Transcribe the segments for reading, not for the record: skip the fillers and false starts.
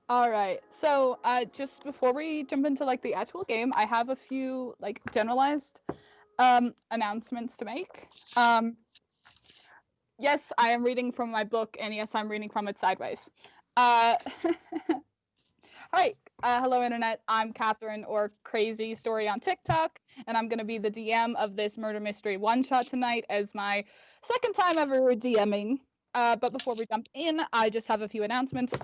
All right. So, just before we jump into like the actual game, I have a few like generalized announcements to make. Yes, I am reading from my book, and yes, I'm reading from it sideways. Uh, all right. Hello, Internet. I'm Catherine, or Crazy Story on TikTok, and I'm going to be the DM of this murder mystery one shot tonight as my second time ever DMing. But before we jump in, I just have a few announcements.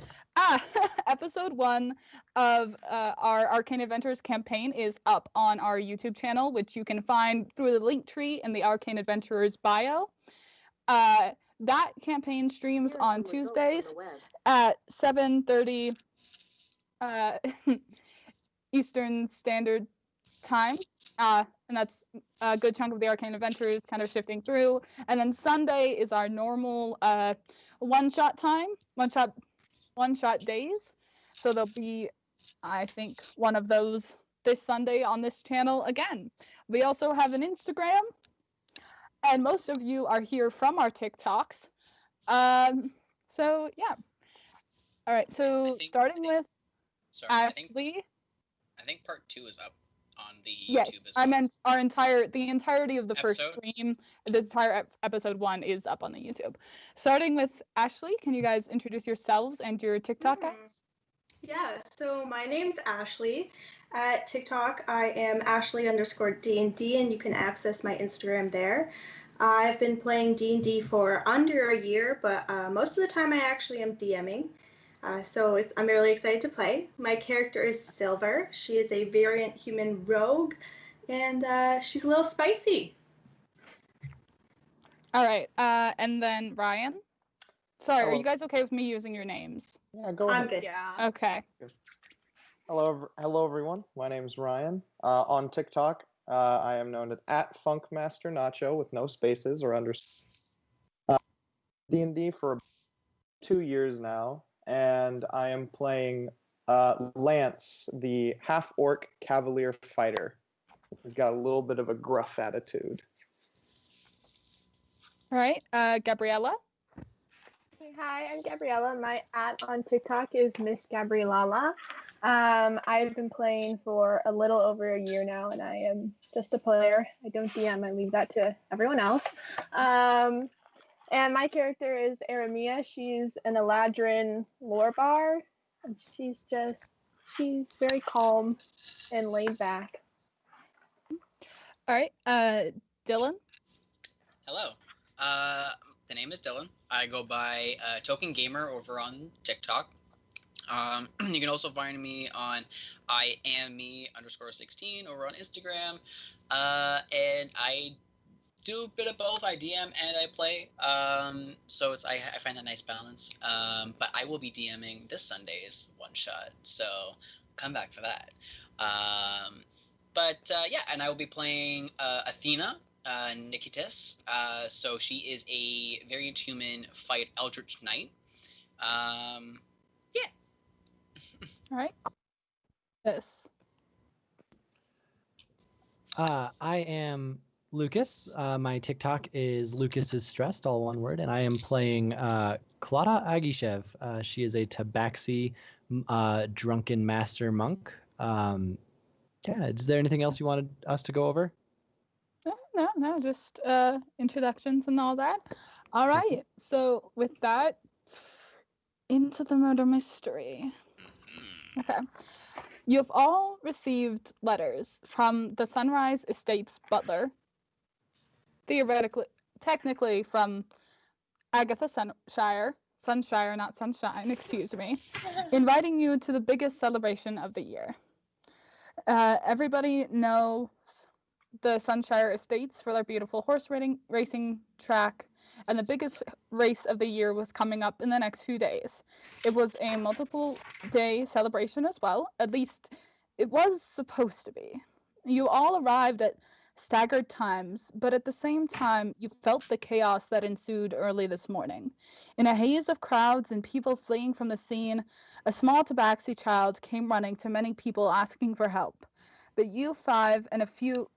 Episode 1 of our Arcane Adventures campaign is up on our YouTube channel, which you can find through the link tree in the Arcane Adventurers bio. Uh, that campaign streams on Tuesdays at 7:30 uh, Eastern Standard Time. And that's a good chunk of the Arcane Adventures kind of shifting through. And then Sunday is our normal one-shot time, one-shot days. So there'll be, I think, one of those this Sunday on this channel again. We also have an Instagram, and most of you are here from our TikToks. So yeah. All right. So starting with Ashley. I think part 2 is up on the yes, YouTube as well. I meant the entirety of the first stream. The entire episode 1 is up on the YouTube. Starting with Ashley, can you guys introduce yourselves and your TikTok guys? Yeah, so my name's Ashley. At TikTok, I am Ashley_D&D, and you can access my Instagram there. I've been playing D&D for under a year, but most of the time I actually am DMing. So I'm really excited to play. My character is Silver. She is a variant human rogue, and she's a little spicy. All right, and then Ryan. Sorry, are you guys okay with me using your names? Yeah, go ahead. I'm good. Yeah. Okay. Hello, everyone. My name's Ryan. On TikTok, I am known at FunkMasterNacho with no spaces or under. D&D for 2 years now, and I am playing Lance, the half-orc cavalier fighter. He's got a little bit of a gruff attitude. All right, Gabriella. Hi, I'm Gabriella. My @ on TikTok is Miss Gabrielala. I've been playing for a little over a year now, and I am just a player. I don't DM. I leave that to everyone else. And my character is Aramia. She's an Eladrin lore bar. And she's very calm and laid back. All right, Dylan. Hello. The name is Dylan. I go by Token Gamer over on TikTok. You can also find me on IamMe_16 over on Instagram. And I do a bit of both. I DM and I play. So I find that nice balance. But I will be DMing this Sunday's one shot. So come back for that. Yeah, and I will be playing Athena. Nikitas. So she is a variant human fight Eldritch Knight. Yeah. All right. This. I am Lucas. My TikTok is Lucas is Stressed, all one word, and I am playing Klada Agishev. She is a Tabaxi drunken master monk. Yeah, is there anything else you wanted us to go over? No, just introductions and all that. All right, so with that, into the murder mystery. Okay. You've all received letters from the Sunrise Estates butler, technically from Agatha Sunshire, not Sunshine, excuse me, inviting you to the biggest celebration of the year. Everybody knows the Sunshire Estates for their beautiful horse racing track, and the biggest race of the year was coming up in the next few days. It was a multiple-day celebration as well. At least it was supposed to be. You all arrived at staggered times, but at the same time, you felt the chaos that ensued early this morning. In a haze of crowds and people fleeing from the scene, a small Tabaxi child came running to many people asking for help. But you five and a few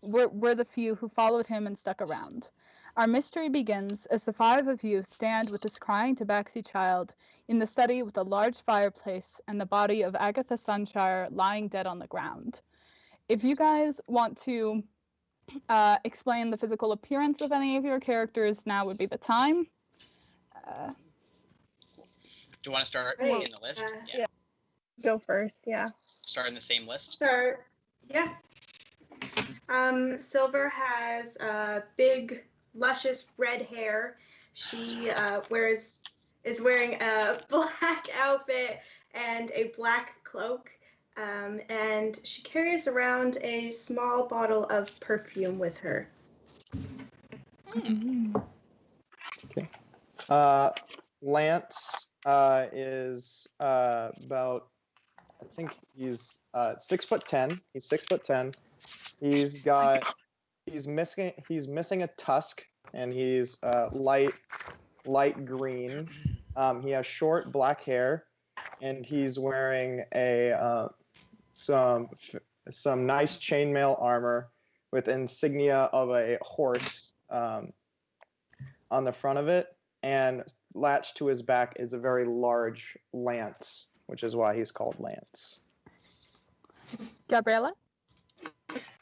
were the few who followed him and stuck around. Our mystery begins as the five of you stand with this crying tabaxi child in the study with a large fireplace and the body of Agatha Sunshire lying dead on the ground. If you guys want to explain the physical appearance of any of your characters, now would be the time. Do you want to start Right. in the list? Yeah. Go first, yeah. Start in the same list. Start. Yeah. Silver has big, luscious red hair. She is wearing a black outfit and a black cloak. And she carries around a small bottle of perfume with her. Okay. Lance is about, I think he's 6'10". He's 6'10". He's missing a tusk, and he's light green. He has short black hair, and he's wearing some nice chainmail armor with insignia of a horse on the front of it, and latched to his back is a very large lance, which is why he's called Lance. Gabriella?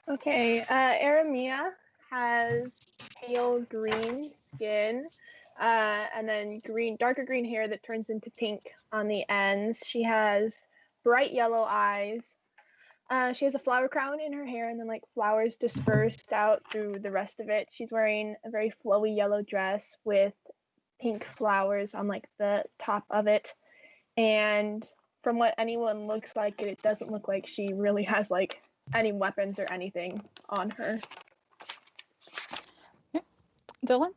Okay, Aramia has pale green skin, and then darker green hair that turns into pink on the ends. She has bright yellow eyes. She has a flower crown in her hair and then like flowers dispersed out through the rest of it. She's wearing a very flowy yellow dress with pink flowers on like the top of it. And from what anyone looks like, it doesn't look like she really has like any weapons or anything on her. Dylan?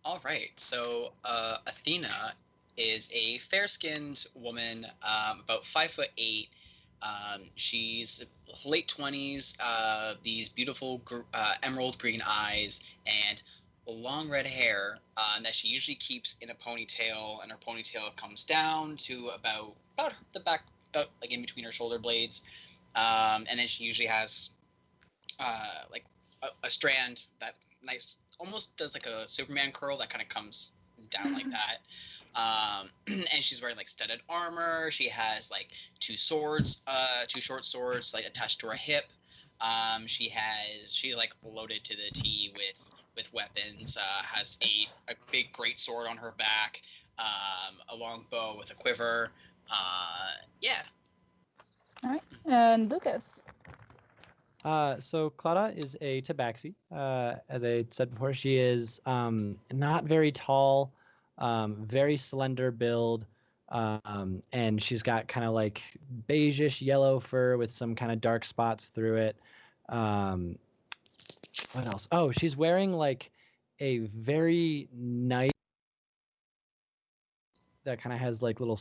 All right. So Athena is a fair-skinned woman, about 5'8". She's late 20s. These beautiful emerald green eyes and long red hair that she usually keeps in a ponytail, and her ponytail comes down to about the back, like in between her shoulder blades. And then she usually has like a strand that nice, almost does like a Superman curl that kind of comes down like that. And she's wearing like studded armor. She has like two short swords like attached to her hip. She's like loaded to the T with weapons. Has a big great sword on her back. A long bow with a quiver. Yeah. All right. And Lucas? So Clara is a tabaxi. As I said before, she is not very tall, very slender build, and she's got kind of like beigeish yellow fur with some kind of dark spots through it. What else? Oh, she's wearing like a very nice that kind of has like little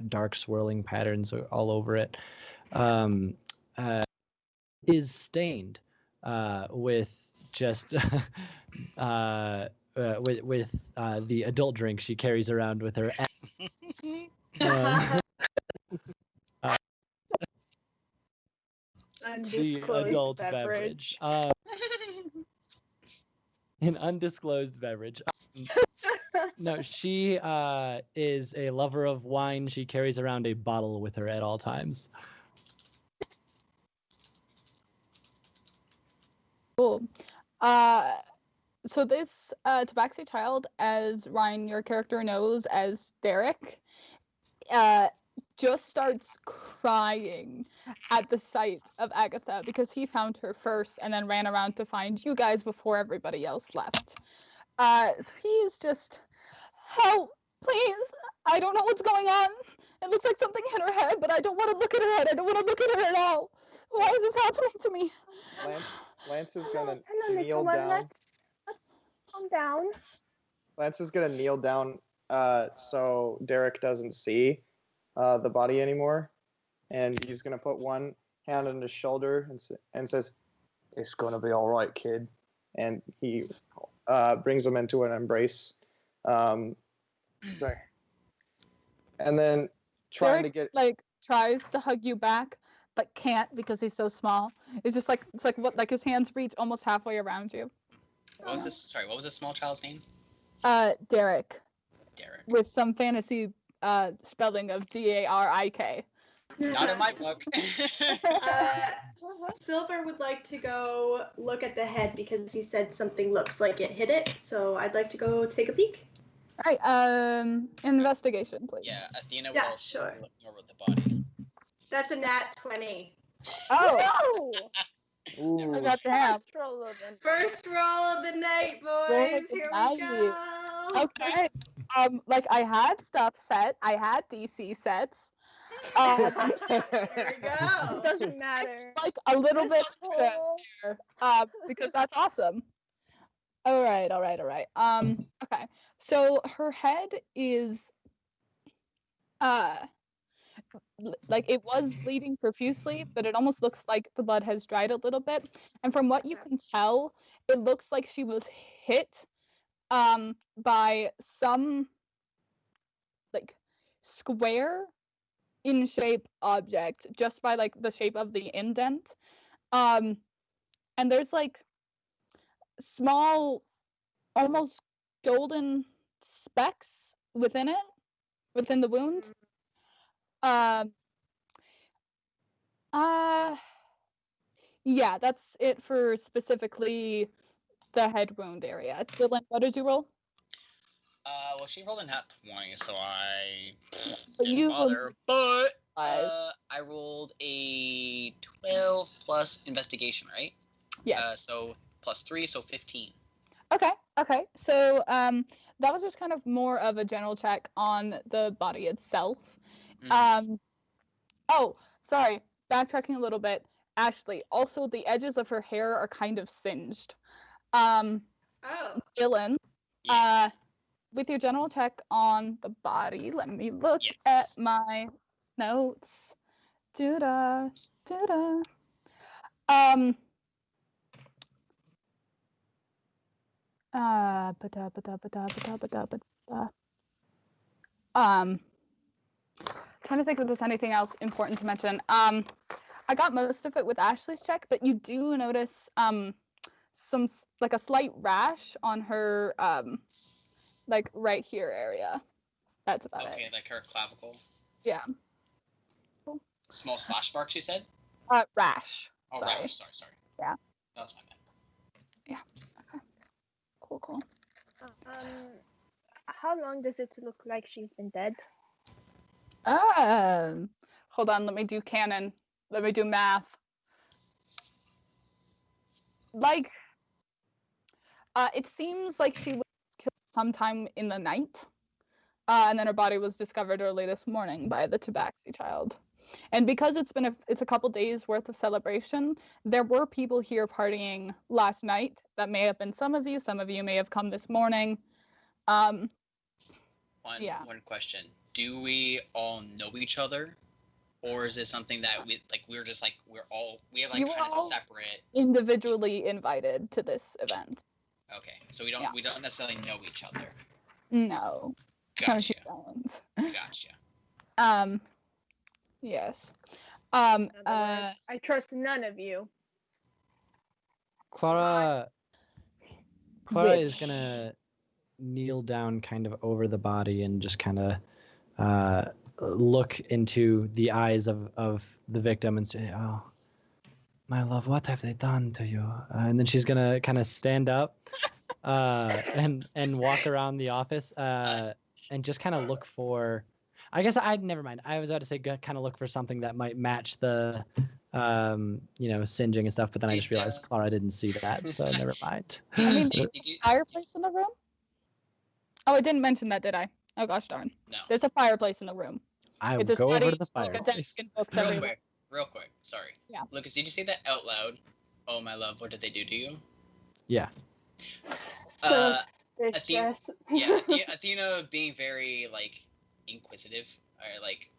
dark swirling patterns all over it. Is stained with just with the adult drink she carries around with her. The adult beverage. An undisclosed beverage. No, she is a lover of wine. She carries around a bottle with her at all times. Cool. So this tabaxi child, as Ryan, your character knows as Derek, just starts crying at the sight of Agatha because he found her first and then ran around to find you guys before everybody else left. So he's just, help, please. I don't know what's going on. It looks like something hit her head, but I don't want to look at her head. I don't want to look at her at all. Why is this happening to me? Lance is gonna Hello, kneel little one. down. Let's calm down. Lance is gonna kneel down so Derek doesn't see the body anymore, and he's gonna put one hand on his shoulder and says, "It's gonna be all right, kid." And he brings him into an embrace. Sorry. And then Derek, tries to hug you back, but can't because he's so small. It's like his hands reach almost halfway around you. What was this? Sorry, what was this small child's name? Derek, Derek. with some fantasy spelling of Darik. Not in my book. Silver would like to go look at the head because he said something looks like it hit it. So I'd like to go take a peek. All right, investigation, please. Yeah, Athena would Yeah, also sure. look more with the body. That's a nat 20. Oh, No! Ooh. I got to have. First roll of the First roll of the night, Roll boys. of the Here night. we go. Okay. Like I had stuff set. I had DC sets. There we It go. doesn't matter. It's like a little bit This extra whole- there, because that's awesome. All right. Okay. So her head is like it was bleeding profusely, but it almost looks like the blood has dried a little bit. And from what you Okay. can tell, it looks like she was hit by some like square in shape object just by like the shape of the indent. And there's like small almost golden specks within the wound. Yeah, that's it for specifically the head wound area. Dylan, what did you roll? Well, she rolled a nat 20, so I But didn't you bother. But Five. I rolled a 12 plus investigation, right? Yeah. So plus 3, so 15. Okay. So that was just kind of more of a general check on the body itself. Mhm. Oh, sorry. Backtracking a little bit. Ashley, also the edges of her hair are kind of singed. Oh. Dylan, Yes. with your general check on the body, let me look Yes. at my notes. Doo-da, doo-da. Ba-da, ba-da, ba-da, ba-da, ba-da, ba-da. Trying to think if there's anything else important to mention. I got most of it with Ashley's check, but you do notice some like a slight rash on her like right here area. That's about Okay, it. like her clavicle. Yeah. Small slash marks, you said? Rash. Oh, Sorry. rash. Sorry. Yeah. That was my bad. Cool. How long does it look like she's been dead? Hold on, let me do canon. Let me do math. Like, it seems like she was killed sometime in the night, and then her body was discovered early this morning by the Tabaxi child. And because it's a couple days worth of celebration, there were people here partying last night. That may have been some of you. Some of you may have come this morning. One question. Do we all know each other? Or is it something that we have like You kind of all- separate? Individually invited to this event. Okay, so we don't necessarily know each other. No. Gotcha. Gotcha. Yes. In other words, I trust none of you. Clara is Which- gonna kneel down kind of over the body and just kind of look into the eyes of the victim and say, "Oh, my love, what have they done to you?" And then she's gonna kind of stand up and walk around the office and just kind of look for. I guess never mind. I was about to say kind of look for something that might match the singeing and stuff, but then I just realized Clara didn't see that, so never mind. I mean, Did there's you- a fireplace in the room? Oh, I didn't mention that, did I? Oh gosh darn. No. There's a fireplace in the room. I will It's a go over study, to the like a desk fireplace. and books Real everywhere. quick. Real quick. Sorry. Yeah. Lucas, did you say that out loud? Oh my love, what did they do to you? Yeah. So Athena, suspicious. yeah, Athena being very like inquisitive, or like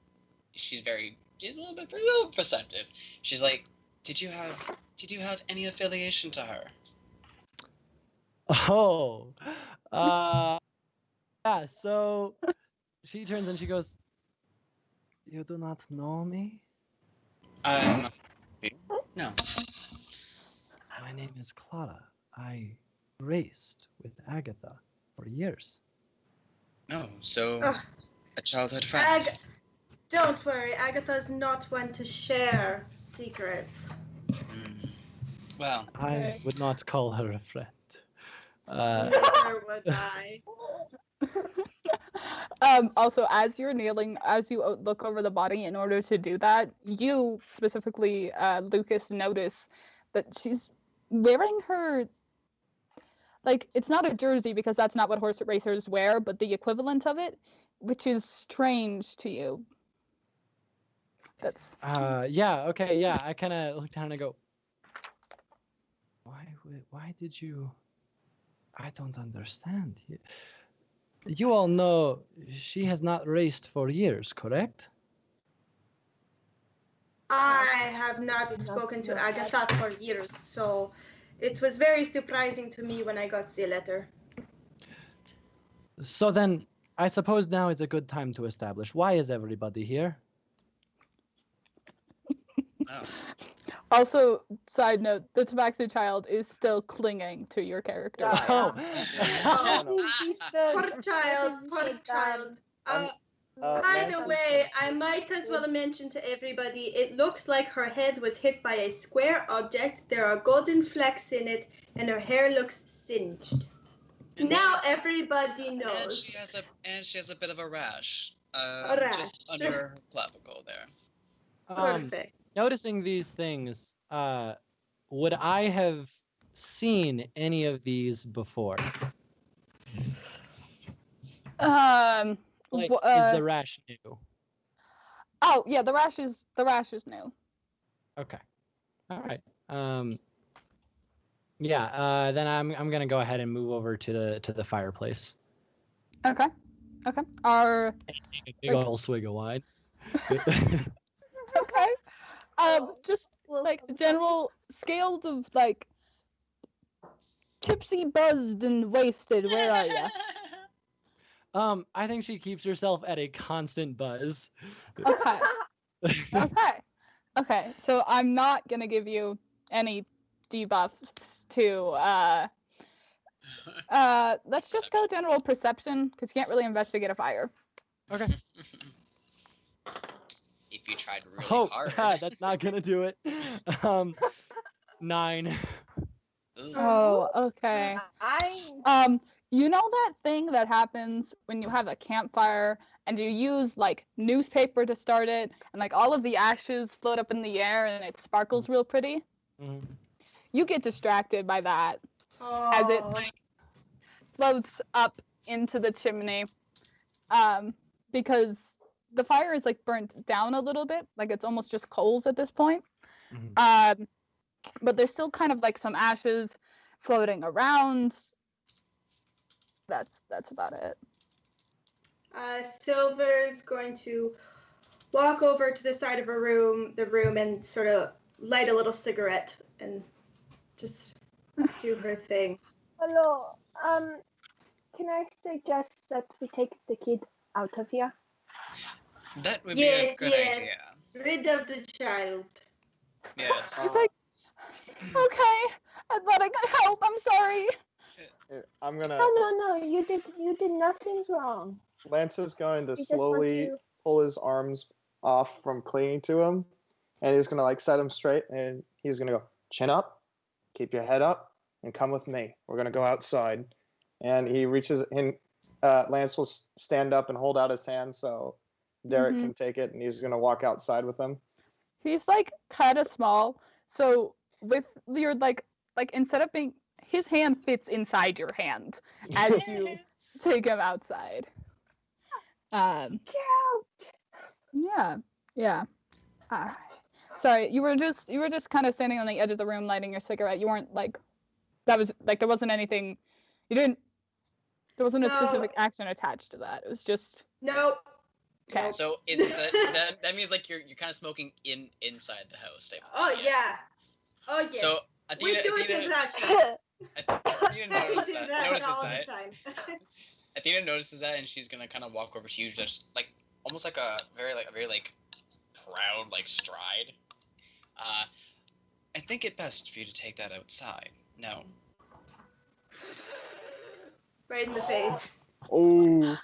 she's a little perceptive. She's like, did you have any affiliation to her? Oh. Yeah, so she turns and she goes, "You do not know me? No. My name is Clara. I raced with Agatha for years. Oh, so Ugh. a childhood friend. Don't worry, Agatha's not one to share secrets. Mm. Well, I Okay. would not call her a friend. Neither would I. Also, as you're kneeling, as you look over the body in order to do that, you specifically, Lucas, notice that she's wearing her, like, it's not a jersey because that's not what horse racers wear, but the equivalent of it, which is strange to you. That's Yeah, okay, yeah. I kind of look down and I go, why did you? I don't understand. You all know she has not raced for years, correct? I have not spoken to Agatha for years, so it was very surprising to me when I got the letter. So then, I suppose now is a good time to establish why is everybody here? oh. also, side note, the Tabaxi child is still clinging to your character. Yeah. Oh, Poor child. By the way, I might as well mention to everybody, it looks like her head was hit by a square object. There are golden flecks in it, and her hair looks singed. And Now she's- everybody and knows. she has a bit of a rash. rash. Just under her clavicle there. Perfect. Noticing these things, would I have seen any of these before? Like, is the rash new? Oh yeah, the rash is new. Okay. All right. Yeah. Then I'm gonna go ahead and move over to the fireplace. Okay. Our Take a big old swig of wine. okay. Just like general scales of like tipsy, buzzed, and wasted. Where are you? I think she keeps herself at a constant buzz. Okay. Okay. So I'm not gonna give you any debuffs to let's just go general perception because you can't really investigate a fire. Okay. If you tried really Oh hard. God, that's not gonna do it. 9. Ooh. Oh, okay. You know that thing that happens when you have a campfire and you use like newspaper to start it and like all of the ashes float up in the air and it sparkles real pretty? Mhm. You get distracted by that as it like floats up into the chimney. Because the fire is like burnt down a little bit, like it's almost just coals at this point. Mhm. But there's still kind of like some ashes floating around. That's about it. Silver's going to walk over to the side of the room, and sort of light a little cigarette and just do her thing. Hello. Can I suggest that we take the kid out of here? That would be a good Yes. idea. Rid of the child. Yes. It's like, okay, I thought I could help. I'm sorry. I'm gonna. No. You did nothing wrong. Lance is going to We just want slowly to- pull his arms off from clinging to him, and he's gonna like set him straight, and he's gonna go chin up, keep your head up, and come with me. We're gonna go outside, and he reaches in. Lance will stand up and hold out his hand so Derek Mhm. can take it, and he's gonna walk outside with him. He's like kind of small, so with your like instead of being his hand fits inside your hand as you take him outside. Yeah. Alright. Sorry, you were just kind of standing on the edge of the room lighting your cigarette. You weren't like that was like there wasn't anything. There wasn't a No. specific action attached to that. It was just Nope. okay. So that means like you're kind of smoking inside the house type of Oh thing, yeah. Oh yes. So we do it in Athena Russia. notices We do that. Notices all that. the time. Athena notices that, and she's gonna kind of walk over to you, just like almost like a very proud like stride. I think it best for you to take that outside. No. right in the face. Oh.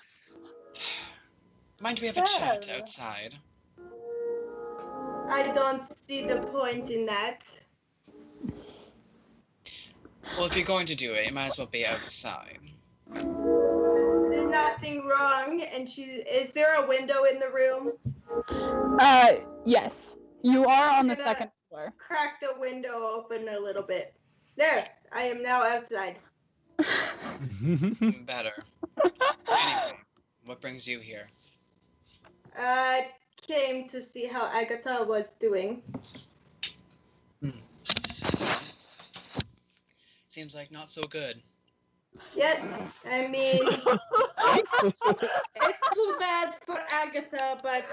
Mind we have a chat Well. outside? I don't see the point in that. Well, if you're going to do it, you might as well be outside. There's nothing wrong. And is there a window in the room? Yes. You are on the Gonna- second floor. Crack the window open a little bit. There, I am now outside. Better. Anyway, what brings you here? I came to see how Agatha was doing. Seems like not so good. Yes, I mean, it's too bad for Agatha, but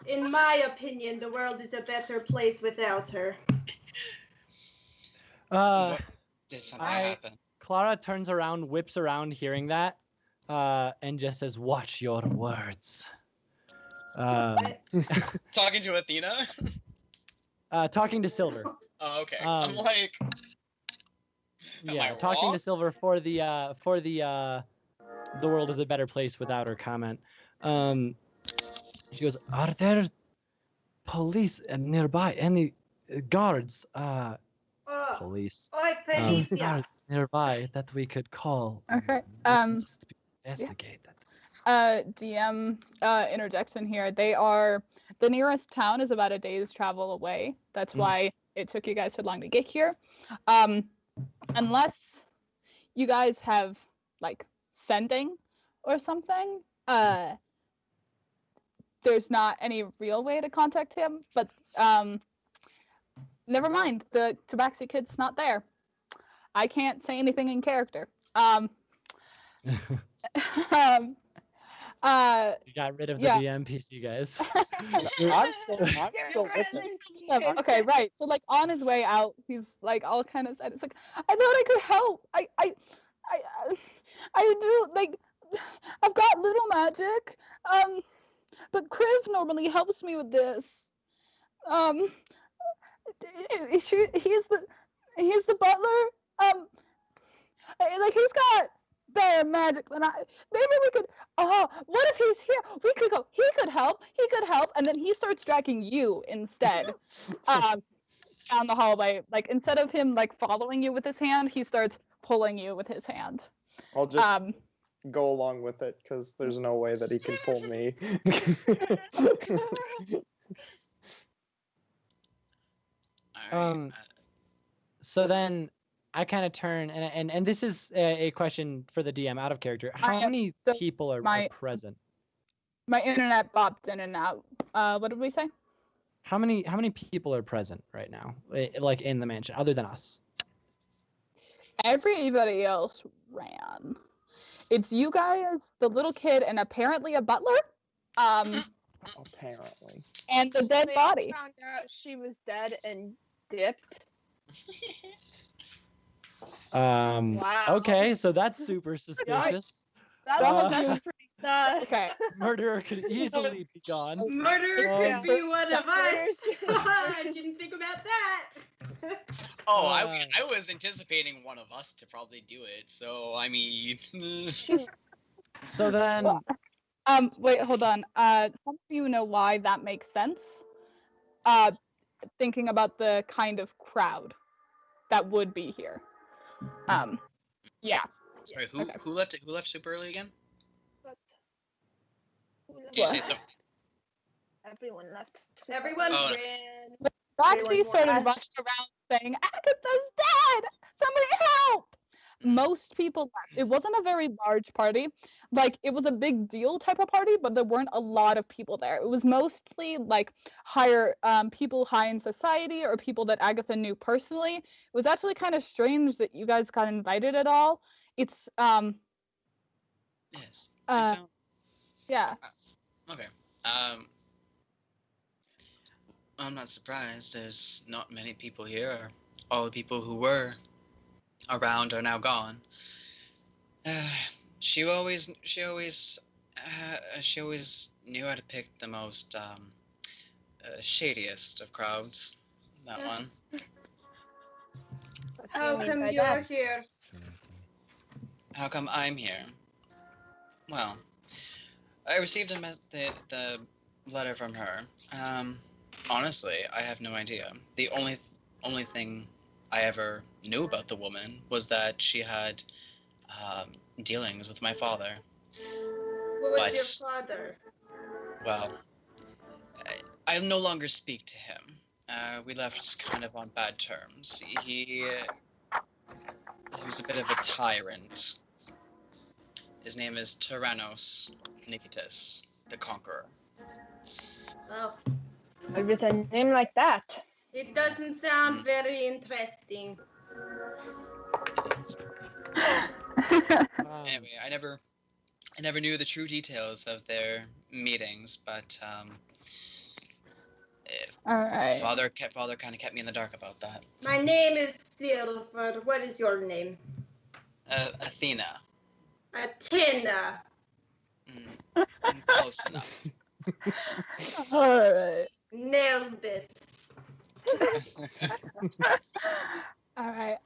in my opinion, the world is a better place without her. What did something I- happen? Clara turns around, whips around, hearing that, and just says, "Watch your words." Talking to Athena? Talking to Silver. Oh, okay. I'm like, Yeah, I talking wrong? to Silver for the world is a better place without her comment. She goes, "Are there police nearby? Any guards? Police. Oi, Felicia. Guards nearby that we could call? Okay, This must be investigated." DM interjects in here. The nearest town is about a day's travel away. That's why it took you guys so long to get here. Unless you guys have like sending or something, there's not any real way to contact him. But never mind. The Tabaxi kid's not there. I can't say anything in character. You got rid of the yeah. NPC, guys. I'm still with it. Okay, right. So like on his way out, he's like all kind of sad. It's like I thought I could help. I do like I've got little magic. But Kriv normally helps me with this. He's the butler. Like he's got better magic than I. Maybe we could. Oh, what if he's here? We could go. He could help. And then he starts dragging you instead. Down the hallway. Like instead of him like following you with his hand, he starts pulling you with his hand. I'll just go along with it because there's no way that he can pull me. Alright. So then I kind of turn and this is a question for the DM out of character. How many people are present? My internet bopped in and out. What did we say? How many people are present right now, like in the mansion, other than us? Everybody else ran. It's you guys, the little kid, and apparently a butler. Apparently. And the dead body. Found out she was dead and dipped. Wow. Okay, so that's super suspicious. That was pretty sus. Okay. Murderer could easily be gone. Murder could be one of us. Murder's- I didn't think about that. Oh, I was anticipating one of us to probably do it, so I mean. So then, Wait, hold on. Some of you know why that makes sense. Thinking about the kind of crowd that would be here. Yeah. Sorry, who left super early again? What? Did you say so? Everyone left. Everyone Oh. ran. Roxy started left. running around saying, Agatha's dead! Somebody help! Most people left. It wasn't a very large party. Like, it was a big deal type of party, but there weren't a lot of people there. It was mostly, like, people high in society or people that Agatha knew personally. It was actually kind of strange that you guys got invited at all. It's, Yes. yeah. Okay. I'm not surprised. There's not many people here. All the people who were around are now gone. She always knew how to pick the most shadiest of crowds. That one. How come you're here? How come I'm here? Well, I received the letter from her. Honestly, I have no idea. The only thing I ever knew about the woman was that she had dealings with my father. Who was your father? Well, I no longer speak to him. We left kind of on bad terms. He was a bit of a tyrant. His name is Tyrannos Nikitas, the Conqueror. Well, With a name like that. it doesn't sound very interesting. Anyway, I never knew the true details of their meetings, but All right. father kind of kept me in the dark about that. My name is Silver. What is your name? Athena. Athena. Close enough. All right. Nailed it. All right.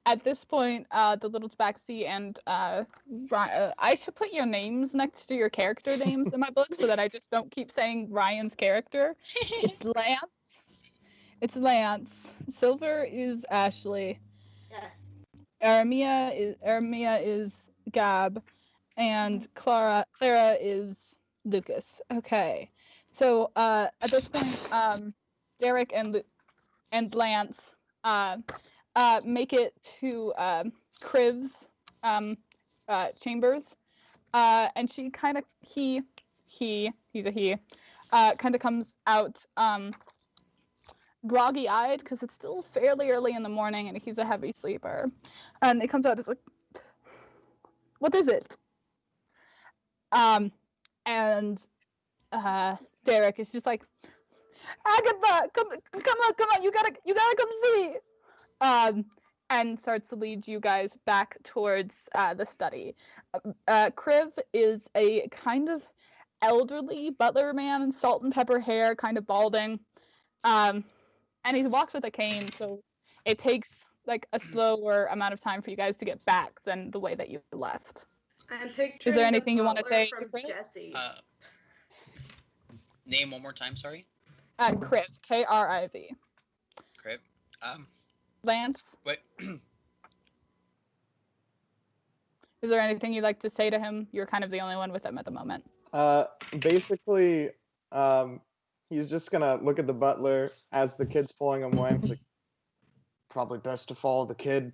At this point, the little tabaxi and I should put your names next to your character names in my book so that I just don't keep saying Ryan's character. It's Lance. It's Lance. Silver is Ashley. Yes. Aramia is Gab, and Clara is Lucas. Okay. So at this point, Derek and Lance make it to Criv's chambers, and she kind of he's a he kind of comes out groggy-eyed because it's still fairly early in the morning and he's a heavy sleeper, and it comes out as like, what is it? And Derek is just like, Agatha, come on, you gotta come see. And starts to lead you guys back towards the study. Kriv is a kind of elderly butler man, salt and pepper hair, kind of balding. And he walks with a cane, so it takes like a slower amount of time for you guys to get back than the way that you left. I'm picturing. Is there anything you want to say from to Kriv? Jesse? Name one more time, sorry. Kriv, Kriv. Crib. Lance, Wait. is there anything you'd like to say to him? You're kind of the only one with him at the moment. Basically, he's just gonna look at the butler as the kid's pulling him away. He's like, probably best to follow the kid.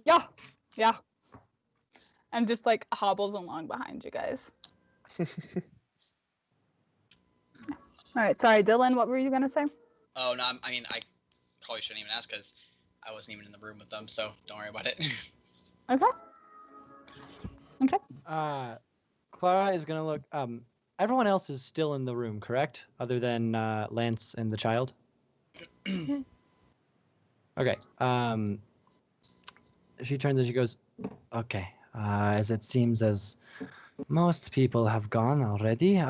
Yeah. And just like hobbles along behind you guys. All right, sorry, Dylan, what were you gonna say? Oh no, I probably shouldn't even ask because I wasn't even in the room with them, so don't worry about it. Okay. Clara is gonna look. Everyone else is still in the room, correct? Other than Lance and the child. Okay. She turns and she goes, "Okay. As it seems as most people have gone already.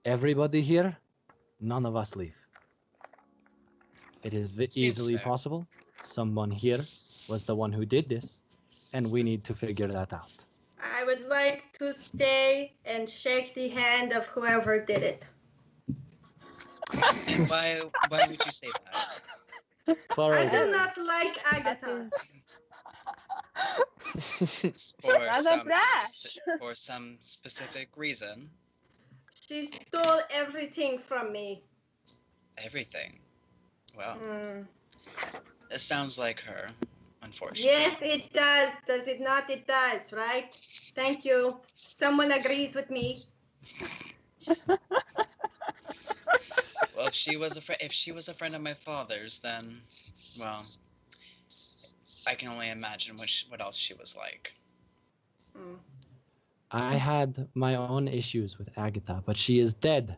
Everybody here, none of us leave. It is easily fair. possible someone here was the one who did this, and we need to figure that out." I would like to stay and shake the hand of whoever did it. Why would you say that? Clara, I do not like Agatha. For some specific reason. She stole everything from me. Everything. Well, it sounds like her, unfortunately. Yes, it does. Does it not? It does, right? Thank you. Someone agrees with me. Well, if she was a friend of my father's, then, well, I can only imagine what else she was like. I had my own issues with Agatha, but she is dead.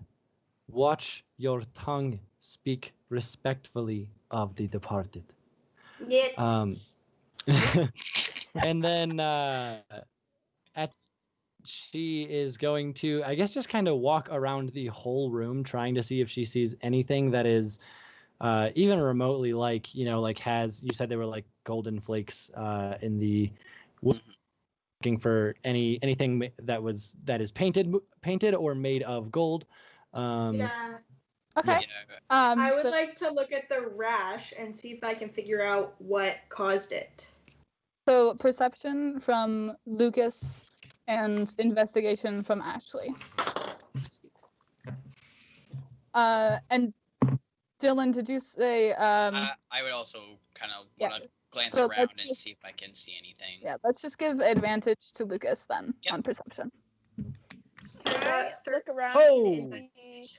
Watch your tongue. Speak respectfully of the departed. Yes. And then she is going to, I guess, just kind of walk around the whole room, trying to see if she sees anything that is even remotely like has, you said they were like golden flakes in the looking for anything that is painted or made of gold. Yeah. Okay. Yeah. I would So- like to look at the rash and see if I can figure out what caused it. So perception from Lucas and investigation from Ashley. And Dylan, did you say? I would also kind of want to glance So around let's and see just- if I can see anything. Yeah, let's just give advantage to Lucas then Yep. on perception. Can I look around Oh! and see?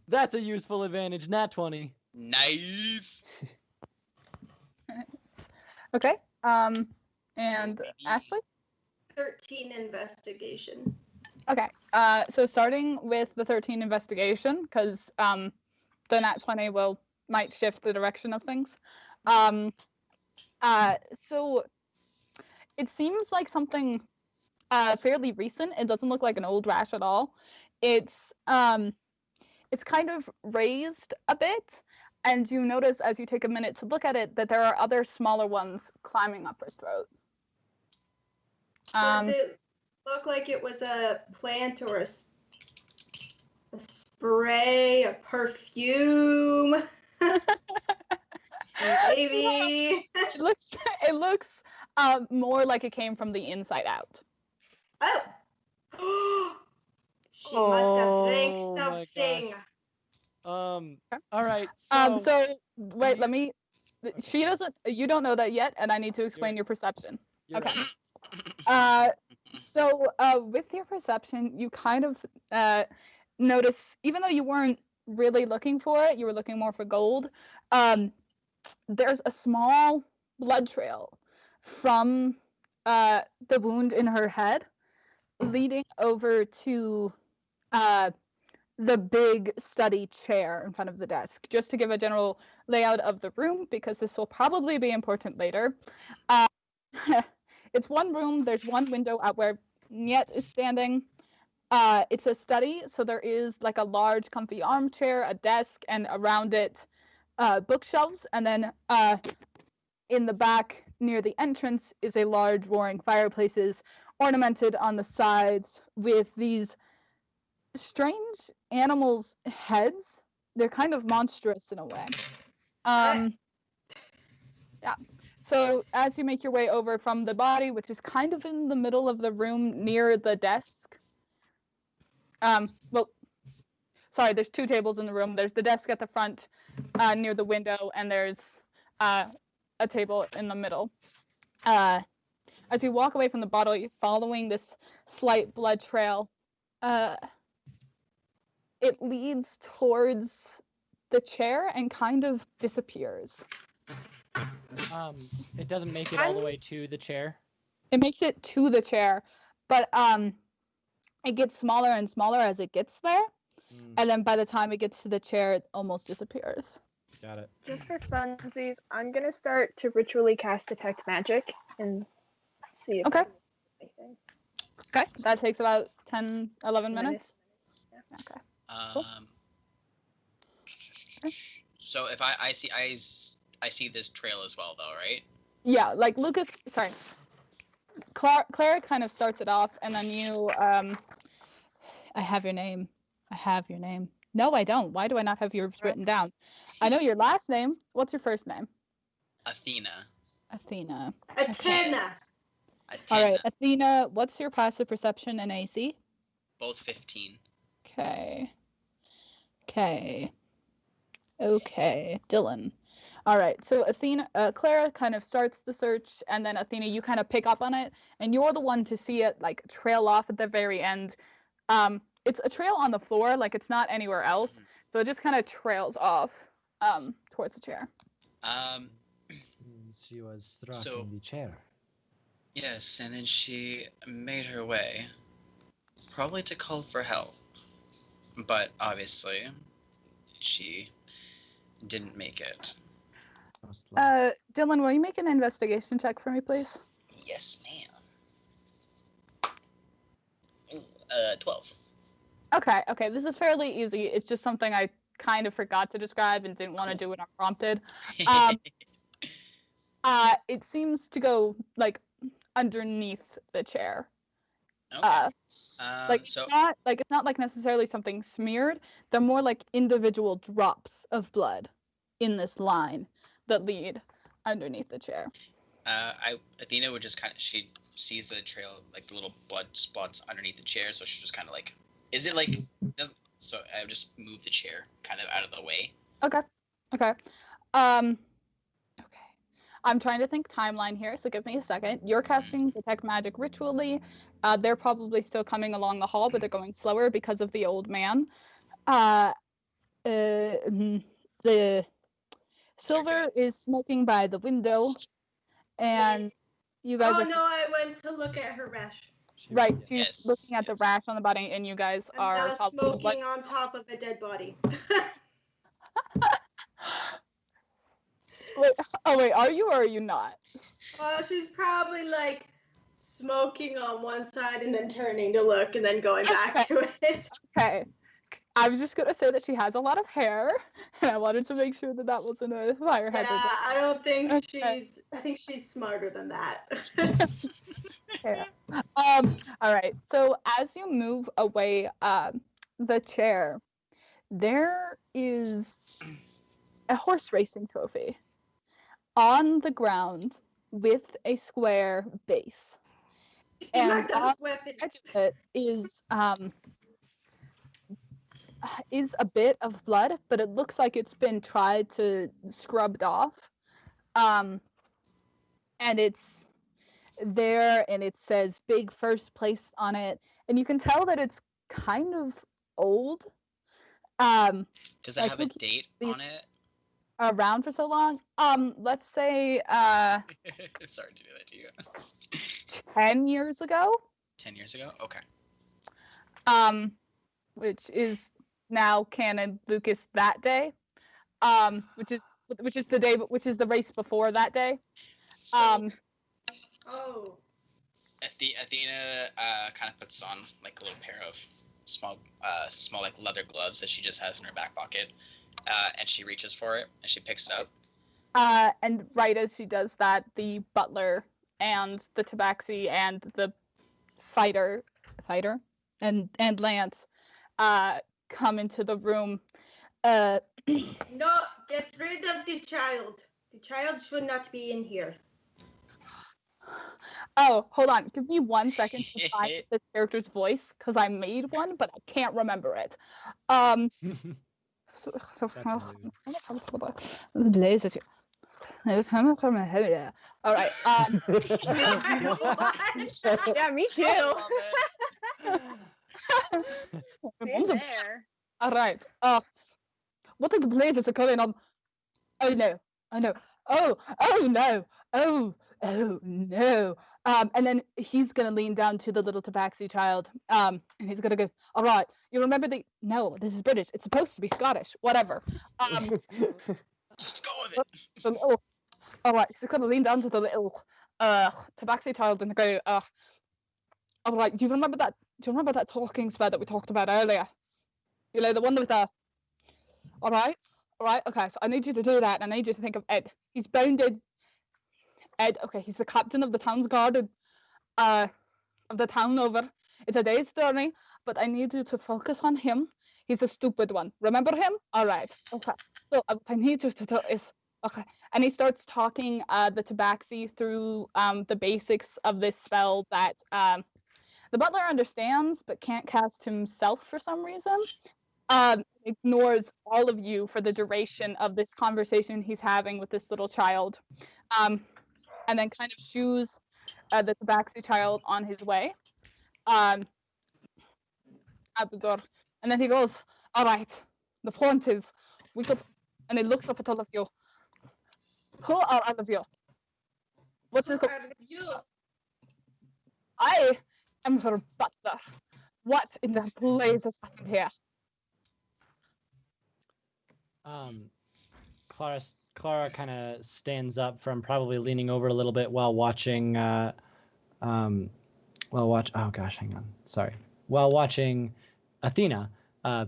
That's a useful advantage. Nat 20. Nice. Okay. And maybe- Ashley. 13 investigation. Okay. So starting with the 13 investigation, because the nat 20 might shift the direction of things. So it seems like something fairly recent. It doesn't look like an old rash at all. It's kind of raised a bit, and you notice as you take a minute to look at it that there are other smaller ones climbing up her throat. Does it look like it was a plant or a spray, a perfume? Maybe. It looks more like it came from the inside out. Oh. She must have drank Oh my something. All right. So, So wait, let me. She doesn't. You don't know that yet, and I need to explain your perception. you're Okay. right. So with your perception, you kind of notice, even though you weren't really looking for it, you were looking more for gold. There's a small blood trail from the wound in her head, leading over to the big study chair in front of the desk, just to give a general layout of the room, because this will probably be important later. It's one room, there's one window out where Niet is standing. It's a study, so there is like a large comfy armchair, a desk, and around it bookshelves, and then in the back near the entrance is a large roaring fireplaces ornamented on the sides with these strange animals' heads. They're kind of monstrous in a way. Yeah. So as you make your way over from the body, which is kind of in the middle of the room near the desk. Well, sorry, there's two tables in the room. There's the desk at the front near the window, and there's a table in the middle. As you walk away from the body, following this slight blood trail, it leads towards the chair and kind of disappears. It doesn't make it all the way to the chair. It makes it to the chair, but it gets smaller and smaller as it gets there, and then by the time it gets to the chair, it almost disappears. Got it. Just for funsies, I'm gonna start to ritually cast detect magic and see if Okay. there's anything. Okay, that takes about 10, 11 minutes. Okay. Cool. So if I see this trail as well, though, right? Yeah, like Lucas. Sorry, Clara kind of starts it off, and then you. I have your name. I have your name. No, I don't. Why do I not have yours written down? I know your last name. What's your first name? Athena. Athena. Athena. All right, Athena. What's your passive perception and AC? Both 15. Okay. Dylan. All right, so Athena, Clara kind of starts the search, and then Athena, you kind of pick up on it, and you're the one to see it like trail off at the very end. It's a trail on the floor, like it's not anywhere else, so it just kind of trails off towards the chair. She was rocking the chair. Yes, and then she made her way, probably to call for help, but obviously she didn't make it. Dylan, will you make an investigation check for me, please? Yes, ma'am. 12. Okay, this is fairly easy. It's just something I kind of forgot to describe and didn't want to do it unprompted. It seems to go like underneath the chair. Okay. Like so it's not like necessarily something smeared. They're more like individual drops of blood in this line that lead underneath the chair. Athena would just she sees the trail, like the little blood spots underneath the chair, so she's just kind of like, is it like doesn't? So I would just move the chair kind of out of the way. Okay. Okay. I'm trying to think timeline here, so give me a second. You're casting Detect Magic ritually. They're probably still coming along the hall, but they're going slower because of the old man. The Silver is smoking by the window, and you guys Oh are... no, I went to look at her rash. Right, she's looking at the rash on the body, and you guys I'm are... now smoking on top of a dead body. Wait, are you or are you not? She's probably like smoking on one side and then turning to look and then going back to it. Okay. I was just gonna say that she has a lot of hair, and I wanted to make sure that that wasn't a fire hazard. Yeah, I don't think she's... I think she's smarter than that. Yeah. All right. So as you move away the chair, there is a horse racing trophy on the ground with a square base. And on the edge of it is a bit of blood, but it looks like it's been tried to scrubbed off. And it's there, and it says big first place on it, and you can tell that it's kind of old. Does it have a date on it? Around for so long? Let's say Sorry to do that to you. 10 years ago. 10 years ago? Okay. Which is now canon Lucas that day. Which is the day, which is the race before that day. So, oh. Athena kind of puts on like a little pair of small like leather gloves that she just has in her back pocket, and she reaches for it and she picks it up. And right as she does that, the butler and the tabaxi and the fighter and Lance come into the room. No, get rid of the child. The child should not be in here. Oh, hold on. Give me 1 second to find the character's voice, because I made one, but I can't remember it. So, all right. Yeah, me too. Same there. All right. What are the blazes are going on? Oh no. Oh no. Oh no. And then he's gonna lean down to the little tabaxi child. And he's gonna go, all right, you remember no, this is British. It's supposed to be Scottish. Whatever. Just go with it. All right, so he's gonna lean down to the little tabaxi child and go, all right, do you remember that talking spell that we talked about earlier? You know, the one with the... All right, okay, so I need you to do that, and I need you to think of Ed. He's bounded. Ed, okay, he's the captain of the town's guard of the town over. It's a day's journey, but I need you to focus on him. He's a stupid one. Remember him? All right, okay. So what I need you to do is... Okay, and he starts talking the tabaxi through the basics of this spell that the butler understands, but can't cast himself for some reason. Ignores all of you for the duration of this conversation he's having with this little child, and then kind of shoos the tabaxi child on his way out the door. And then he goes, all right, the point is, we could... And he looks up at all of you. Who are all of you? What's this? I am her butler. What in the place has happened here? Clara kind of stands up from probably leaning over a little bit while watching. Oh gosh, hang on. Sorry. While watching Athena,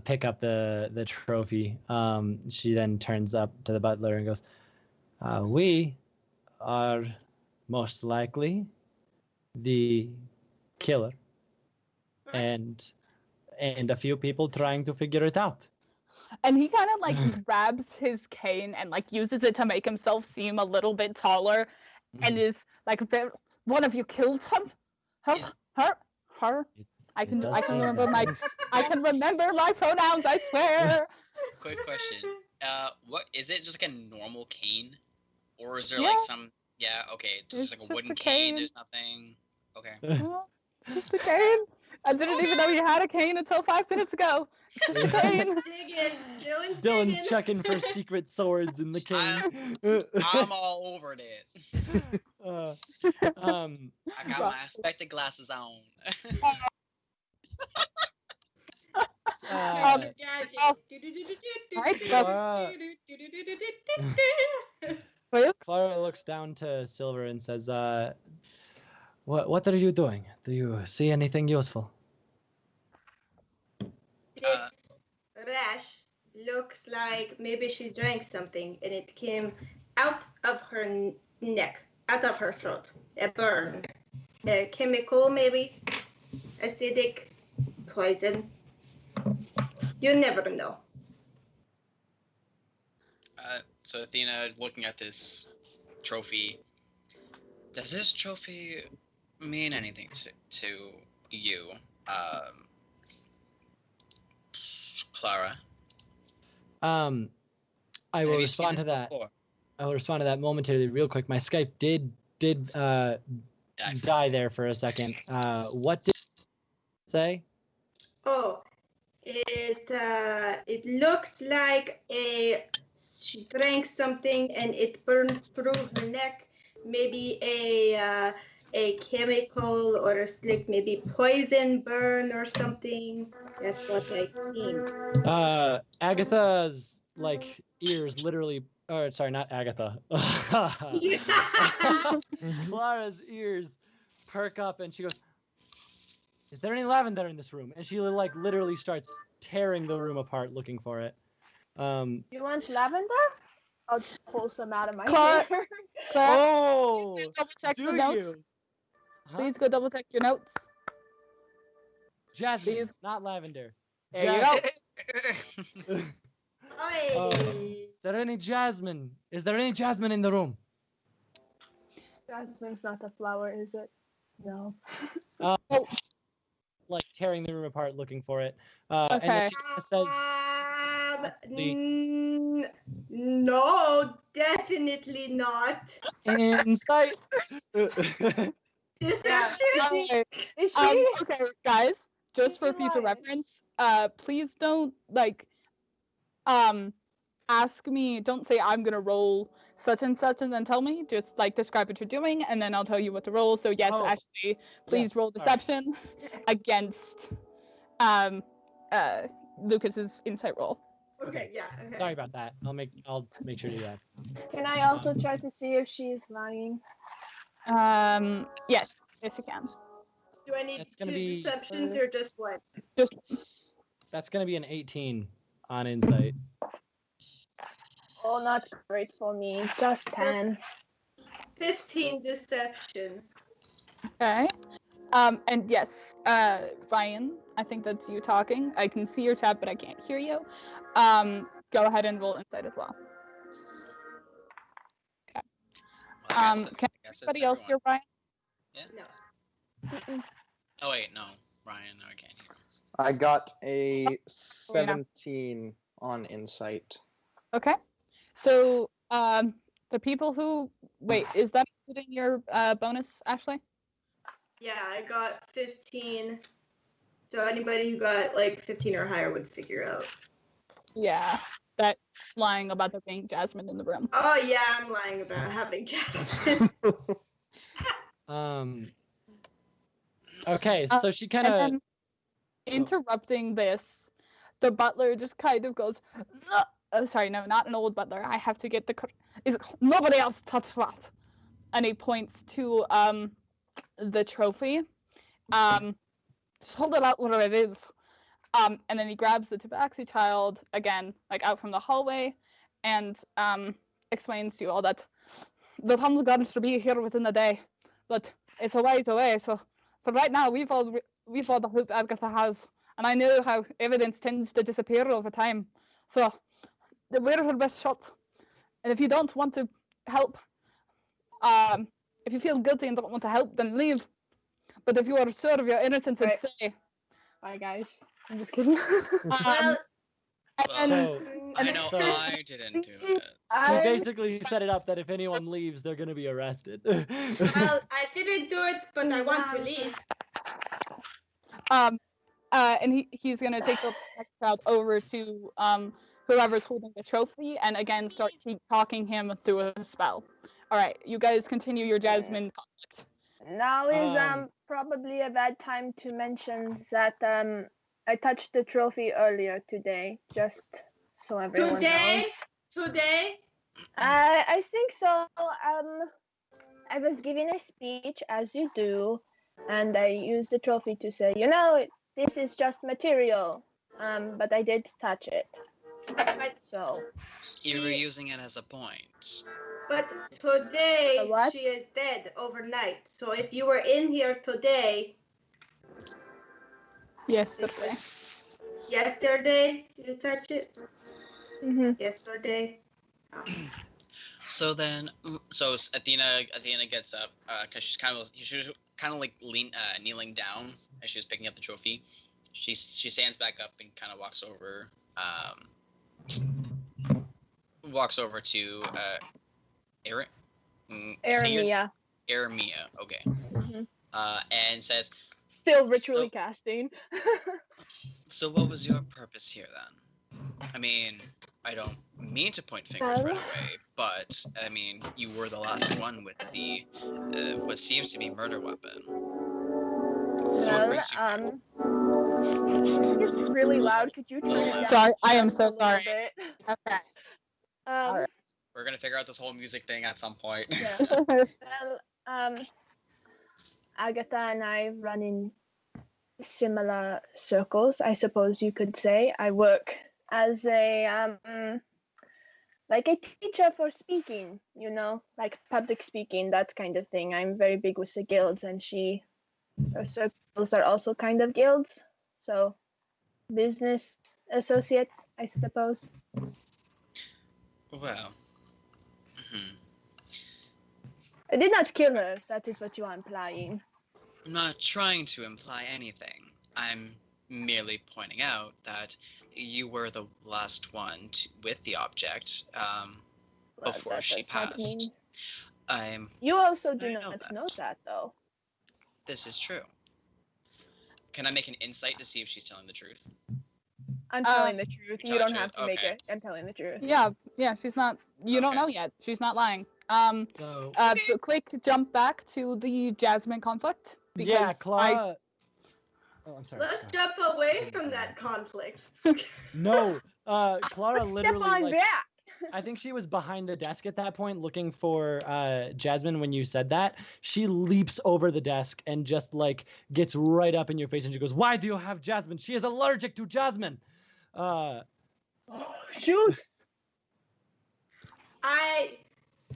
pick up the trophy. She then turns up to the butler and goes, "We are most likely the killer, and a few people trying to figure it out." And he kind of like grabs his cane and like uses it to make himself seem a little bit taller, and is like, "One of you killed him? Her? I can remember my pronouns. I swear." Quick question. What is it? Just like a normal cane, or is there Yeah. like some? Yeah. Okay. Just like It's a wooden just a cane. cane. There's nothing. Okay. Well, just a cane. I didn't even know he had a cane until 5 minutes ago. It's just a cane. Dylan's Dylan's digging. checking for secret swords in the cane. I'm all over it. Uh, I got my expected glasses on. Clara looks down to Silver and says, what are you doing? Do you see anything useful?" This rash looks like maybe she drank something and it came out of her neck, out of her throat. A burn. A chemical, maybe. Acidic. Poison. You never know. So Athena, looking at this trophy, does this trophy mean anything to you, Clara? I will respond to that. Before? I will respond to that momentarily, real quick. My Skype did die there for a second. What did it say? Oh, it looks like she drank something and it burned through her neck. Maybe a chemical or like maybe poison burn or something. That's what I think. Agatha's like ears literally. Oh, sorry, not Agatha. Clara's ears perk up and she goes, "Is there any lavender in this room?" And she like literally starts tearing the room apart looking for it. You want lavender? I'll just pull some out of my Clara- hair. Oh, Double check do the notes. you? Huh? Please go double check your notes. Jasmine, Please. not lavender. There you go. Oi. Is there any jasmine? Is there any jasmine in the room? Jasmine's not the flower, is it? No. Like tearing the room apart looking for it. And then Okay. she says, No, definitely not. "Insight." Deception? Okay. Is she? Okay, guys, just for She's future lying. reference, please don't like ask me, don't say I'm gonna roll such and such and then tell me. Just like describe what you're doing and then I'll tell you what to roll. So yes, Oh, Ashley, please yes, roll sorry. deception against Lucas's insight roll. Okay, yeah. Okay. Sorry about that. I'll make sure to do that. Can I also try to see if she's lying? Yes, you can. Do I need That's two gonna be- deceptions or just one? Just That's gonna be an 18 on insight. Oh, not great for me. Just 10. 15 deception. okay. And yes, Ryan, I think that's you talking. I can see your chat, but I can't hear you. Go ahead and roll insight as well. Can anybody else hear Ryan? No. Oh wait, no, Ryan. No, I can't hear. I got a 17 on insight. Okay. So, the people who wait, is that including your bonus, Ashley? Yeah, I got 15. So anybody who got like 15 or higher would figure out. Yeah, that lying about there being Jasmine in the room. Oh yeah, I'm lying about having Jasmine. Okay, so she kind And of. then interrupting this, the butler just kind of goes, oh, sorry, no, not an old butler. I have to get the. Is nobody else touch that? And he points to the trophy. Just hold it out where it is. And then he grabs the Tabaxi child again, like out from the hallway, and explains to you all that the Tom's going to be here within the day, but it's a ways away. So for right now, we've all the hope Agatha has, and I know how evidence tends to disappear over time. So we're her best shot. And if you don't want to help, if you feel guilty and don't want to help, then leave. But if you are sure of your innocence, then Right. stay. Bye, guys. I'm just kidding. Well, And So I know So- I didn't do it. he I- basically set it up that if anyone leaves, they're gonna be arrested. well, I didn't do it, but I want to leave. and he's gonna take the child over to whoever's holding the trophy, and again start keep talking him through a spell. All right, you guys continue your Jasmine conflict. Now is Um, probably a bad time to mention that I touched the trophy earlier today, just so everyone Today? knows. Today? I think so. I was giving a speech, as you do, and I used the trophy to say, this is just material. But I did touch it. But, So You were using it as a point. but today A what? she is dead overnight. So if you were in here today, Yes. Okay. yesterday, you touch it? mhm. Yesterday. So then, so Athena gets up because she was kind of like kneeling down as she was picking up the trophy. She stands back up and kind of walks over to Erin. Aramia. Aramia, okay. Mhm. And says, Still ritually So- casting. "So what was your purpose here then? I mean, I don't mean to point fingers right away, but I mean, you were the last one with the what seems to be murder weapon. So what Well, brings you here?" it's really loud. Could you turn it down? Sorry, I am just so a little sorry. bit? Okay. Alright. We're gonna figure out this whole music thing at some point. Yeah. Well, Agatha and I run in similar circles, I suppose you could say. I work as a like a teacher for speaking, like public speaking, that kind of thing. I'm very big with the guilds, and her circles are also kind of guilds. So business associates, I suppose. Well, mhm. I did not kill her, if that is what you are implying. I'm not trying to imply anything. I'm merely pointing out that you were the last one with the object Well, before that she does not passed. mean- You also do I know not that. know that, though. This is true. Can I make an insight to see if she's telling the truth? I'm telling the truth. You're You don't telling have the to make truth, it. I'm telling the truth. Yeah, she's not. You don't Okay. know yet. She's not lying. So Quick jump back to the Jasmine conflict. yeah, Because Clara. Oh, I'm sorry. Let's sorry. jump away from that conflict. No, Clara Step literally on like. back. I think she was behind the desk at that point looking for Jasmine when you said that. She leaps over the desk and just like gets right up in your face and she goes, "Why do you have Jasmine? She is allergic to Jasmine." Shoot. I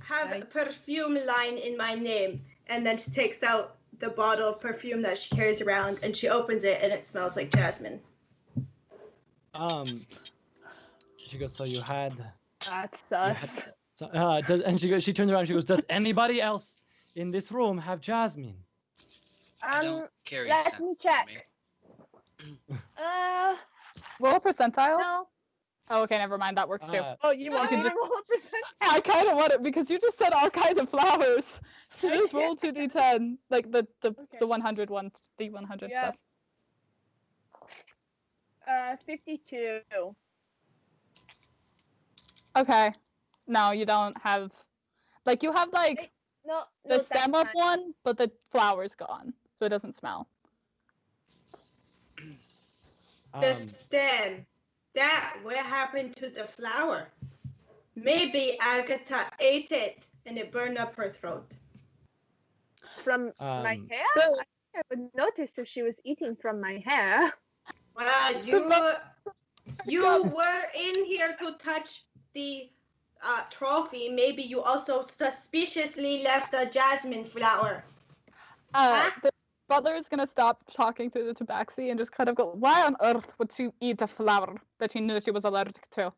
have a perfume line in my name. And then she takes out the bottle of perfume that she carries around and she opens it and it smells like jasmine. She goes, "So you had." That's You sus. had and she turns around and she goes, "Does anybody else in this room have Jasmine?" I don't carry let sense me on check. me. roll percentile. No. Oh, okay, never mind. That works too. Oh, you want can me to just- roll a percent? I kind of want it because you just said all kinds of flowers. So just roll 2d10, like the Okay. 100 one, the 100 Yeah. stuff. 52. Okay. No, you don't have. Like you have like No, the no, stem that's of fine. one, but the flower's gone, so it doesn't smell. The stem. What happened to the flower? Maybe Agatha ate it and it burned up her throat. From my hair? So- I would notice if she was eating from my hair. Well, you were in here to touch the trophy. Maybe you also suspiciously left a jasmine flower. The butler is gonna stop talking through the tabaxi and just kind of go, "Why on earth would she eat a flower that she knew she was allergic to?"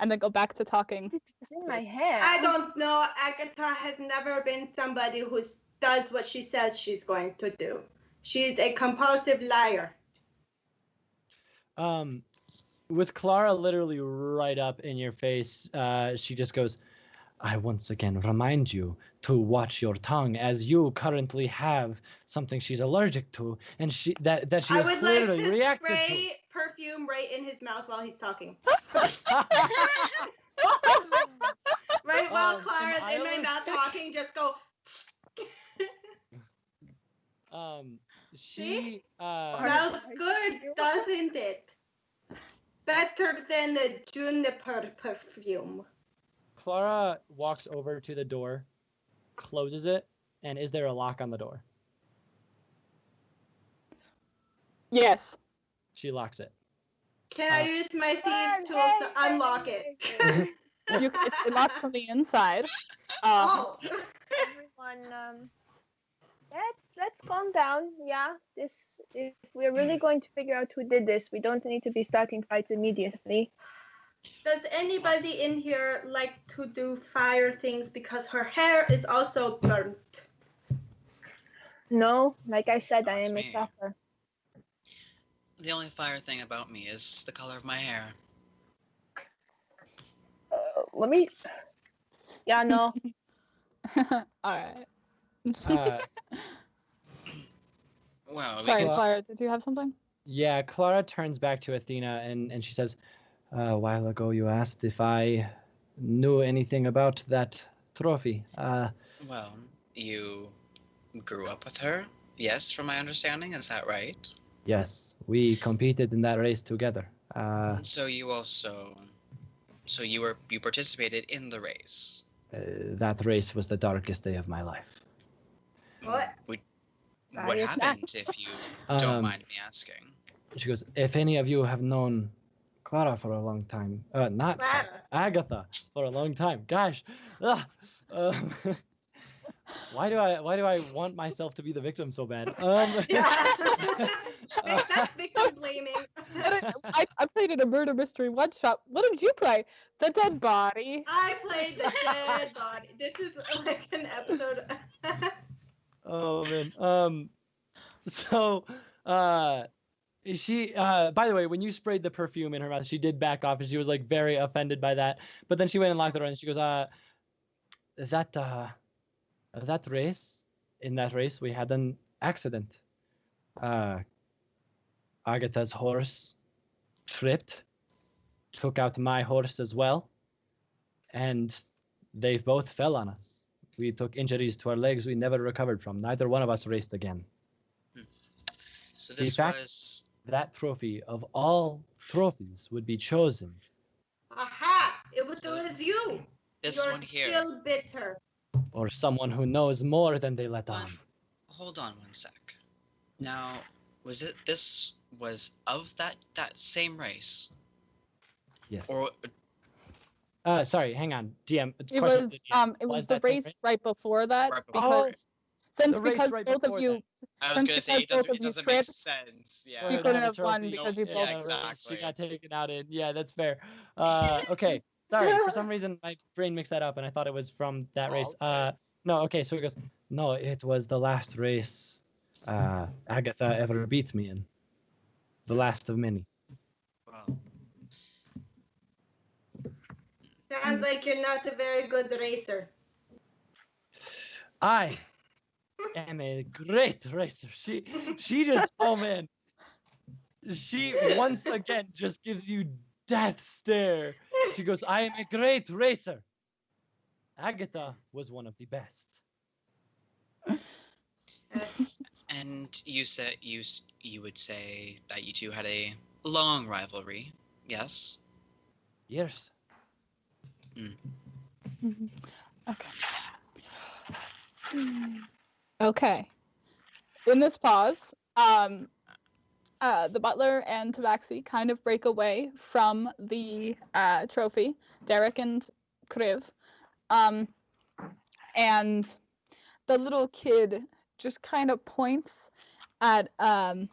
And then go back to talking. It's in my hair. I don't know. Agatha has never been somebody who does what she says she's going to do. She's a compulsive liar. With Clara literally right up in your face, she just goes, I once again remind you to watch your tongue, as you currently have something she's allergic to, and she has clearly reacted to. I would like to spray perfume right in his mouth while he's talking. Right while Clara's in my mouth talking, just go. She smells good, doesn't it? Better than the juniper perfume. Clara walks over to the door, closes it, and is there a lock on the door? Yes. She locks it. Can I use my thieves tools to unlock it? It locks from the inside. Oh. Everyone, let's calm down. Yeah, if we're really going to figure out who did this, we don't need to be starting fights immediately. Does anybody in here like to do fire things, because her hair is also burnt? No, like I said, I am a suffer. The only fire thing about me is the color of my hair. Let me. Yeah, no. All right. Well, sorry, Clara, did you have something? Yeah, Clara turns back to Athena and she says, a while ago you asked if I knew anything about that trophy. Well, you grew up with her? Yes, from my understanding, is that right? Yes, we competed in that race together. So you participated in the race? That race was the darkest day of my life. What? What happened, if you don't mind me asking? She goes, if any of you have known Clara for a long time, not Clara, Agatha for a long time. Gosh, why do I want myself to be the victim so bad? That's victim blaming. I played in a murder mystery one shot. What did you play? The dead body. I played the dead body. This is like an episode. Oh man. So she by the way, when you sprayed the perfume in her mouth, she did back off and she was like very offended by that. But then she went and locked the door and she goes, that race, in that race we had an accident. Agatha's horse tripped, took out my horse as well, and they both fell on us. We took injuries to our legs we never recovered from. Neither one of us raced again. So this was... That trophy, of all trophies, would be chosen. Aha! It was you! This You're one here. Still bitter. Or someone who knows more than they let on. Hold on one sec. Now, this was of that same race? Yes. Or... sorry, hang on. DM. It was the race right before that, because both of you. I was gonna say it doesn't make sense. Yeah. You couldn't have won because you both. Yeah, exactly. She got taken out in. Yeah, that's fair. Okay. Sorry, for some reason my brain mixed that up and I thought it was from that race. No, okay, so he goes, no, it was the last race Agatha ever beat me in. The last of many. Wow. Sounds like you're not a very good racer. I am a great racer. She just, oh man. She once again just gives you death stare. She goes, I am a great racer. Agatha was one of the best. And you said you would say that you two had a long rivalry, yes? Years. Okay. Okay. In this pause, I the butler and Tabaxi kind of break away from the trophy, Derek and Kriv. And the little kid just kind of points at Arathea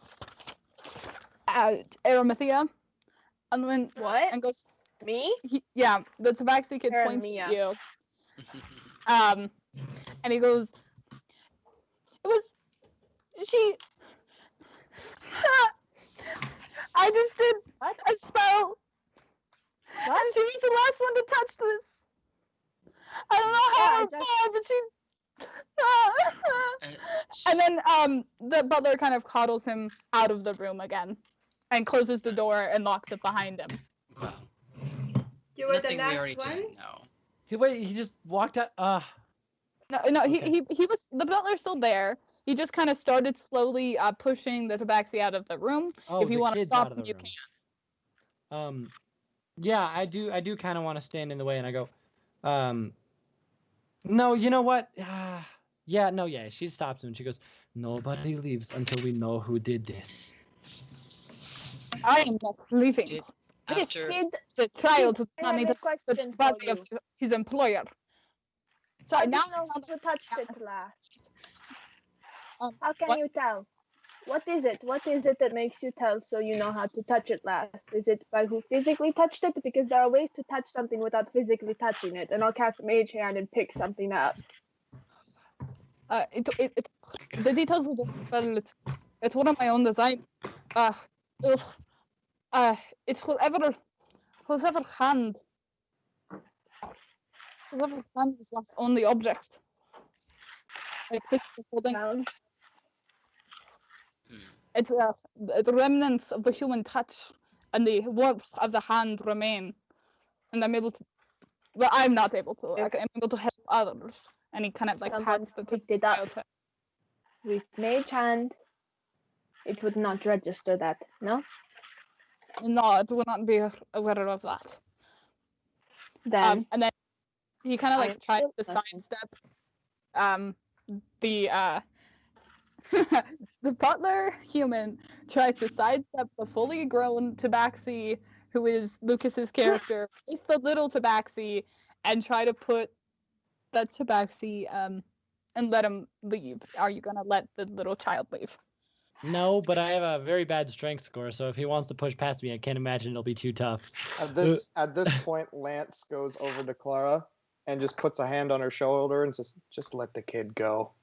and What? and goes, Me? yeah, the Tabaxi kid points Mia. at you. And he goes, it was she. I just did a spell. What? And she was the last one to touch this. I don't know how or why, but she. And then the butler kind of coddles him out of the room again, and closes the door and locks it behind him. Well, You were the nothing we already next one? didn't know. He just walked out. No, Okay. he was the butler's still there. He just kind of started slowly pushing the Tabaxi out of the room. Oh, If you the want to kid's stop out of him, the you room. can. Yeah, I do kind of want to stand in the way, and I go, no, you know what? Yeah, she stops him, and she goes, nobody leaves until we know who did this. I am not leaving. Did This after Kid, is a child who does I not have need a to touch the question for body of you. his employer. how Sorry, do now you know who touched it last? How can what? you tell? What is it? What is it that makes you tell so you know how to touch it last? Is it by who physically touched it? Because there are ways to touch something without physically touching it, and I'll cast Mage Hand and pick something up. The details of the spell, it's one of my own design. It's whoever hand is last on the object. Like physical holding. Sound? It's the remnants of the human touch and the warmth of the hand remain, and I'm able to. Well, I'm not able to. Like, I'm able to help others. And he kind of like Someone pats the picked it up. child head. With Mage Hand, it would not register that, no? No, it would not be aware of that. Then And then he kind of I like tries still to listen. sidestep the the butler human tries to sidestep the fully grown Tabaxi, who is Lucas's character, with the little Tabaxi, and try to put the Tabaxi and let him leave. Are you gonna let the little child leave? No, but I have a very bad strength score, so if he wants to push past me, I can't imagine it'll be too tough. At this point, Lance goes over to Clara and just puts a hand on her shoulder and says, "Just let the kid go."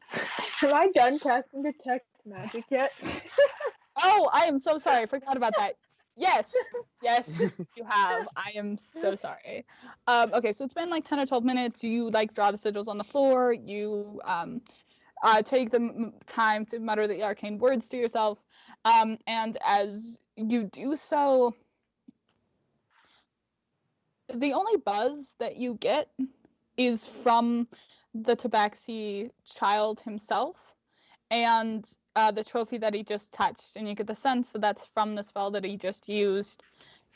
Have I done casting Detect Magic yet? Oh, I am so sorry. I forgot about that. Yes, you have. I am so sorry. Okay, so it's been like 10 or 12 minutes. You like draw the sigils on the floor. You take the time to mutter the arcane words to yourself. And as you do so, the only buzz that you get is from the Tabaxi child himself and the trophy that he just touched. And you get the sense that that's from the spell that he just used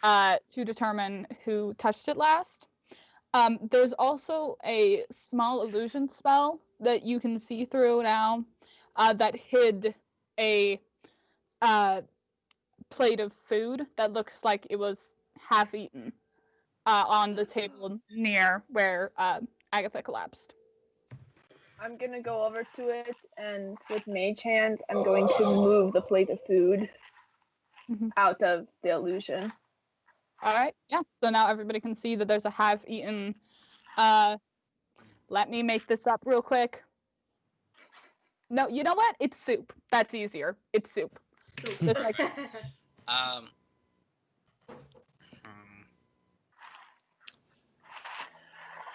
to determine who touched it last. There's also a small illusion spell that you can see through now that hid a plate of food that looks like it was half eaten on the table near where Agatha collapsed. I'm gonna go over to it, and with Mage Hand, I'm going to move the plate of food out of the illusion. All right, yeah. So now everybody can see that there's a half-eaten. Let me make this up real quick. No, you know what? It's soup. That's easier. It's soup. There's like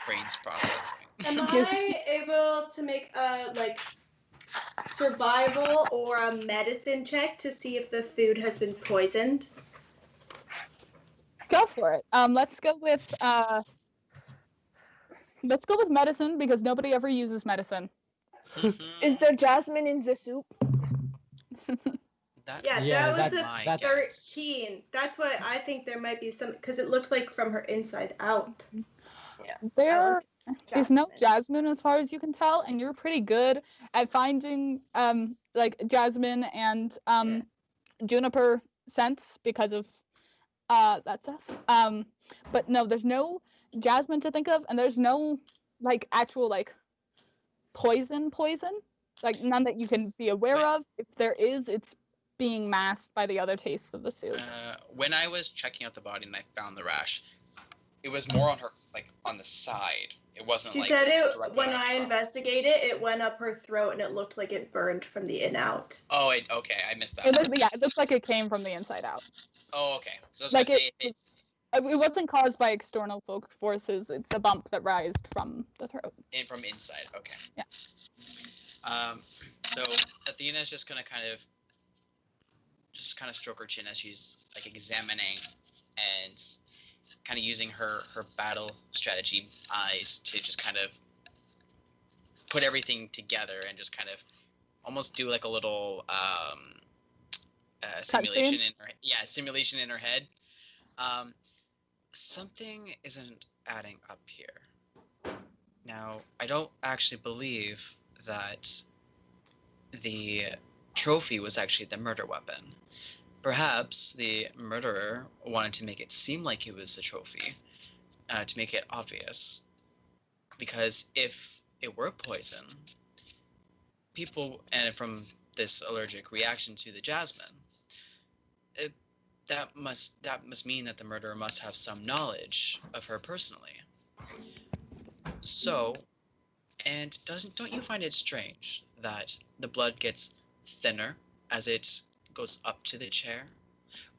brains processing. Am I able to make a like survival or a medicine check to see if the food has been poisoned? Go for it. Let's go with medicine because nobody ever uses medicine. Is there jasmine in the soup? That was that's 13. That's why I think there might be some, because it looked like from her inside out. Yeah. There is no jasmine as far as you can tell, and you're pretty good at finding like jasmine and juniper scents because of that stuff. But no, there's no jasmine to think of, and there's no like actual like poison, like none that you can be aware of. If there is, it's being masked by the other tastes of the soup. When I was checking out the body and I found the rash, it was more on her, like on the side. It wasn't. She like said it directly when on her I throat. investigated. It went up her throat and it looked like it burned from the in out. Oh, okay, I missed that. It looks like it came from the inside out. Oh, okay. So I was Like gonna say it wasn't caused by external forces. It's a bump that rised from the throat. from inside. Okay. Yeah. So Athena is just gonna kind of stroke her chin as she's like examining and kind of using her battle strategy eyes to just kind of put everything together and just kind of almost do like a little simulation simulation in her head. Something isn't adding up here. Now, I don't actually believe that the trophy was actually the murder weapon. Perhaps the murderer wanted to make it seem like it was the trophy, to make it obvious. Because if it were poison, people, and from this allergic reaction to the jasmine, that must mean that the murderer must have some knowledge of her personally. So, and don't you find it strange that the blood gets thinner as it goes up to the chair?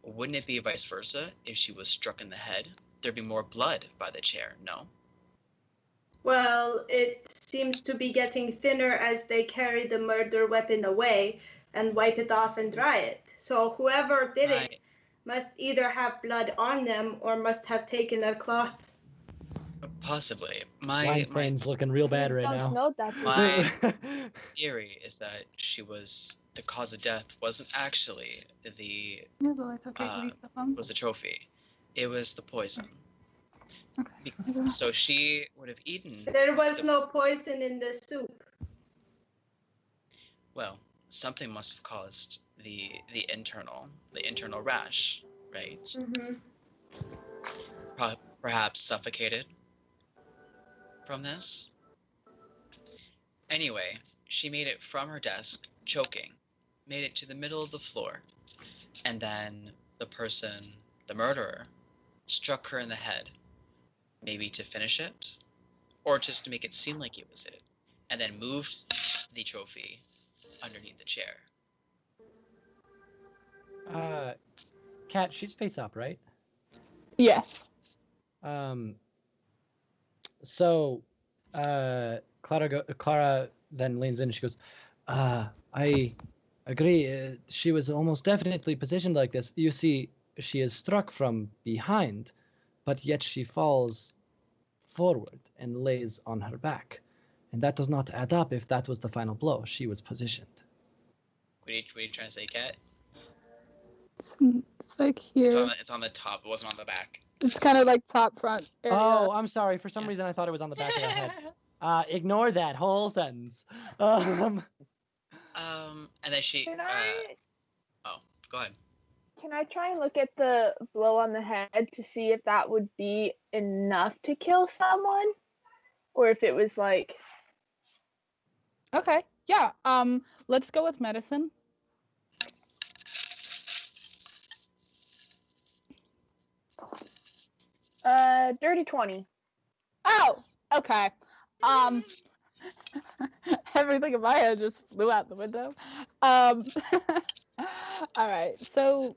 Wouldn't it be vice versa? If she was struck in the head, there'd be more blood by the chair, no? Well, it seems to be getting thinner as they carry the murder weapon away and wipe it off and dry it. So whoever did it must either have blood on them or must have taken a cloth. Possibly. Weinstein's looking real bad right now. Know that's My theory is that the cause of death wasn't actually was the trophy. It was the poison. Okay. So she would have eaten. There was no poison in the soup. Well, something must have caused the internal rash, right? Mm-hmm. Perhaps suffocated from this. Anyway, she made it from her desk, choking, made it to the middle of the floor, and then the murderer, struck her in the head, maybe to finish it, or just to make it seem like it was it, and then moved the trophy underneath the chair. Kat, she's face up, right? Yes. So, Clara then leans in and she goes, I agree. She was almost definitely positioned like this. You see, she is struck from behind, but yet she falls forward and lays on her back. And that does not add up if that was the final blow. She was positioned. What are you trying to say, Kat? It's like here. It's on the top. It wasn't on the back. It's kind of like top front area. Oh, I'm sorry. For some reason, I thought it was on the back of the head. Ignore that whole sentence. And then she. Oh, go ahead. Can I try and look at the blow on the head to see if that would be enough to kill someone? Or if it was like... Okay, yeah. Let's go with medicine. Dirty 20. Oh, okay. Everything in my head just flew out the window. All right, so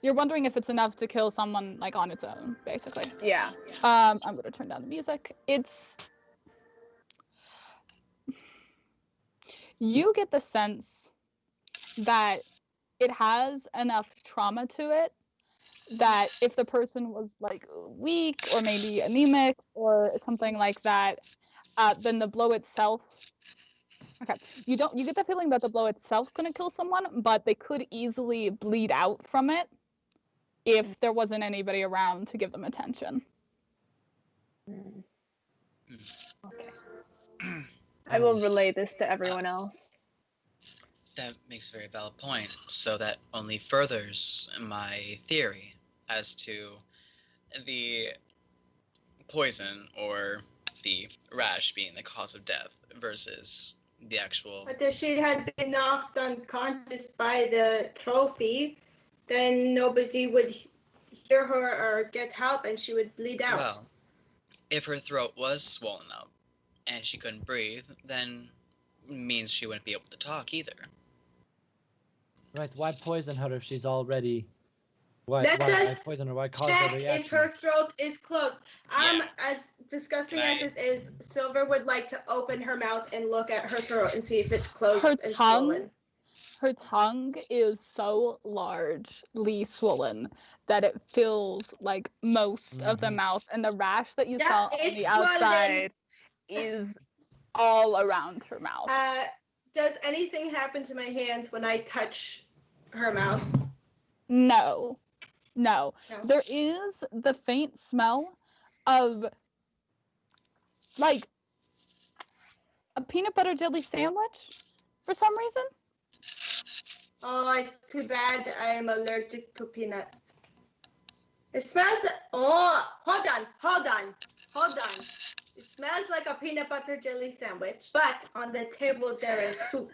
you're wondering if it's enough to kill someone like on its own, basically. Yeah. I'm gonna turn down the music. You get the sense that it has enough trauma to it that if the person was like weak or maybe anemic or something like that, then the blow itself. Okay, you get the feeling that the blow itself couldn't kill someone, but they could easily bleed out from it if there wasn't anybody around to give them attention. Okay. I will relay this to everyone else. That makes a very valid point. So that only furthers my theory as to the poison or the rash being the cause of death versus the actual. But if she had been knocked unconscious by the trophy, then nobody would hear her or get help, and she would bleed out. Well, if her throat was swollen up and she couldn't breathe, then means she wouldn't be able to talk either. Right, why poison her if she's already... Why Let us poison her? Why cause check the if reaction? her throat is closed. Yeah. As disgusting Can as this is, Silver would like to open her mouth and look at her throat and see if it's closed Her and tongue? swollen. Her tongue is so largely swollen that it fills like most of the Mhm. mouth, and the rash that you Yeah, saw on it's the swollen. outside is all around her mouth. Does anything happen to my hands when I touch her mouth? No. No. There is the faint smell of like a peanut butter jelly sandwich for some reason. Oh, it's too bad I'm allergic to peanuts. It smells. Oh, hold on. It smells like a peanut butter jelly sandwich, but on the table there is soup.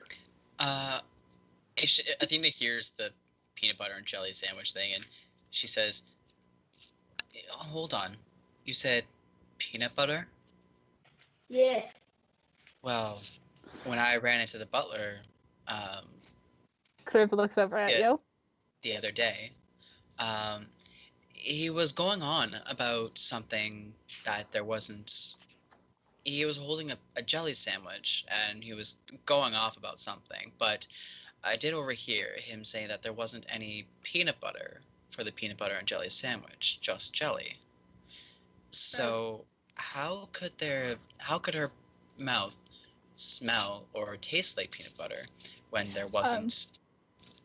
Athena hears the peanut butter and jelly sandwich thing, and she says, "Hold on, you said peanut butter?" Yes. Well, when I ran into the butler Criv looks over at Yeah. you. the other day, he was going on about something that there wasn't. He was holding a jelly sandwich, and he was going off about something, but I did overhear him saying that there wasn't any peanut butter for the peanut butter and jelly sandwich, just jelly. So how could her mouth smell or taste like peanut butter when there wasn't?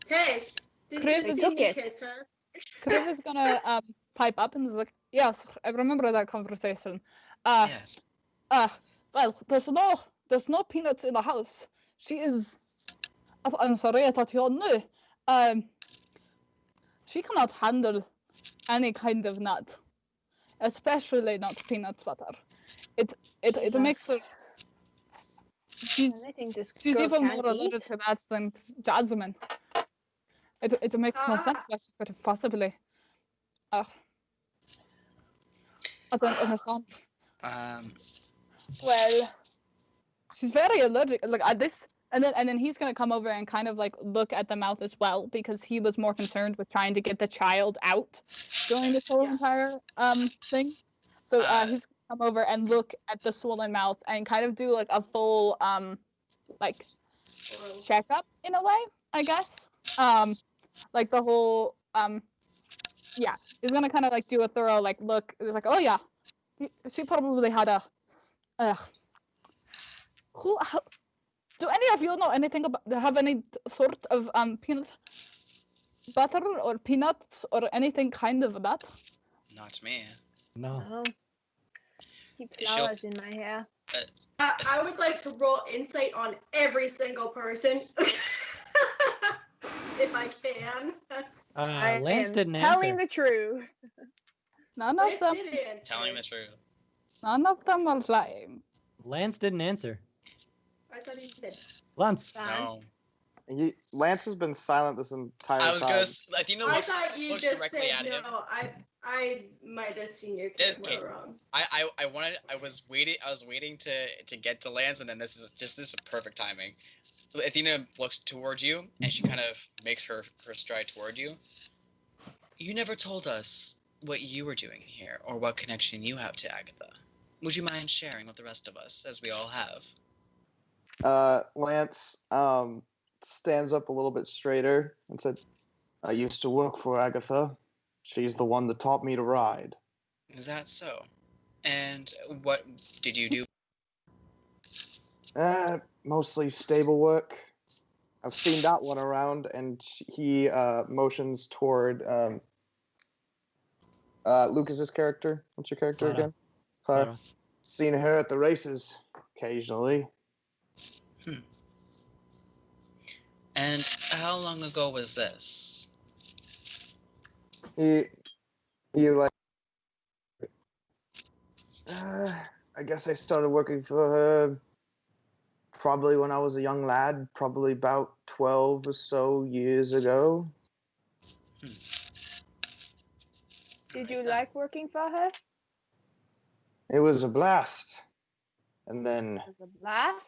Hey, did Criv you is see me okay. kiss her? Criv is gonna pipe up and is like, yes, I remember that conversation. Yes. Well, there's no peanuts in the house. She is. I'm sorry, I thought you all knew. She cannot handle any kind of nut, especially not peanut butter. It makes her. She's I think this she's girl even can't more eat. allergic to that than Jasmine. It makes no sense that she could have possibly. I don't understand. Well, she's very allergic. Like at this, and then he's gonna come over and kind of like look at the mouth as well, because he was more concerned with trying to get the child out during this whole entire thing. So he's gonna come over and look at the swollen mouth and kind of do like a full like checkup in a way, I guess. Like the whole yeah, he's gonna kind of like do a thorough like look. It's like, oh yeah, she probably had a do any of you know anything about, have any sort of peanut butter or peanuts or anything kind of that? Not me. No. Oh. Keep She'll- flowers in my hair. I would like to roll insight on every single person. If I can. I Lance am didn't telling answer. the truth. None of It them. didn't. Telling the truth. None of them are lying. Lance didn't answer. I thought he did. Lance. No. Lance has been silent this entire I was time. gonna. Athena I looks thought you looks just directly said at him. no. I might have seen your This camera kid. wrong. I was waiting to get to Lance, and then this is perfect timing. Athena looks towards you, and she kind of makes her stride toward you. You never told us what you were doing here, or what connection you have to Agatha. Would you mind sharing with the rest of us, as we all have? Lance stands up a little bit straighter and said, I used to work for Agatha. She's the one that taught me to ride. Is that so? And what did you do? Mostly stable work. I've seen that one around, and he motions toward Lucas's character. What's your character Clara. again? Clara. Seen her at the races occasionally. And how long ago was this? He like, I guess I started working for her probably when I was a young lad, probably about 12 or so years ago. Did you Right then. like working for her? It was a blast. And then, It was a blast.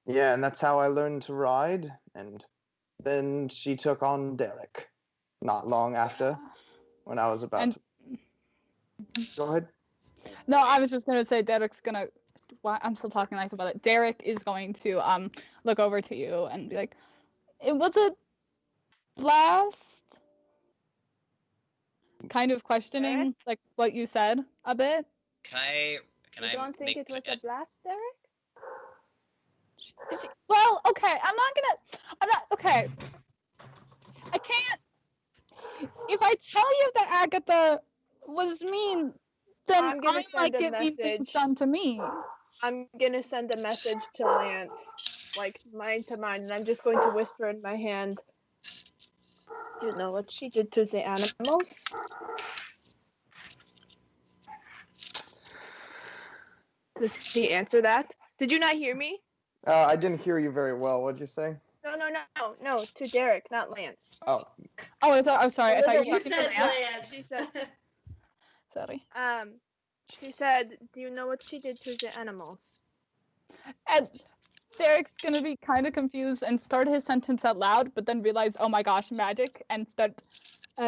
yeah, and that's how I learned to ride. And then she took on Derek not long after, when I was about And- to... Go ahead. No, I was just gonna say Derek's gonna. Why I'm still talking nice about it. Derek is going to look over to you and be like, "It was a blast." Kind of questioning Derek? like what you said a bit. Can You I don't think it was a blast, Derek? Well, okay, I'm not okay. I can't. If I tell you that Agatha was mean, then I'm gonna I send might a get mean things message. done to me. I'm gonna send a message to Lance, like mind to mind, and I'm just going to whisper in my hand. You know what she did to the animals? Does he answer that? Did you not hear me? I didn't hear you very well. What'd you say? No, to Derek, not Lance. Oh, Oh, I'm sorry. I thought you You were talking to said Lance. Lance. She said, Sorry. she said, do you know what she did to the animals? And Derek's gonna be kind of confused and start his sentence out loud, but then realize, oh my gosh, magic, and start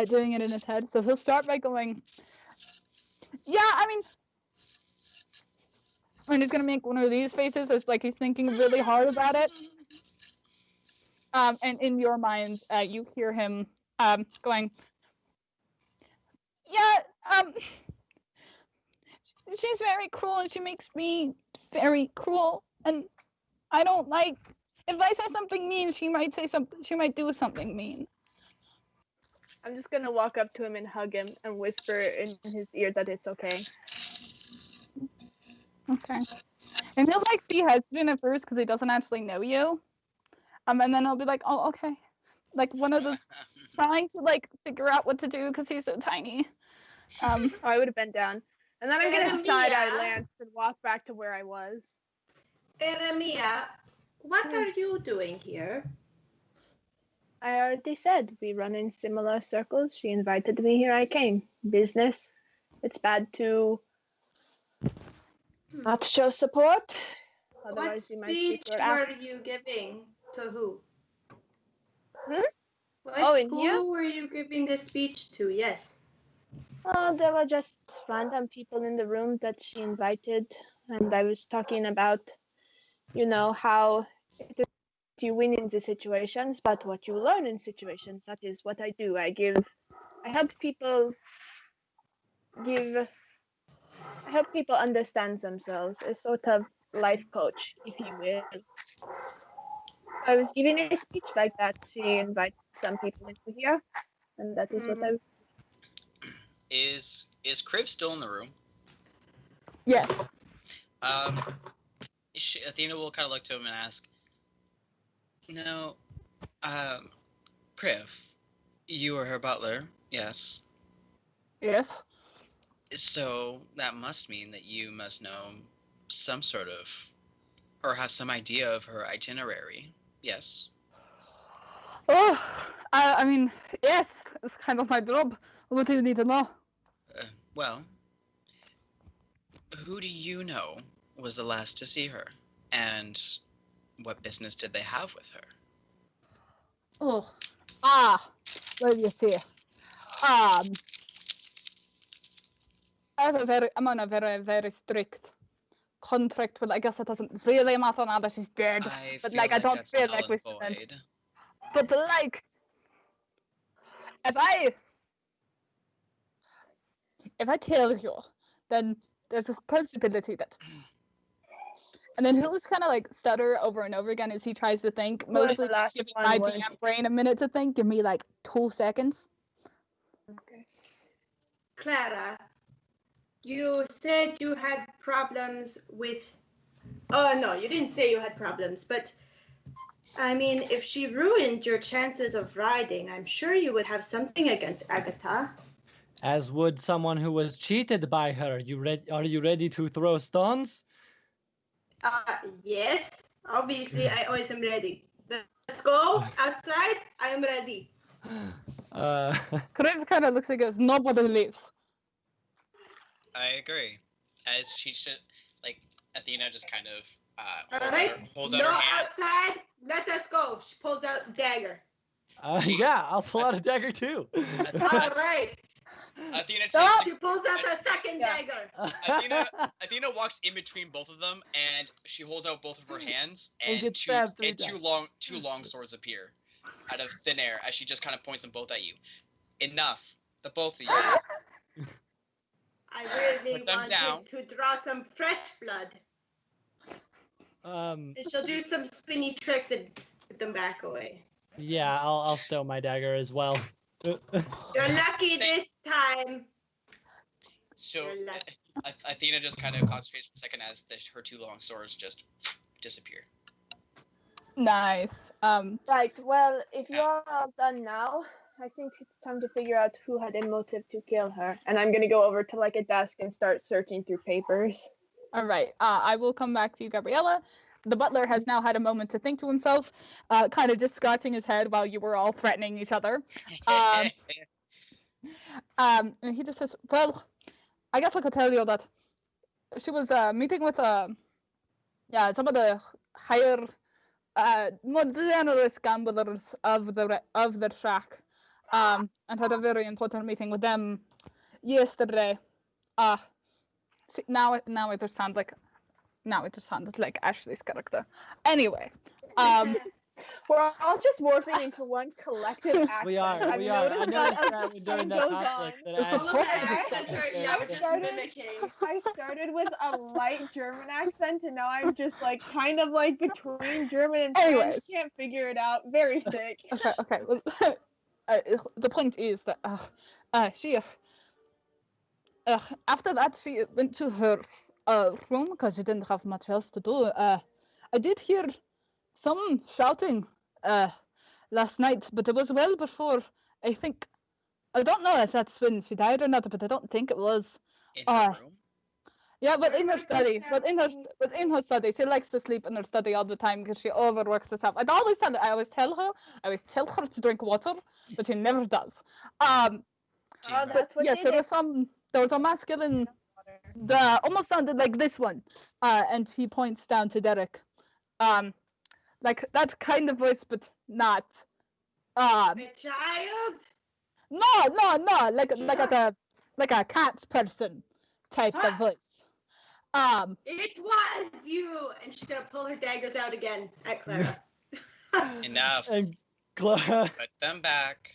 doing it in his head. So he'll start by going, yeah, I mean, and he's gonna make one of these faces as like he's thinking really hard about it. And in your mind, you hear him going, yeah, she's very cruel and she makes me very cruel, and I don't like. If I say something mean, she might say something. She might do something mean. I'm just gonna walk up to him and hug him and whisper in his ear that it's okay. Okay. And he'll like be hesitant at first because he doesn't actually know you. And then he'll be like, oh, okay. Like one of those trying to like figure out what to do because he's so tiny. Oh, I would have been down. And then I'm gonna side eye Eremia. Lance and walk back to where I was. Eremia, what are you doing here? I already said we run in similar circles. She invited me here. I came. Business. It's bad to not show support. What Otherwise, you might speech secret were you giving to who? Hmm? What, in here? who were you giving the speech to? Yes. There were just random people in the room that she invited, and I was talking about, how it is you win in the situations, but what you learn in situations. That is what I do. I help people understand themselves, a sort of life coach, if you will. I was giving a speech like that. She invited some people into here, and that is what I was. Is Crib still in the room? Yes. Athena will kind of look to him and ask, "No, Crib, you are her butler, yes. Yes. So that must mean that you must know some sort of, or have some idea of her itinerary, yes." Oh, I mean, yes, it's kind of my job. What do you need to know? Well, who do you know was the last to see her, and what business did they have with her? Oh, well, you see, I'm on a very, very strict contract. Well, I guess it doesn't really matter now that she's dead. But feel like, I don't that's feel null like and we shouldn't. void. But like, if I tell you, then there's this possibility that. And then he'll just kind of like stutter over and over again as he tries to think. Mostly the last just giving one my was? DM brain a minute to think. Give me like 2 seconds. Okay. Clara, you said you had problems with. Oh, no, you didn't say you had problems, but I mean, if she ruined your chances of riding, I'm sure you would have something against Agatha. As would someone who was cheated by her. Are you ready to throw stones? Yes. Obviously, I always am ready. Let's go outside. I am ready. Crib kind of looks like as nobody leaves. I agree. As she should, like, Athena just kind of All right. holds out No her hand. outside. Let us go. She pulls out dagger. Yeah, I'll pull out a dagger too. All right. Athena She pulls out a second dagger. Athena walks in between both of them, and she holds out both of her hands, and gets stabbed three two long swords appear out of thin air as she just kind of points them both at you. Enough, the both of you. I really Put them wanted down. to draw some fresh blood. And she'll do some spinny tricks and put them back away. Yeah, I'll stow my dagger as well. You're lucky this time. So Athena just kind of concentrates for a second as her two long swords just disappear. Nice. Right, well, if you're all done now, I think it's time to figure out who had a motive to kill her. And I'm gonna go over to like a desk and start searching through papers. All right. I will come back to you, Gabriella. The butler has now had a moment to think to himself, kind of just scratching his head while you were all threatening each other. And he just says, well, I guess I could tell you that she was meeting with some of the higher, more generous gamblers of the track, and had a very important meeting with them yesterday. See, now it just sounds like Ashley's character. Anyway, we're all just morphing into one collective accent. We are. I noticed that during that conflict. I started with a light German accent, and now I'm just like kind of like between German and French. Anyways. Can't figure it out. Very sick. Okay. Well, the point is that she after that she went to her room because she didn't have much else to do. I did hear some shouting last night, but it was well before. I don't know if that's when she died or not, but I don't think it was. In her room? Yeah, but in her study. But in her study, she likes to sleep in her study all the time because she overworks herself. I always tell her to drink water, but she never does. That's what yes, there was a masculine that almost sounded like this one. And he points down to Derek. Like that kind of voice, but not. A child? No, like a cat person type of voice. It was you, and she's gonna pull her daggers out again at Clara. Enough. And Clara, Put them back.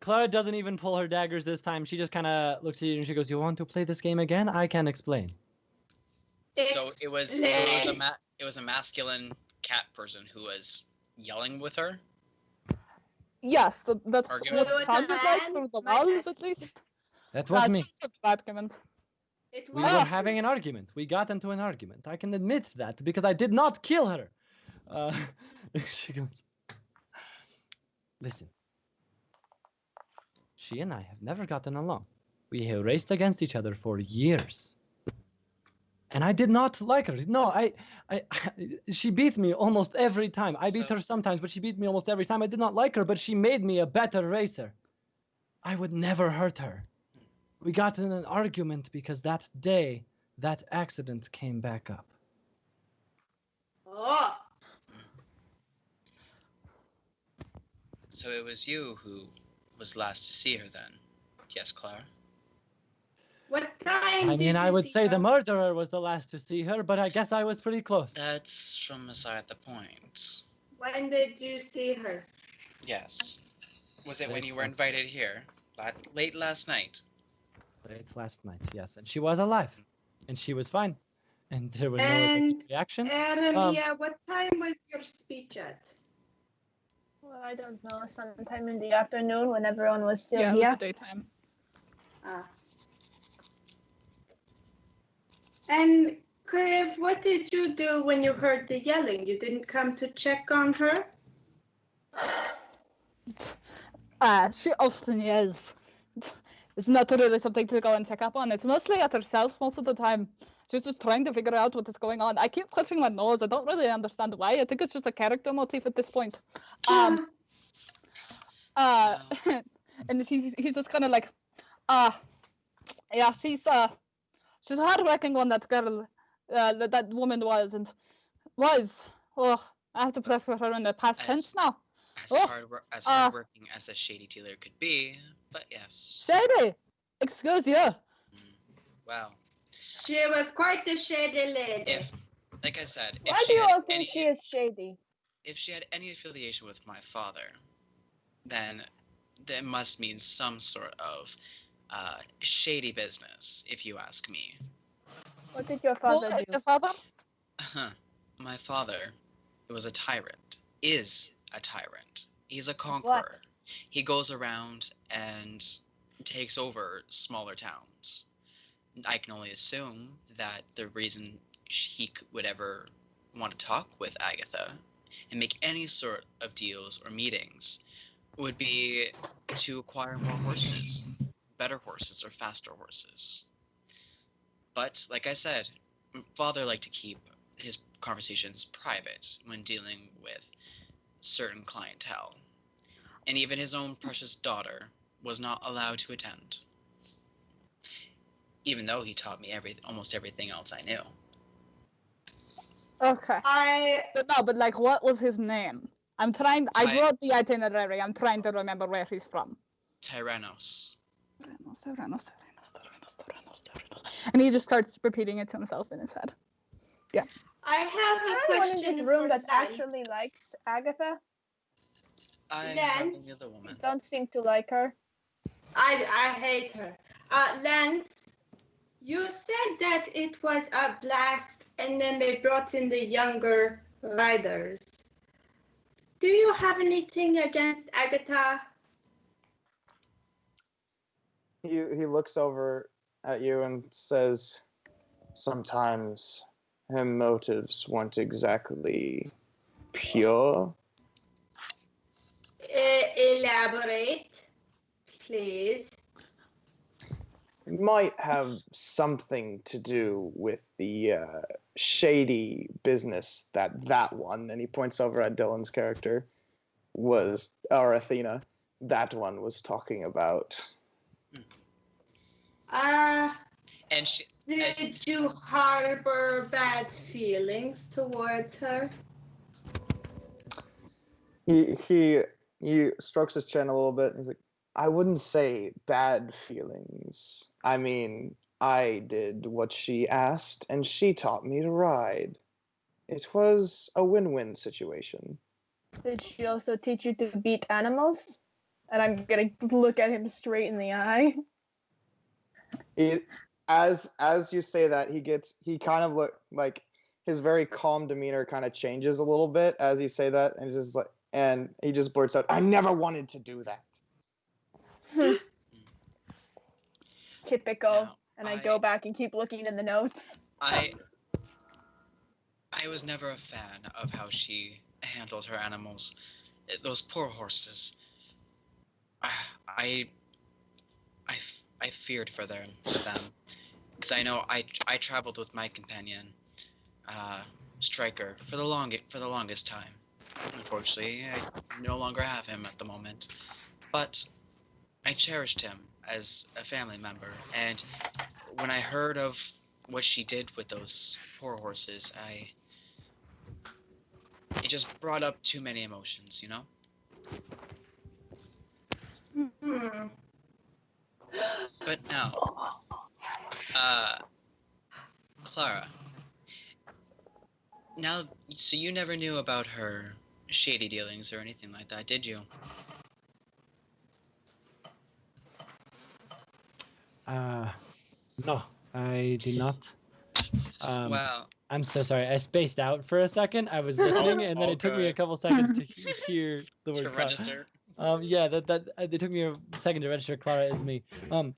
Clara doesn't even pull her daggers this time. She just kind of looks at you and she goes, "You want to play this game again? I can explain." So it was a masculine cat person who was yelling with her. Yes, that's Argument? what it sounded like through the walls, at least. That was me. Argument. We were having an argument. We got into an argument. I can admit that because I did not kill her. She goes, "Listen. She and I have never gotten along. We have raced against each other for years. And I did not like her. No, she beat me almost every time. I beat her sometimes, but she beat me almost every time. I did not like her, but she made me a better racer. I would never hurt her. We got in an argument because that day, that accident came back up." Oh. So it was you who was last to see her then? Yes, Clara? What time I did mean, I you would see say her? the murderer was the last to see her, but I guess I was pretty close. That's from beside the point. When did you see her? Yes. Was it when you were invited here? Late late night? Late last night, yes. And she was alive. And she was fine. And there was no And allergic reaction. Aramia, what time was your speech at? Well, I don't know. Sometime in the afternoon when everyone was still Yeah, it here. was the daytime. And Crave, what did you do when you heard the yelling? You didn't come to check on her? She often yells. It's not really something to go and check up on. It's mostly at herself most of the time. She's just trying to figure out what is going on. I keep clutching my nose. I don't really understand why. I think it's just a character motif at this point. No. And he's just kind of like, yeah, she's a hard-working one. That girl, that woman was. Oh, I have to press for her in the past tense now. As hardworking as a shady dealer could be, but yes. Shady. Excuse you. Wow. She was quite a shady lady. Like I said, Why do you all think she is shady? If she had any affiliation with my father, then that must mean some sort of shady business, if you ask me. What did your father do? Your father? My father was a tyrant. Is a tyrant. He's a conqueror. What? He goes around and takes over smaller towns. I can only assume that the reason he would ever want to talk with Agatha and make any sort of deals or meetings would be to acquire more horses, better horses or faster horses. But like I said, father liked to keep his conversations private when dealing with certain clientele, and even his own precious daughter was not allowed to attend, even though he taught me almost everything else I knew. Okay. But like, what was his name? I wrote the itinerary. I'm trying to remember where he's from. Tyrannos. Tyrannos. And he just starts repeating it to himself in his head. Yeah. I have a question. Anyone in this room that actually likes Agatha? I have another woman. Don't seem to like her. I hate her. Lance, you said that it was a blast and then they brought in the younger riders. Do you have anything against Agatha? He looks over at you and says, sometimes her motives weren't exactly pure. Elaborate, please. It might have something to do with the shady business that one, and he points over at Dylan's character, or Athena, that one was talking about. And she, did you harbor bad feelings towards her? He strokes his chin a little bit. He's like, I wouldn't say bad feelings. I mean, I did what she asked, and she taught me to ride. It was a win-win situation. Did she also teach you to beat animals? And I'm gonna look at him straight in the eye. As you say that, he kind of look like his very calm demeanor kind of changes a little bit as you say that, and he just blurts out, "I never wanted to do that." Typical. Now, and I go back and keep looking in the notes. I was never a fan of how she handled her animals. Those poor horses. I feared for them, because I know I traveled with my companion, Striker, for the longest time. Unfortunately, I no longer have him at the moment, but I cherished him as a family member. And when I heard of what she did with those poor horses, it just brought up too many emotions, you know? But now, Clara, so you never knew about her shady dealings or anything like that, did you? No, I did not. Wow. I'm so sorry. I spaced out for a second. I was listening, and then it took me a couple seconds to hear the word To Clara. register. Yeah, it took me a second to register Clara as me. I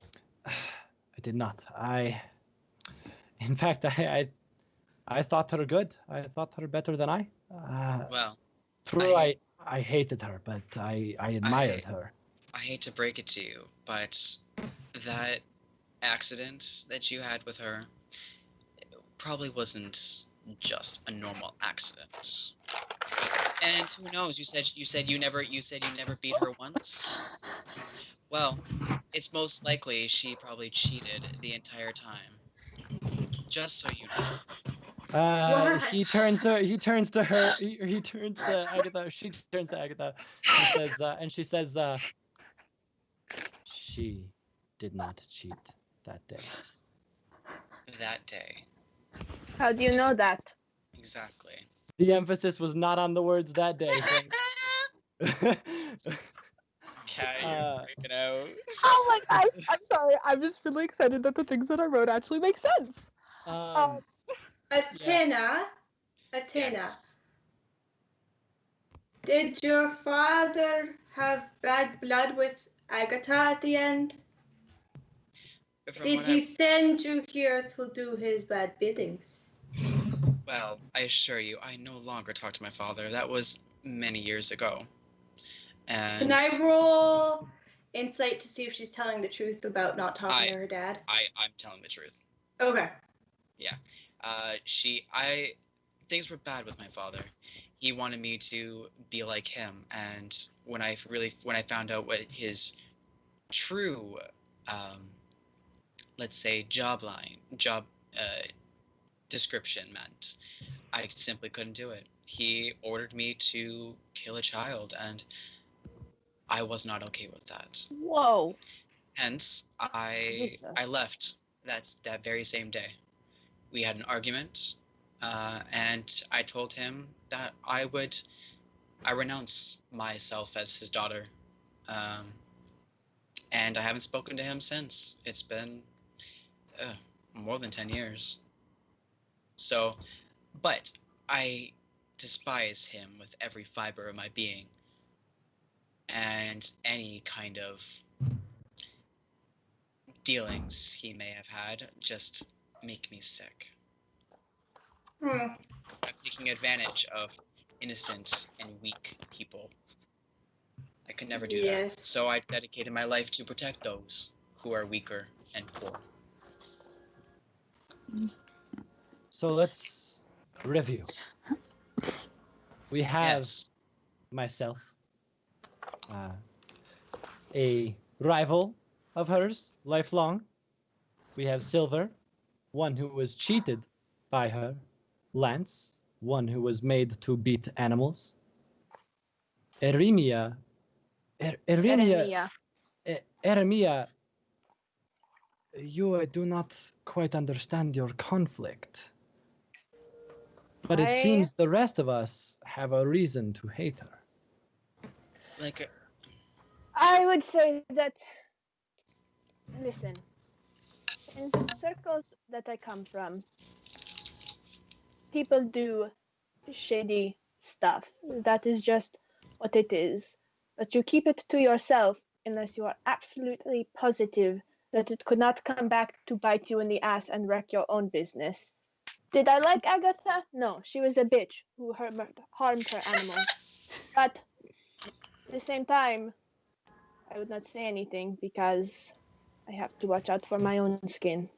did not. In fact, I I thought her good. I thought her better than I. Well, True, I- I hated her, but I admired her. I hate to break it to you, but that accident that you had with her probably wasn't just a normal accident. And who knows? You said you never beat her once. Well, it's most likely she probably cheated the entire time. Just so you know. What? He turns to her. He turns to Agatha. She turns to Agatha. And she says, she did not cheat that day. That day. How do you know that? Exactly. The emphasis was not on the words that day. Yeah, you're freaking out. Oh my gosh, I'm sorry. I'm just really excited that the things that I wrote actually make sense. Athena, Yes. did your father have bad blood with Agatha at the end? From Did what he send you here to do his bad biddings? Well, I assure you, I no longer talk to my father. That was many years ago. And Can I roll insight to see if she's telling the truth about not talking to her dad? I'm telling the truth. Okay. Things were bad with my father. He wanted me to be like him, and when I found out what his true, let's say, job description meant, I simply couldn't do it. He ordered me to kill a child, and I was not okay with that. Whoa. Hence, I Jesus. left that very same day. We had an argument, and I told him that I renounce myself as his daughter, and I haven't spoken to him since. It's been more than 10 years. So, but I despise him with every fiber of my being, and any kind of dealings he may have had just make me sick. I'm taking advantage of innocent and weak people. I could never do that. So I dedicated my life to protect those who are weaker and poor. So let's review. We have Yes. myself, a rival of hers, lifelong. We have Silver, one who was cheated by her. Lance, one who was made to beat animals. Eremia, you do not quite understand your conflict. But it seems the rest of us have a reason to hate her. I would say that, listen, in the circles that I come from, people do shady stuff. That is just what it is. But you keep it to yourself unless you are absolutely positive that it could not come back to bite you in the ass and wreck your own business. Did I like Agatha? No, she was a bitch who harmed her animals. But at the same time, I would not say anything because I have to watch out for my own skin.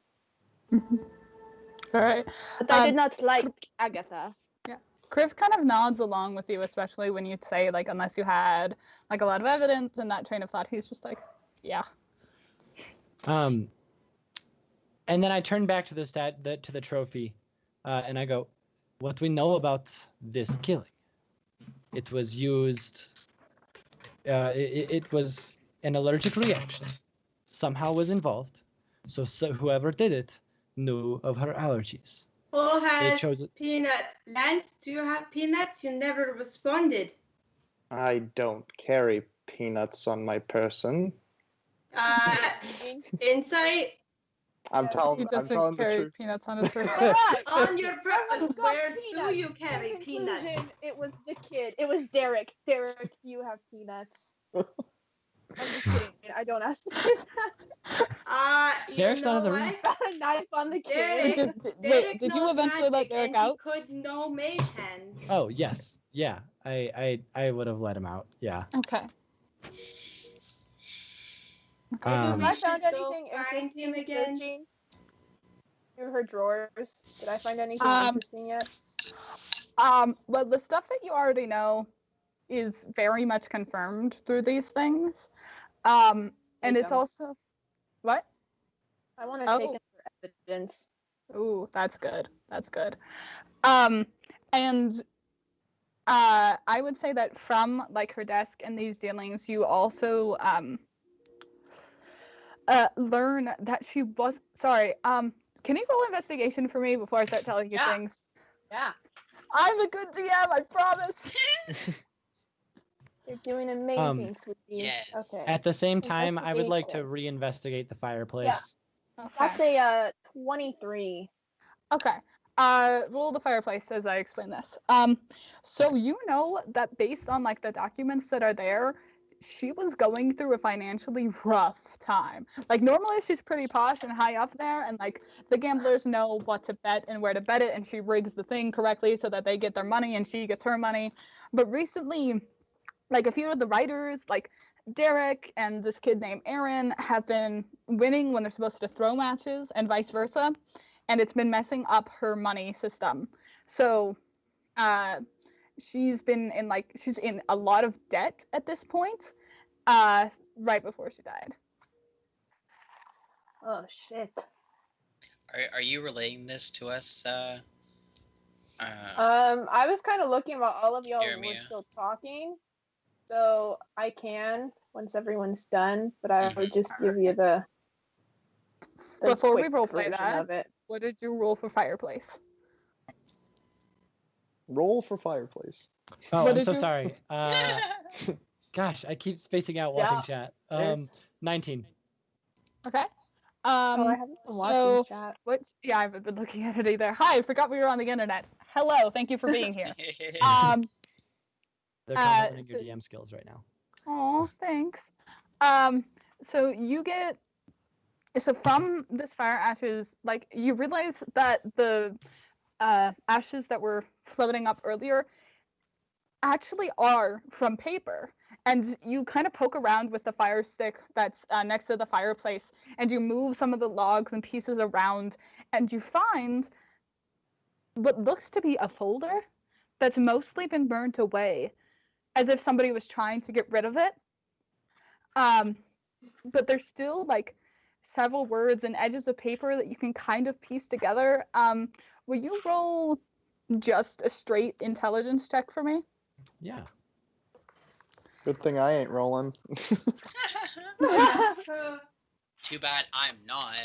All right. But I did not like Agatha. Yeah. Criff kind of nods along with you, especially when you say, like, unless you had, like, a lot of evidence and that train of thought. He's just like, yeah. And then I turn back to the trophy, and I go, what we know about this killing. It was used, it was an allergic reaction, somehow was involved. So whoever did it knew of her allergies. Who has peanut? Lance, do you have peanuts? You never responded. I don't carry peanuts on my person. Insight? I'm telling the truth. Peanuts on his person. On your person, where do you carry peanuts? It was the kid. It was Derek. Derek, you have peanuts. I'm just kidding. I don't ask the kid that. Derek's not in the room. knife on the Derek, kid. Wait, did you knows eventually let magic Derek and out? he could know mage hand. Oh yes, yeah. I would have let him out. Yeah. Okay. Maybe Um, we Have I should found go anything find him interesting again. searching through her drawers? Did I find anything interesting yet? Well, the stuff that you already know is very much confirmed through these things. And Take it's 'em. also what? I want to take Oh. him for evidence. Ooh, that's good. That's good. And I would say that from like her desk and these dealings, you also learn that she was sorry. Can you roll investigation for me before I start telling you Yeah. things? Yeah. I'm a good DM, I promise. You're doing amazing, sweetie. yes. Okay. at the same time, I would like to Investigation. reinvestigate the fireplace. That's a 23. Okay. Roll the fireplace as I explain this. So you know that based on like the documents that are there, she was going through a financially rough time. Like normally she's pretty posh and high up there, and like the gamblers know what to bet and where to bet it, and she rigs the thing correctly so that they get their money and she gets her money. But recently, like a few of the writers, like Derek and this kid named Aaron, have been winning when they're supposed to throw matches and vice versa, and it's been messing up her money system. So she's in a lot of debt at this point, right before she died. Oh shit. Are you relaying this to us? I was kind of looking while all of y'all were Jeremiah. still talking, so I can once everyone's done. But I would just give you the Before we quick roleplay version that, of it. what did you roll for fireplace? Roll for fireplace. Oh, What I'm did so you- sorry. Gosh, I keep spacing out watching Yeah, chat. there's- 19. Okay. Oh, I haven't been watching So chat. yeah, I haven't been looking at it either. Hi, I forgot we were on the internet. Hello, thank you for being here. Um, They're complimenting so- your DM skills right now. Oh, thanks. So you get from this fire ashes, like you realize that the ashes that were floating up earlier actually are from paper. And you kind of poke around with the fire stick that's next to the fireplace, and you move some of the logs and pieces around, and you find what looks to be a folder that's mostly been burnt away, as if somebody was trying to get rid of it. But there's still like several words and edges of paper that you can kind of piece together. Will you roll just a straight intelligence check for me? Yeah. Good thing I ain't rolling. Too bad I'm not.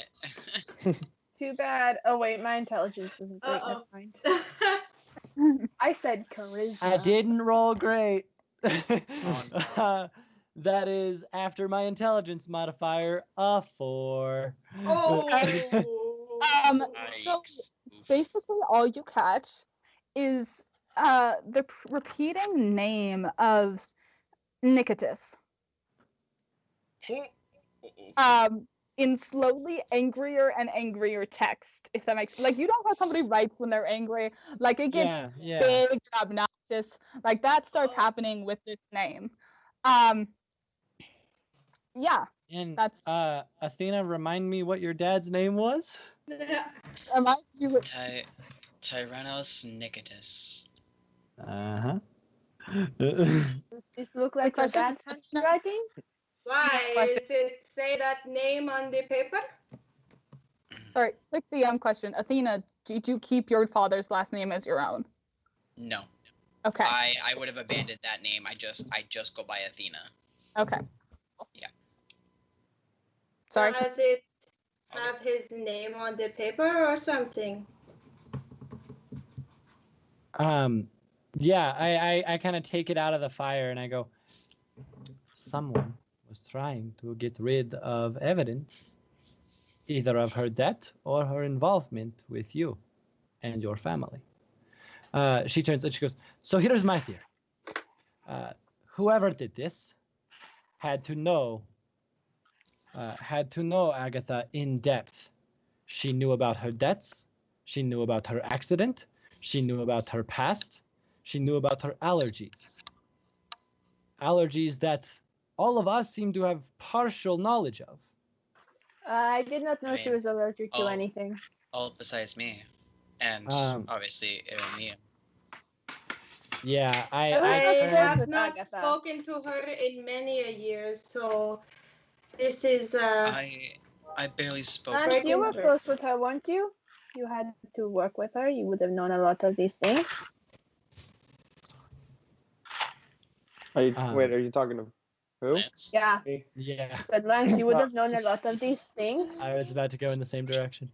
Too bad. Oh wait, my intelligence isn't great. Never mind. I said charisma. I didn't roll great. no. That is after my intelligence modifier, a 4. Oh. So Yikes. Oof. basically all you catch is the repeating name of Nicotus. In slowly angrier and angrier text, if that makes like you know how somebody writes when they're angry, like it gets yeah. big and obnoxious, like that starts happening with this name. Yeah, And that's Athena, remind me what your dad's name was? reminds you with Tyrannos Nicotus. Uh-huh. Does this look like your question- dad's handwriting? Why? Question. Is it say that name on the paper? sorry, quick DM question. Athena, did you keep your father's last name as your own? No. Okay. I would have abandoned that name. I just go by Athena. Okay. Yeah. Sorry. Does it have his name on the paper or something? Yeah, I kind of take it out of the fire and I go, someone was trying to get rid of evidence, either of her death or her involvement with you and your family. She turns and she goes, so here's my theory. Whoever did this had to know Agatha in depth She knew about her debts. She knew about her accident. She knew about her past. She knew about her allergies. Allergies that all of us seem to have partial knowledge of. I did not know I she mean, was allergic to oh. anything. All besides me, and obviously me. Yeah, I friends have with not Agatha. spoken to her in many a years, so this is I barely spoke. And Right you were into it. close with her, weren't you? You had to work with her. You would have known a lot of these things. Wait, are you talking to who? Lance. Yeah. Me? Yeah, I said, Lance, you would have known a lot of these things. I was about to go in the same direction.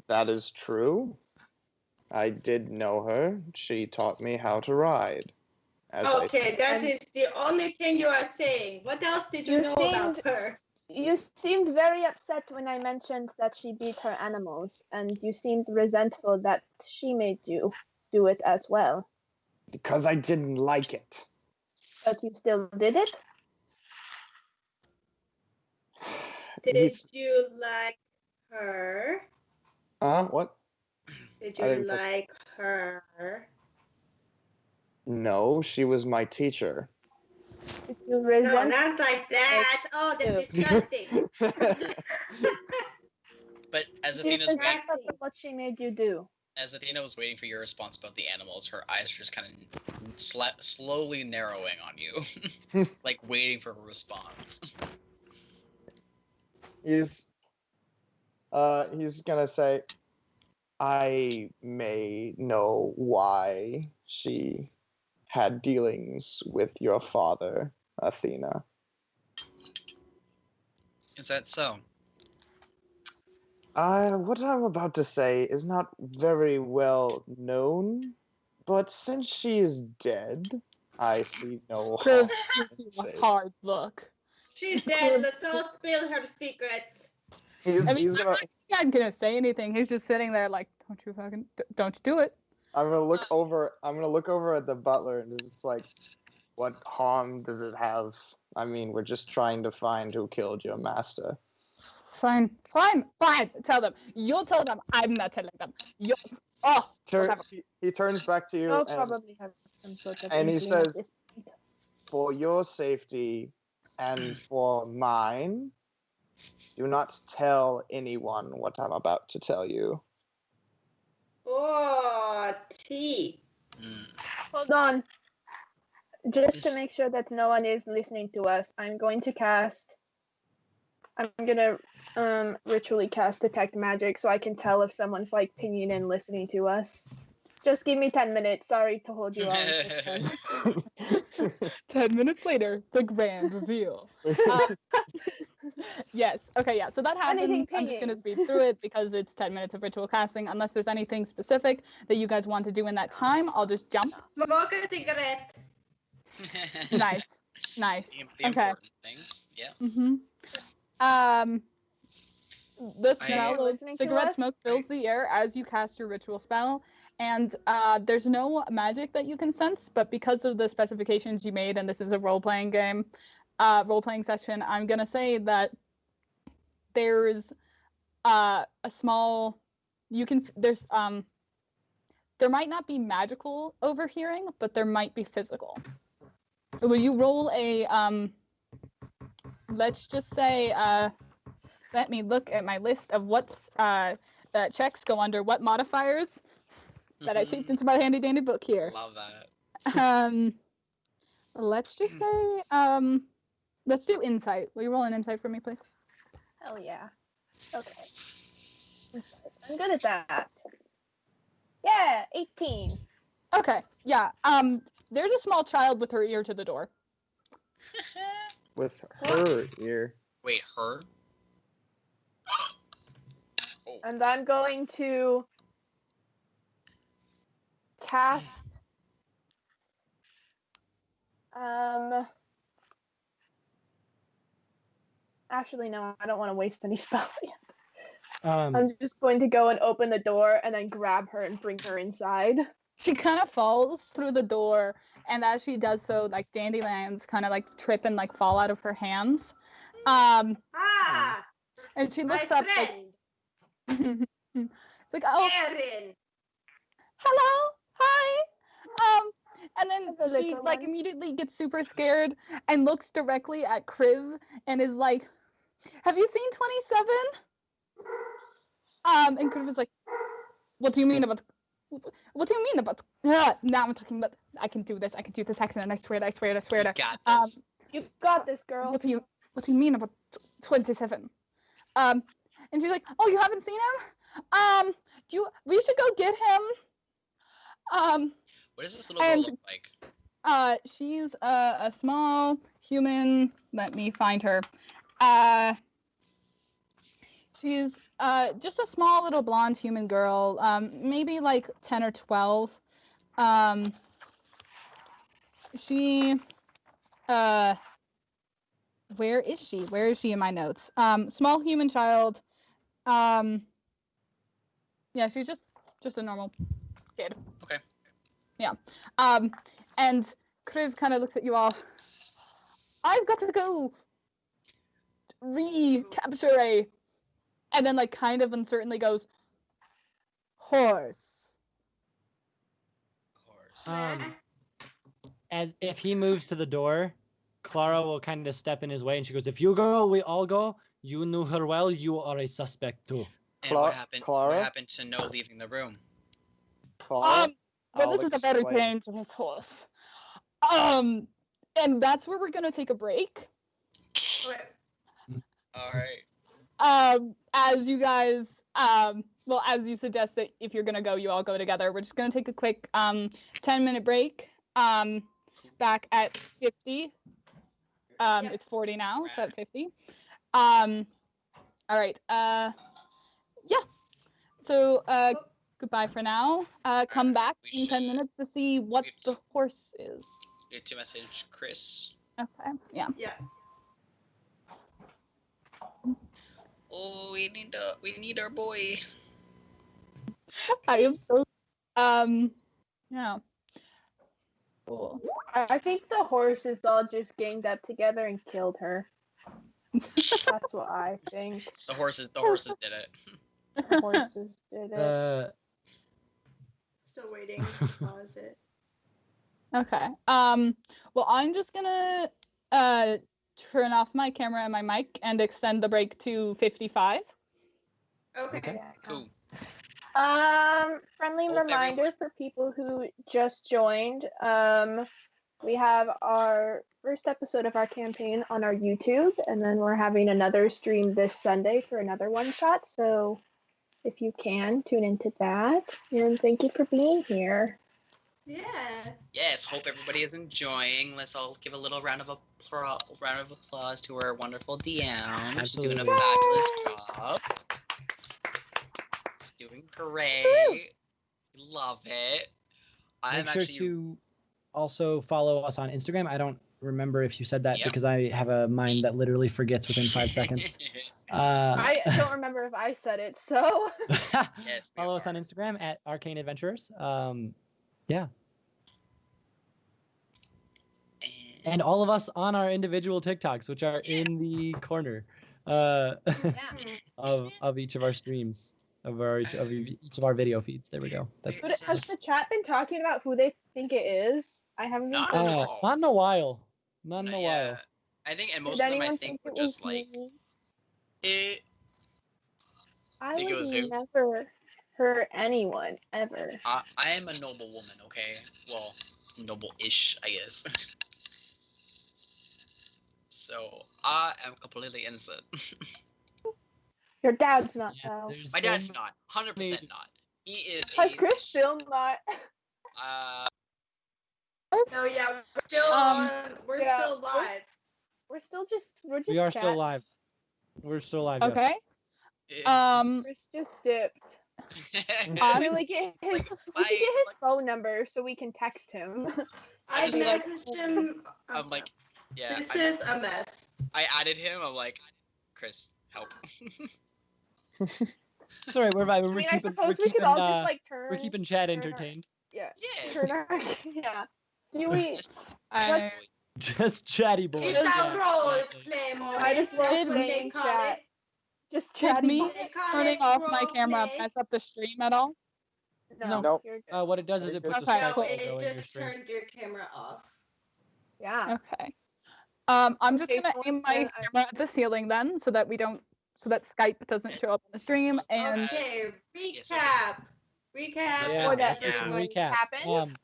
That is true. I did know her. She taught me how to ride. Okay, that And- is the only thing you are saying. What else did you know about her? You seemed very upset when I mentioned that she beat her animals, and you seemed resentful that she made you do it as well. Because I didn't like it. But you still did it? Did you like her? What? Did I you didn't- like her? No, she was my teacher. Did you No, resent? not like that. Oh, that's disgusting. But as Did you Athena's waiting, resent because of what she made you do? as Athena was waiting for your response about the animals, her eyes were just kind of slowly narrowing on you, like waiting for a response. He's gonna say, I may know why she had dealings with your father, Athena. Is that so? What I'm about to say is not very well known, but since she is dead, I see no harm Chris in gives you a saying. hard look. She's dead. Let's all spill her secrets. He's I mean, gonna. He's not gonna say anything. He's just sitting there like, don't you do it. I'm gonna look over. I'm gonna look over at the butler and just like, what harm does it have? I mean, we're just trying to find who killed your master. Fine. Tell them. You'll tell them. I'm not telling them. Whatever. He turns back to you You'll and, probably have some sort of and he inkling at says, this point. for your safety and for mine, do not tell anyone what I'm about to tell you. Oh, tea. Hold on. Just This- to make sure that no one is listening to us, I'm going to ritually cast detect magic so I can tell if someone's like pinging in listening to us. Just give me 10 minutes. Sorry to hold you all in suspense. 10 minutes later, the grand reveal. Yes. Okay. Yeah. So that happens. Anything I'm just gonna pinging. speed through it because it's 10 minutes of ritual casting. Unless there's anything specific that you guys want to do in that time, I'll just jump. Smoke a cigarette. Nice. The Okay. important things. Yeah. Mm-hmm. The smell of listening to cigarette us? smoke fills the air as you cast your ritual spell, and there's no magic that you can sense, but because of the specifications you made, and this is a role-playing game, role-playing session, I'm gonna say that there's a small, there might not be magical overhearing, but there might be physical. Will you roll a, let's just say, let me look at my list of what's checks go under what modifiers that I typed into my handy dandy book here. Love that. Let's just say, let's do insight. Will you roll an insight for me, please? Hell yeah. Okay. I'm good at that. Yeah, 18. Okay, yeah. There's a small child with her ear to the door. With her ear. Wait, her? Oh. And I'm going to cast actually no, I don't want to waste any spells yet. I'm just going to go and open the door and then grab her and bring her inside. She kind of falls through the door, and as she does so, like dandelions kind of like trip and like fall out of her hands. Ah! and she My looks up friend, like, it's like, oh, Erin. hello, hi. And then Hello, she little like one. immediately gets super scared and looks directly at Kriv and is like, have you seen 27? And Kriv is like, what do you mean about? What do you mean about? Now I'm talking about. I can do this. I can do this accent. I swear. I swear. I swear. You to. got Um, this. You got this, girl. what do you mean about 27? And she's like, oh, you haven't seen him? We should go get him. What does this little girl and- look like? She's a small human. Let me find her. She's just a small little blonde human girl. Maybe like 10 or 12. She where is she? Where is she in my notes? Small human child. Yeah, she's just a normal kid. Okay. Yeah. And Kriv kind of looks at you all. I've got to go recapture a, and then like kind of uncertainly goes, horse. Of course. As if he moves to the door, Clara will kind of step in his way, and she goes, "If you go, we all go. You knew her well. You are a suspect too." And what happened? Clara? What happened to no leaving the room? Clara, Well, I'll this is a very explain. dangerous horse. And that's where we're gonna take a break. Wait, All right. As you guys, well, as you suggest that if you're gonna go, you all go together. We're just gonna take a quick 10-minute break. Back at 50. Yep. It's 40 now, so at 50. All right. Yeah. So goodbye for now. Come back we in 10 should- minutes to see what we- the horse is. You need to message Chris. Okay. Yeah. yeah. Oh, we need our boy. I am so. Yeah. Cool. I think the horses all just ganged up together and killed her. That's what I think. The horses did it. The horses did it. Still waiting to pause it. Okay. Well, I'm just gonna turn off my camera and my mic and extend the break to 55. Okay. Yeah, Cool. Friendly Oh, reminder everyone. for people who just joined. We have our first episode of our campaign on our YouTube, and then we're having another stream this Sunday for another one shot. So if you can, tune into that. And thank you for being here. Yeah. Yes, hope everybody is enjoying. Let's all give a little round of applause to our wonderful DM. She's doing a Absolutely. fabulous job. She's doing great. Love it. I'm Make sure actually to also follow us on Instagram. I don't remember if you said that Yep. because I have a mind that literally forgets within 5 seconds. I don't remember if I said it, so Yes, we Follow us are. on Instagram at Arcane Adventurers. Yeah. And all of us on our individual TikToks, which are in the corner of each of our streams, of each of our video feeds. There we go. That's But has the chat been talking about who they think it is? I haven't been. Not seeing at it. all. not in a while. Not in a Not while. yet. I think, and most Did of them, I anyone think, were it was just like, me? eh. I think it was would who? never hurt anyone ever. I am a noble woman, okay? Well, noble-ish, I guess. So, I am completely innocent. Your dad's not Yeah, though. there's My so dad's not. 100% many- not. He is Has a... Chris still not? No, yeah, we're still we're yeah, still live. We're just We are still chatting. live. We're still live. Yes. Okay. Yeah. Chris just dipped. I'm- Can we get his, Like, we should get his like- phone number so we can text him? I just, like- messaged him. I'm like, yeah, this I, is a mess. I added him. I'm like, Chris, help. It's all right. We're vibing. I mean, I suppose we could all just like turn. we're keeping Chad turn- entertained. Yeah. Yeah. Turn our, yeah. Do we? Just- I- Just chatty boy. It's Yeah, a role exactly. play moment. I just love That's what they playing call chat. it. Just Did chatting. me turning off my camera Nick. mess up the stream at all? No, Nope. you're good. What it does is it puts the Okay, Skype cool. logo it in your just stream. turned your camera off. Yeah. Okay. I'm just Okay, gonna so aim my then camera at the ceiling then, so that Skype doesn't show up on the stream. And Okay, Yes, recap. Recap. Yeah, what let's do some everyone recap. happened.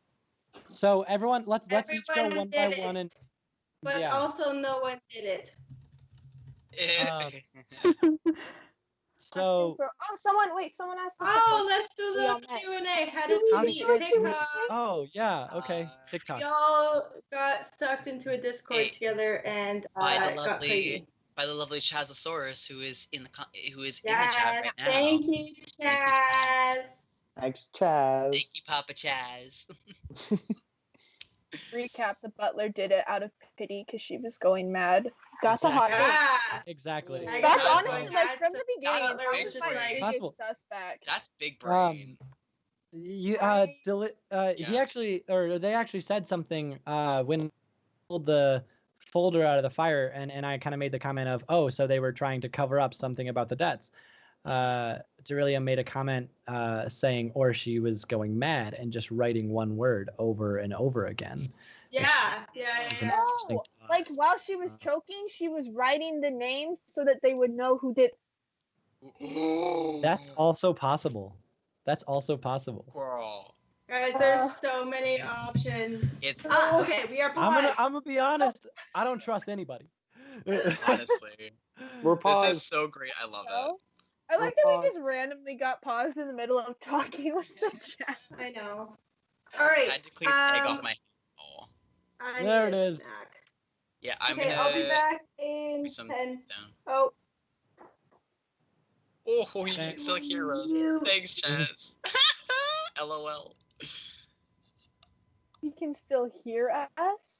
So everyone, let's each go Everyone one by did one it. and But yeah. also no one did it. So Oh, someone asked. Oh, let's do We all the met. Q&A. How Do did we how we did meet? you guys meet? TikTok. Oh yeah, okay, TikTok. We all got sucked into a Discord Hey. together and by the got lovely crazy. Chazosaurus, who is in the chat Yes, right now. thank you, Chaz. Thanks, Chaz. Thank you, Papa Chaz. Recap: the butler did it out of pity because she was going mad. Got the hot. Ah, Exactly. I That's got honestly going like mad, from so the beginning. that's That big was my brain. biggest Possible. suspect. That's big brain. You Right. he Yeah. actually, or they actually said something when I pulled the folder out of the fire, and I kind of made the comment of, oh, so they were trying to cover up something about the debts. Cerelia made a comment saying, or she was going mad and just writing one word over and over again. Yeah. It's an No, interesting thought. like while she was choking, she was writing the name so that they would know who did. That's also possible. That's also possible. Girl. Guys, there's so many options. It's Okay, we are paused. I'm gonna be honest. I don't trust anybody. honestly. We're This paused. is so great. I love it. No? I like that we just randomly got paused in the middle of talking with the chat. I know. All I right. had to clean the egg off my oh. I There need it a is. snack. Yeah, I'm Okay, gonna I'll be back in put some 10. down. Oh, Oh, you can still hear us. You. Thanks, Chaz. LOL. You can still hear us.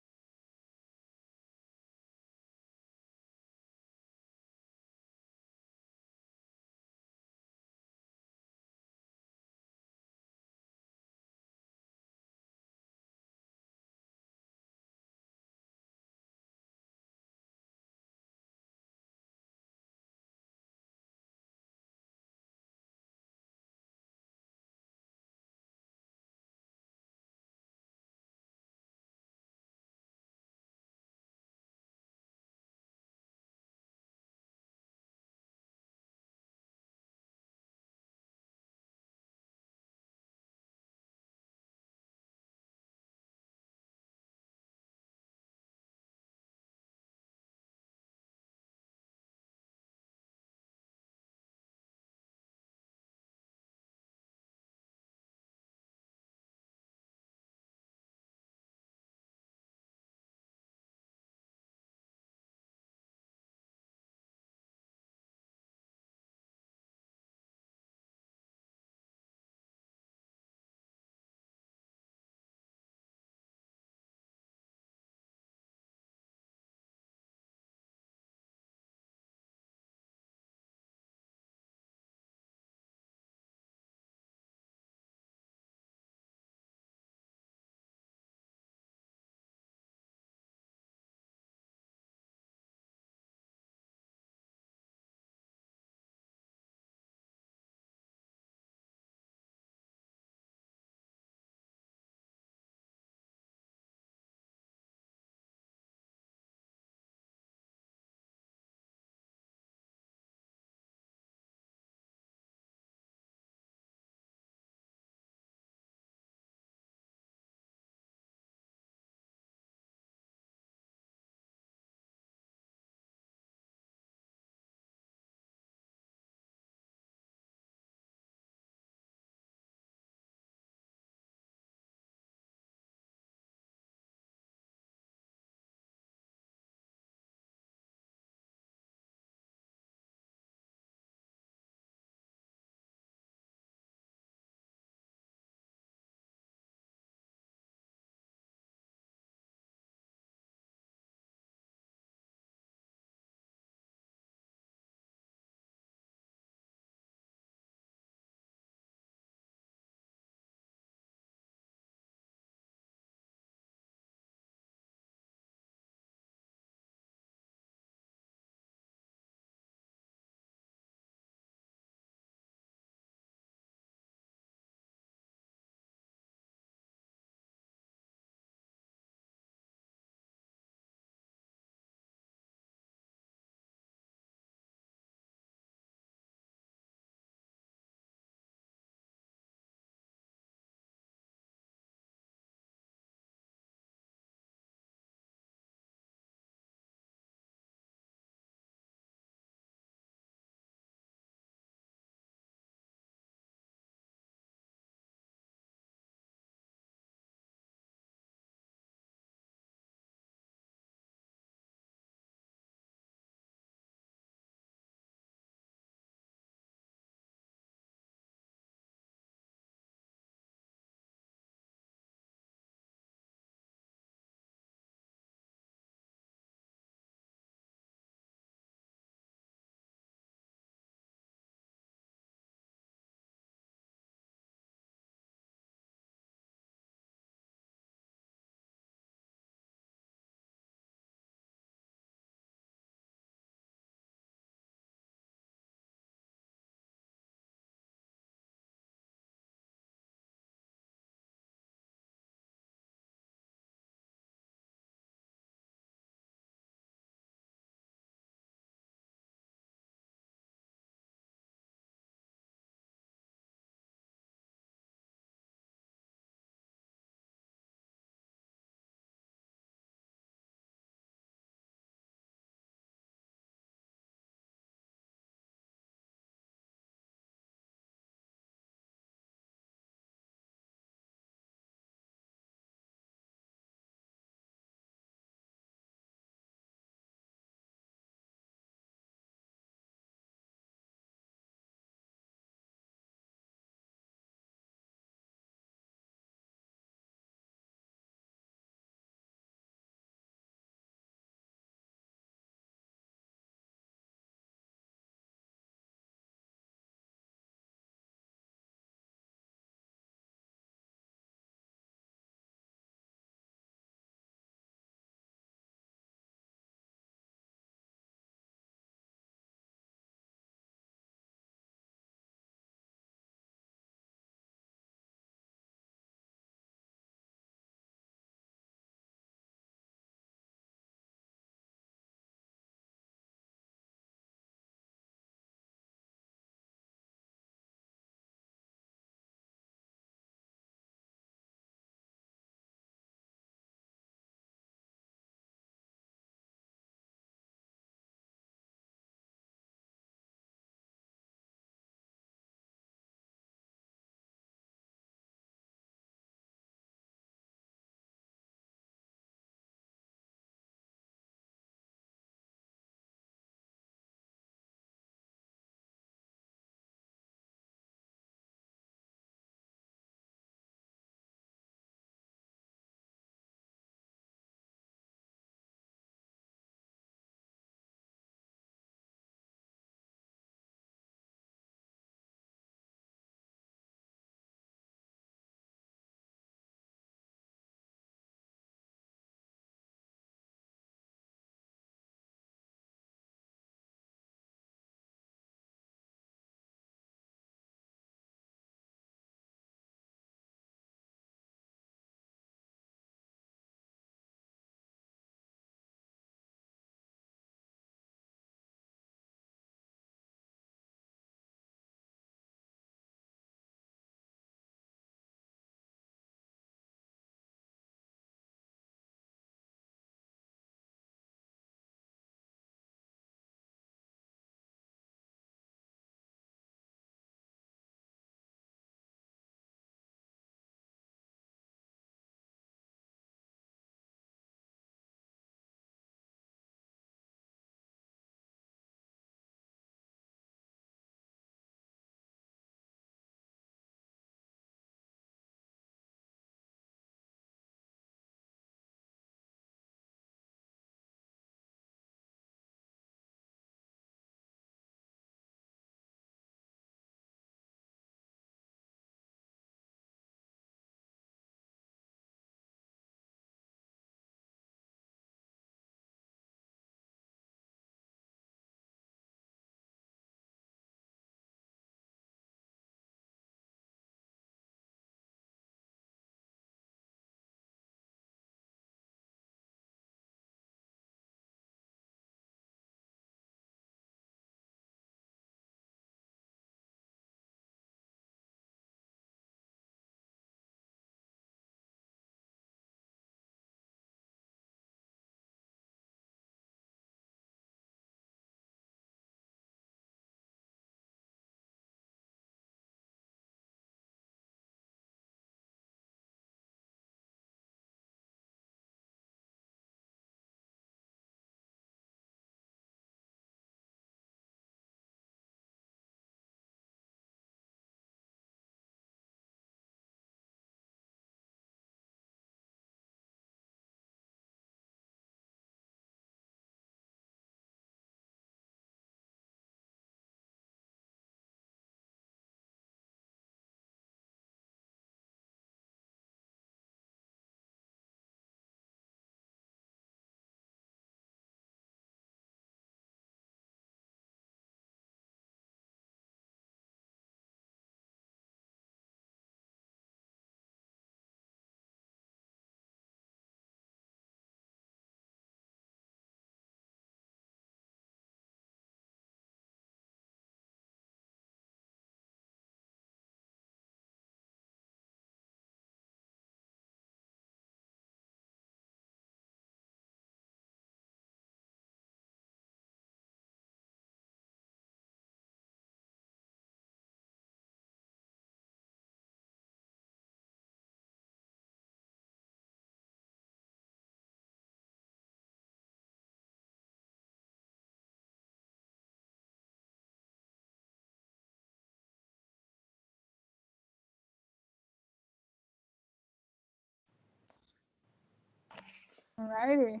Alrighty.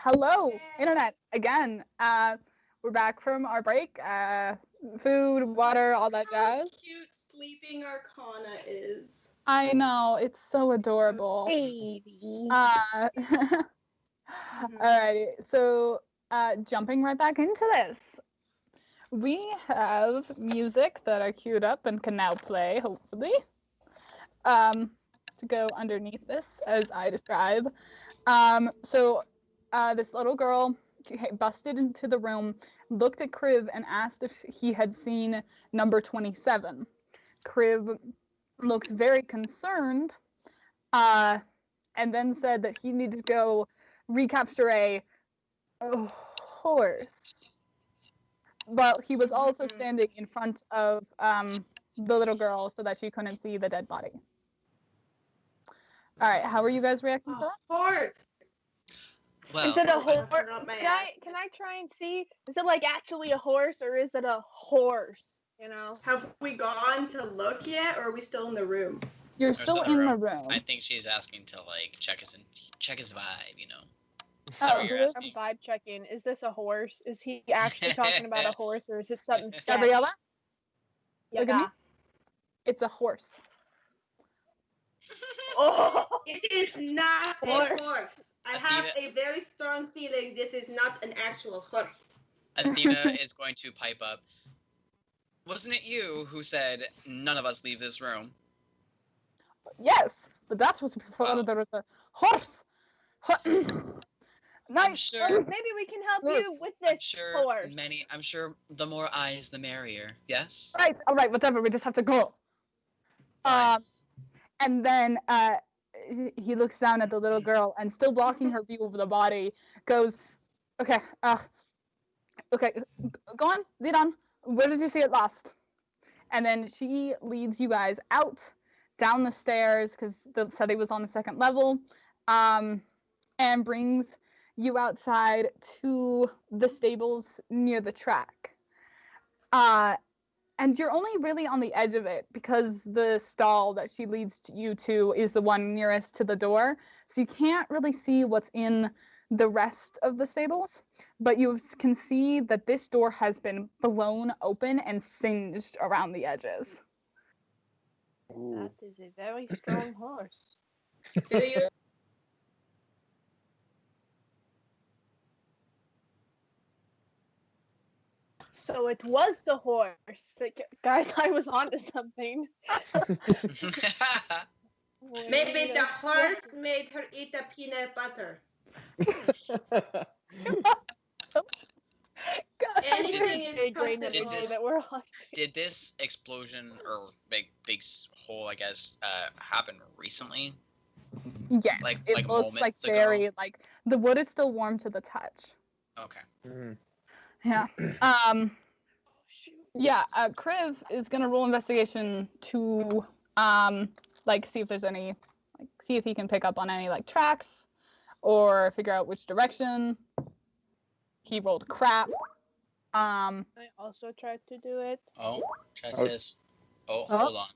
Hello, internet again. We're back from our break. Food, water, all that How jazz. cute Sleeping Arcana is. I know, it's so adorable. Baby. Alrighty, so jumping right back into this. We have music that are queued up and can now play, hopefully. To go underneath this as I describe. So this little girl busted into the room, looked at Kriv and asked if he had seen number 27. Kriv looked very concerned, and then said that he needed to go recapture a horse. But he was also standing in front of the little girl so that she couldn't see the dead body. All right, how are you guys reacting to that? Horse. Well, Is it a Oh, I horse? turned up my Can I try and see? Is it like actually a horse or is it a horse? You know? Have we gone to look yet, or are we still in the room? You're There's still another in the room. room. I think she's asking to like check his vibe, you know. Oh, Sorry, you're I'm asking. vibe checking. Is this a horse? Is he actually talking about a horse or is it something sketch? Gabriella, Yeah. look at me. It's a horse. Oh. It is not Horse. a horse. I have a very strong feeling this is not an actual horse. Athena is going to pipe up. Wasn't it you who said none of us leave this room? Yes, but that was before Wow. there was a horse. I'm Nice. sure. Maybe we can help you with this I'm sure horse. I'm sure the more eyes, the merrier. Yes. Right. All right. Whatever. We just have to go. Fine. And then he looks down at the little girl and, still blocking her view of the body, goes, "Okay. Okay. Go on. Lead on. Where did you see it last?" And then she leads you guys out, down the stairs, because the study was on the second level, and brings you outside to the stables near the track. And you're only really on the edge of it because the stall that she leads you to is the one nearest to the door. So you can't really see what's in the rest of the stables, but you can see that this door has been blown open and singed around the edges. That is a very strong horse. Do you? So it was the horse. Like, guys, I was onto something. Maybe the horse made her eat the peanut butter. Anything is possible. that we're on. Did this explosion or big hole, I guess, happen recently? Yes, Like it looks like moments ago? very, like, the wood is still warm to the touch. Okay. Yeah. Yeah, Kriv is gonna roll investigation to like see if there's any, like, see if he can pick up on any like tracks or figure out which direction. He rolled crap. I also tried to do it. Oh, Chad Oh. says. Oh, Oh. hold on.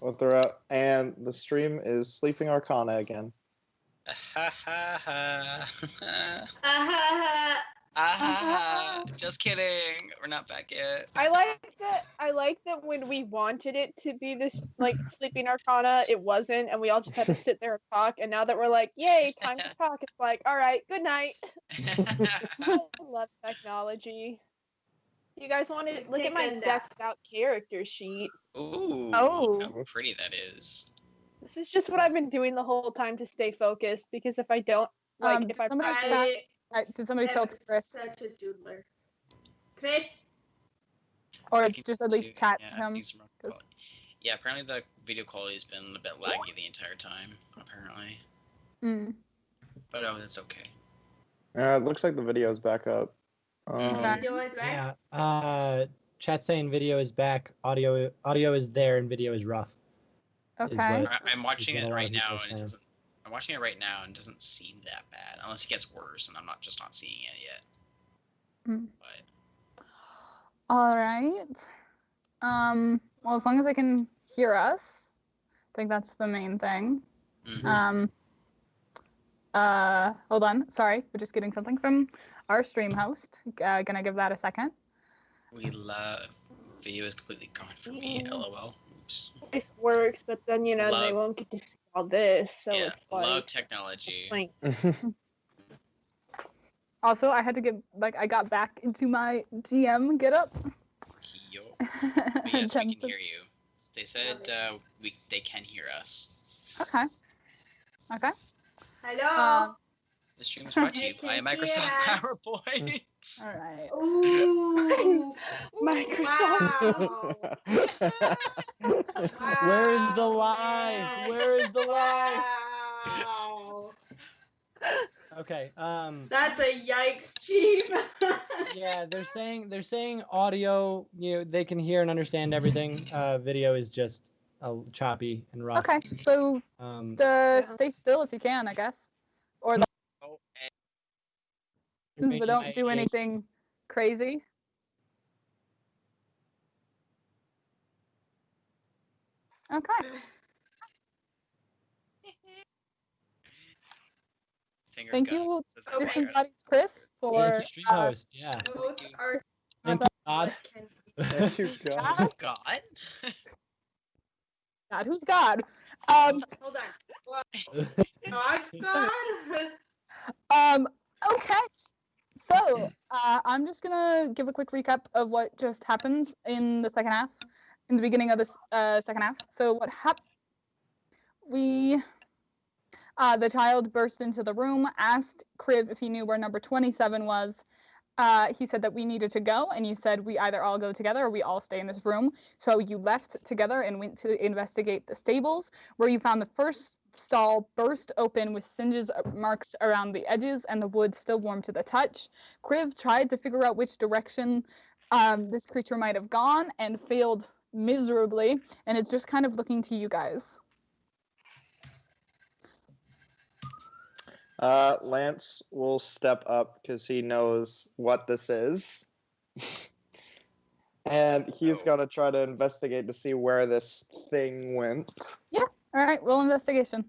We'll throw out, and the stream is Sleeping Arcana again. Ha ha ha. Just kidding. We're not back yet. I like that when we wanted it to be this like Sleeping Arcana, it wasn't, and we all just had to sit there and talk. And now that we're like, yay, time to talk, it's like, all right, good night. I love technology. You guys want to look at my decked out character sheet? Ooh. Oh. How pretty that is. This is just what I've been doing the whole time to stay focused, because if I don't, like, did if I somebody did somebody tell Chris, such a doodler. Chris? or I can just at least too, chat yeah, him? these are- Yeah, apparently the video quality has been a bit laggy the entire time, apparently. Mm. But oh, that's okay. It looks like the video's back up. Okay. Video is back? Yeah. Chat saying video is back. Audio is there, and video is rough. Okay. I'm watching what a it lot right of people now, are and it saying. doesn't. I'm watching it right now, and it doesn't seem that bad, unless it gets worse, and I'm not seeing it yet. Mm. But All right. Well, as long as they can hear us, I think that's the main thing. mhm. Hold on. Sorry, we're just getting something from our stream host. Gonna give that a second. We love. Video is completely gone for me. LOL. Oops. This works, but then they Love- won't get to see all this, so yeah, it's like love technology. like, Also, I had to I got back into my DM get up. Yo. But yes, we can Intensive. hear you. They said they can hear us. Okay. Okay. Hello. The stream is brought to you by Can hear Microsoft us. PowerPoint. All right. Ooh. Microsoft. Wow. Where is the Wow, lie? man. Where is the lie? Wow. Okay. That's a yikes, Chief. Yeah, they're saying audio. They can hear and understand everything. Video is just choppy and rough. Okay. So Yeah. stay still if you can, I guess. Or Oh, and since we making don't my do ADHD anything crazy. Okay. finger Thank gun. you, Says Okay. different bodies, Chris, for Thank you, stream host. Yeah. Both are Thank you, God. Thank you, God. God. God. God, who's God? Hold on. God. Okay. So, I'm just gonna give a quick recap of what just happened in the second half, in the beginning of this second half. So, what happened? The child burst into the room, asked Kriv if he knew where number 27 was. He said that we needed to go, and you said we either all go together or we all stay in this room. So you left together and went to investigate the stables, where you found the first stall burst open with singes marks around the edges and the wood still warm to the touch. Kriv tried to figure out which direction this creature might have gone and failed miserably, and it's just kind of looking to you guys. Lance will step up because he knows what this is. And he's going to try to investigate to see where this thing went. All right, roll investigation.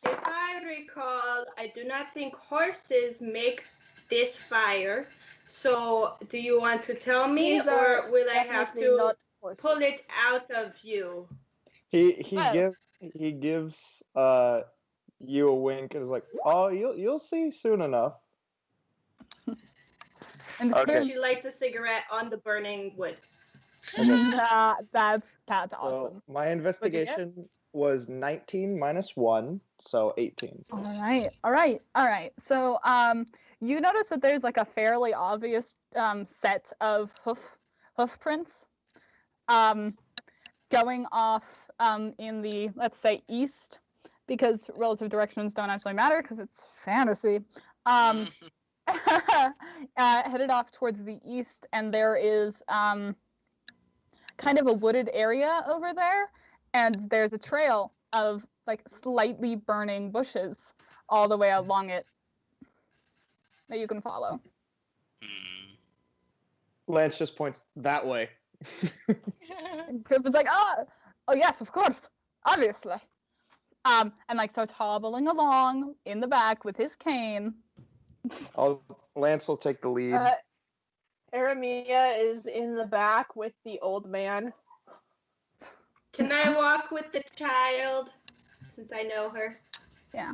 If I recall, I do not think horses make this fire. So, do you want to tell me, These are or will I have definitely to not horses. pull it out of you? He Oh. gives you a wink and is like, "Oh, you'll see soon enough." And Okay. Kriv, She lights a cigarette on the burning wood. that's awesome. So my investigation was 19 minus 1, so 18. All right. So, you notice that there's like a fairly obvious set of hoof prints, going off in the, let's say, east, because relative directions don't actually matter because it's fantasy. Headed off towards the east, and there is kind of a wooded area over there, and there's a trail of like slightly burning bushes all the way along it that you can follow. Lance just points that way. And Griff is like, oh yes, of course, obviously. And like starts hobbling along in the back with his cane. Lance will take the lead. Aramia is in the back with the old man. Can I walk with the child, since I know her? Yeah.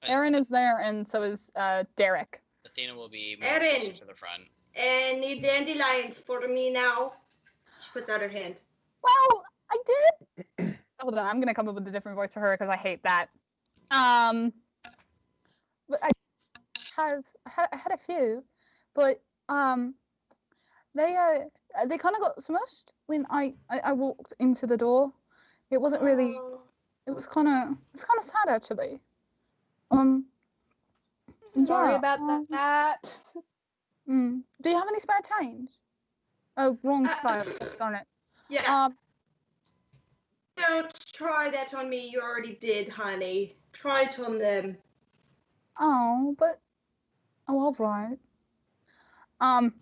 Aaron is there, and so is Derek. Athena will be more Erin. closer to the front. Any dandelions for me now? She puts out her hand. Well, I did. Hold on, I'm gonna come up with a different voice for her because I hate that. But I had a few, but they kind of got smushed when I walked into the door. It wasn't really. Oh. It was kind of sad actually. Sorry Yeah, about that. Do you have any spare change? Oh, wrong style. Darn it. Yeah. Don't try that on me. You already did, honey. Try it on them. Oh, all right. And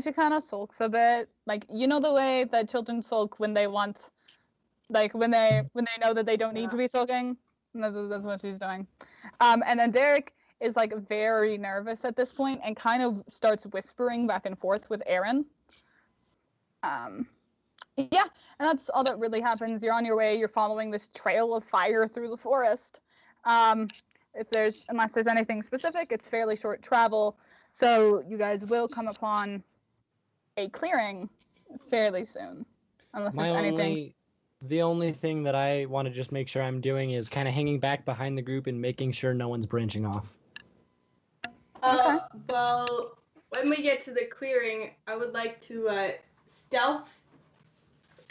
she kind of sulks a bit, like you know the way that children sulk when they want, like when they know that they don't need to be sulking. That's what she's doing. And then Derek is like very nervous at this point and kind of starts whispering back and forth with Aaron. Yeah, and that's all that really happens. You're on your way. You're following this trail of fire through the forest. Unless there's anything specific, it's fairly short travel. So you guys will come upon a clearing fairly soon, unless there's anything. The only thing that I want to just make sure I'm doing is kind of hanging back behind the group and making sure no one's branching off. Well, when we get to the clearing, I would like to stealth.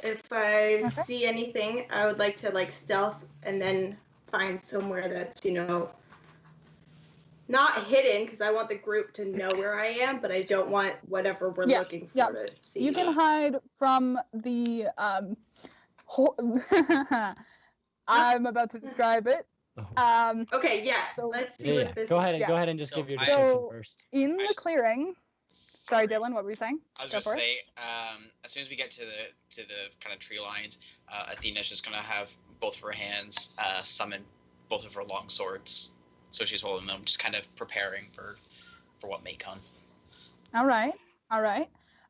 If I see anything, I would like to like stealth and then find somewhere that's, not hidden, because I want the group to know where I am, but I don't want whatever we're looking for to see. You can hide from the I'm about to describe it. Okay, yeah. So, let's see what this is. Go ahead and just give your description first. In the clearing. Sorry, Dylan, what were you saying? I was just say, as soon as we get to the kind of tree lines, Athena's just gonna have both of her hands summon both of her long swords. So she's holding them, just kind of preparing for what may come. All right.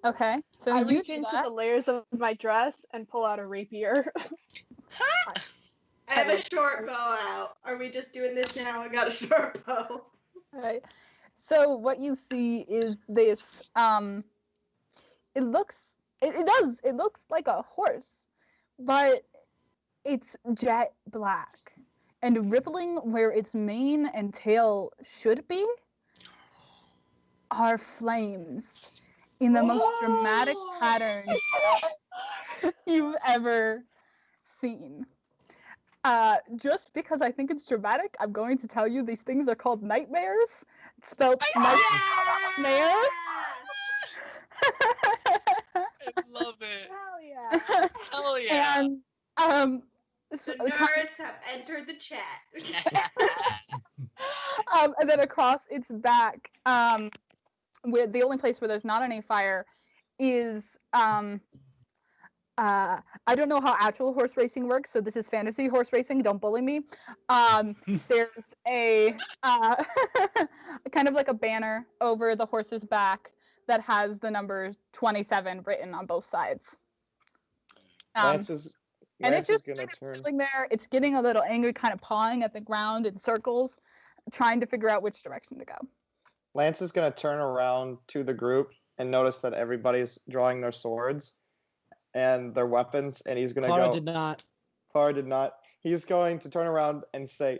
Okay. So I you reach into the layers of my dress and pull out a rapier. I have a short bow out. Are we just doing this now? I got a short bow. All right. So what you see is this. It looks like a horse, but it's jet black. And rippling where its mane and tail should be are flames in the most dramatic pattern you've ever seen. Just because I think it's dramatic, I'm going to tell you these things are called nightmares. It's spelled nightmare. I love it. Hell yeah. Hell yeah. And the nerds have entered the chat. And then across its back, where the only place where there's not any fire is I don't know how actual horse racing works, so this is fantasy horse racing. Don't bully me. There's a kind of like a banner over the horse's back that has the number 27 written on both sides. And it's just kind of sitting there. It's getting a little angry, kind of pawing at the ground in circles, trying to figure out which direction to go. Lance is going to turn around to the group and notice that everybody's drawing their swords and their weapons, and he's going to go... Clara did not. He's going to turn around and say,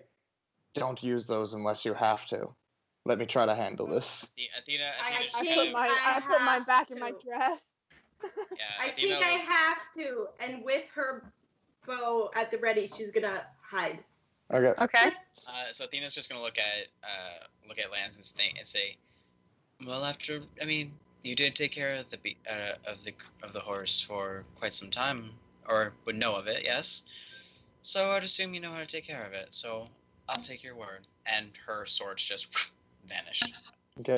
"Don't use those unless you have to. Let me try to handle this." Athena I put mine back in my dress. Yeah, I think I have to, and with her bow at the ready, she's gonna hide. Okay. So Athena's just gonna look at Lance and say, "Well, you did take care of the horse for quite some time, or would know of it, yes. So I'd assume you know how to take care of it. So I'll take your word." And her swords just vanish. Okay.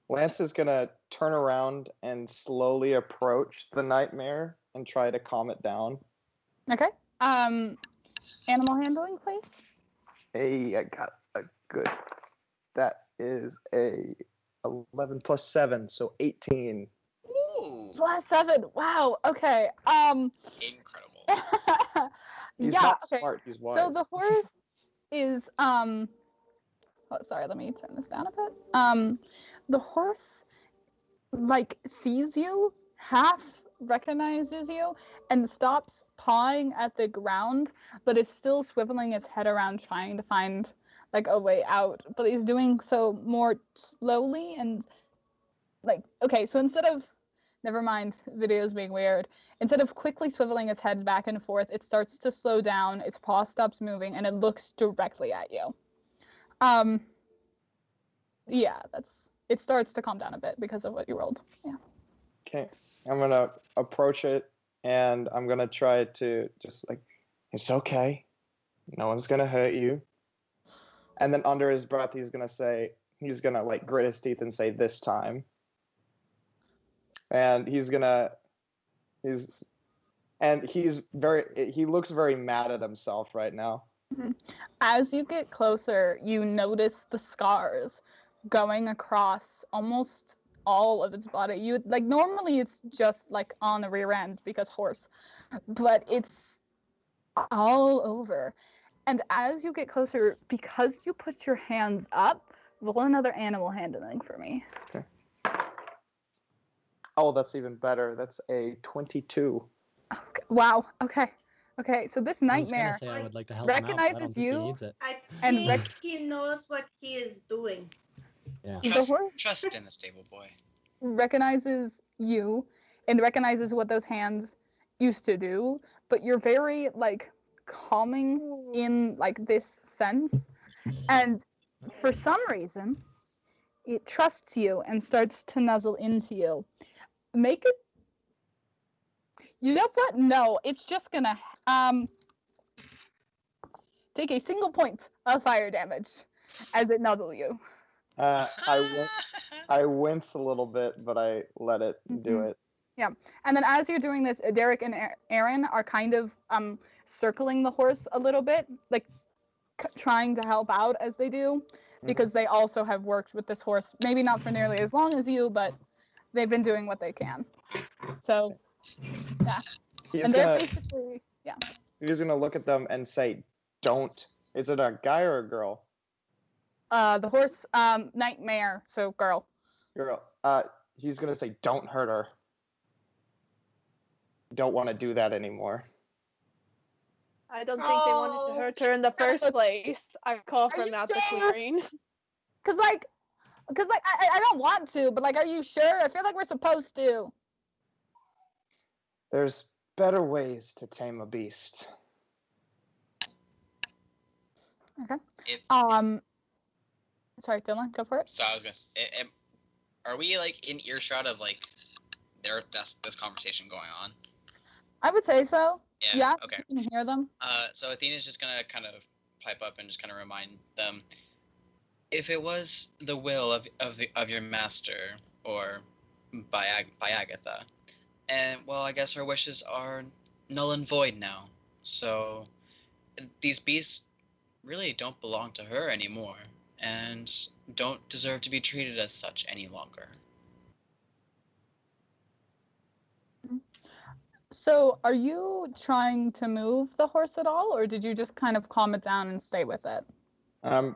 Lance is going to turn around and slowly approach the nightmare and try to calm it down. Okay. Animal handling, please. Hey, I got a good... That is a 11 plus 7, so 18. Ooh. Plus 7. Wow. Okay. Incredible. He's not smart, he's wise. So the horse is sorry, let me turn this down a bit. The horse sees you, half recognizes you, and stops pawing at the ground, but is still swiveling its head around trying to find a way out. But he's doing so more slowly and okay, so instead of, never mind, video's being weird. Instead of quickly swiveling its head back and forth, it starts to slow down, its paw stops moving, and it looks directly at you. Yeah, it starts to calm down a bit because of what you rolled. Yeah. Okay. I'm going to approach it, and I'm going to try to just it's okay. No one's going to hurt you. And then under his breath, he's going to grit his teeth and say, "This time." And he looks very mad at himself right now. Mhm. As you get closer, you notice the scars going across almost all of its body. You like normally it's just like on the rear end because horse, but it's all over. And as you get closer, because you put your hands up, roll another animal handling for me. Oh, that's even better. That's a 22. Okay. Wow. Okay. Okay. So this I was gonna nightmare say I would like to help him out, but I don't recognizes think he you. needs it. I And think he knows what he is doing. Yeah. The horse Trust in the stable boy. recognizes you and recognizes what those hands used to do, but you're very like calming in like this sense, and for some reason it trusts you and starts to nuzzle into you. Make it. You know what? No, it's just gonna take a single point of fire damage as it nuzzle you. I wince a little bit, but I let it do it. Yeah, and then as you're doing this, Derek and Aaron are kind of circling the horse a little bit, like trying to help out as they do, because they also have worked with this horse, maybe not for nearly as long as you, but they've been doing what they can. So, yeah, and they're basically, yeah. He's gonna look at them and say, "Don't." Is it a guy or a girl? The horse, nightmare, so girl. Girl. He's gonna say, "Don't hurt her. Don't want to do that anymore." I don't think they wanted to hurt her in the first place. I call from out the clearing. Cause like I don't want to, but like, are you sure? I feel like we're supposed to. There's better ways to tame a beast. Okay. If, Sorry, Dylan, go for it. So I was gonna. Are we like in earshot of like this conversation going on? I would say so. Yeah. Okay. You can hear them. So Athena's just gonna kind of pipe up and just kind of remind them, if it was the will of your master, or by Agatha, and well, I guess her wishes are null and void now. So these beasts really don't belong to her anymore, and don't deserve to be treated as such any longer. So, are you trying to move the horse at all, or did you just kind of calm it down and stay with it? I'm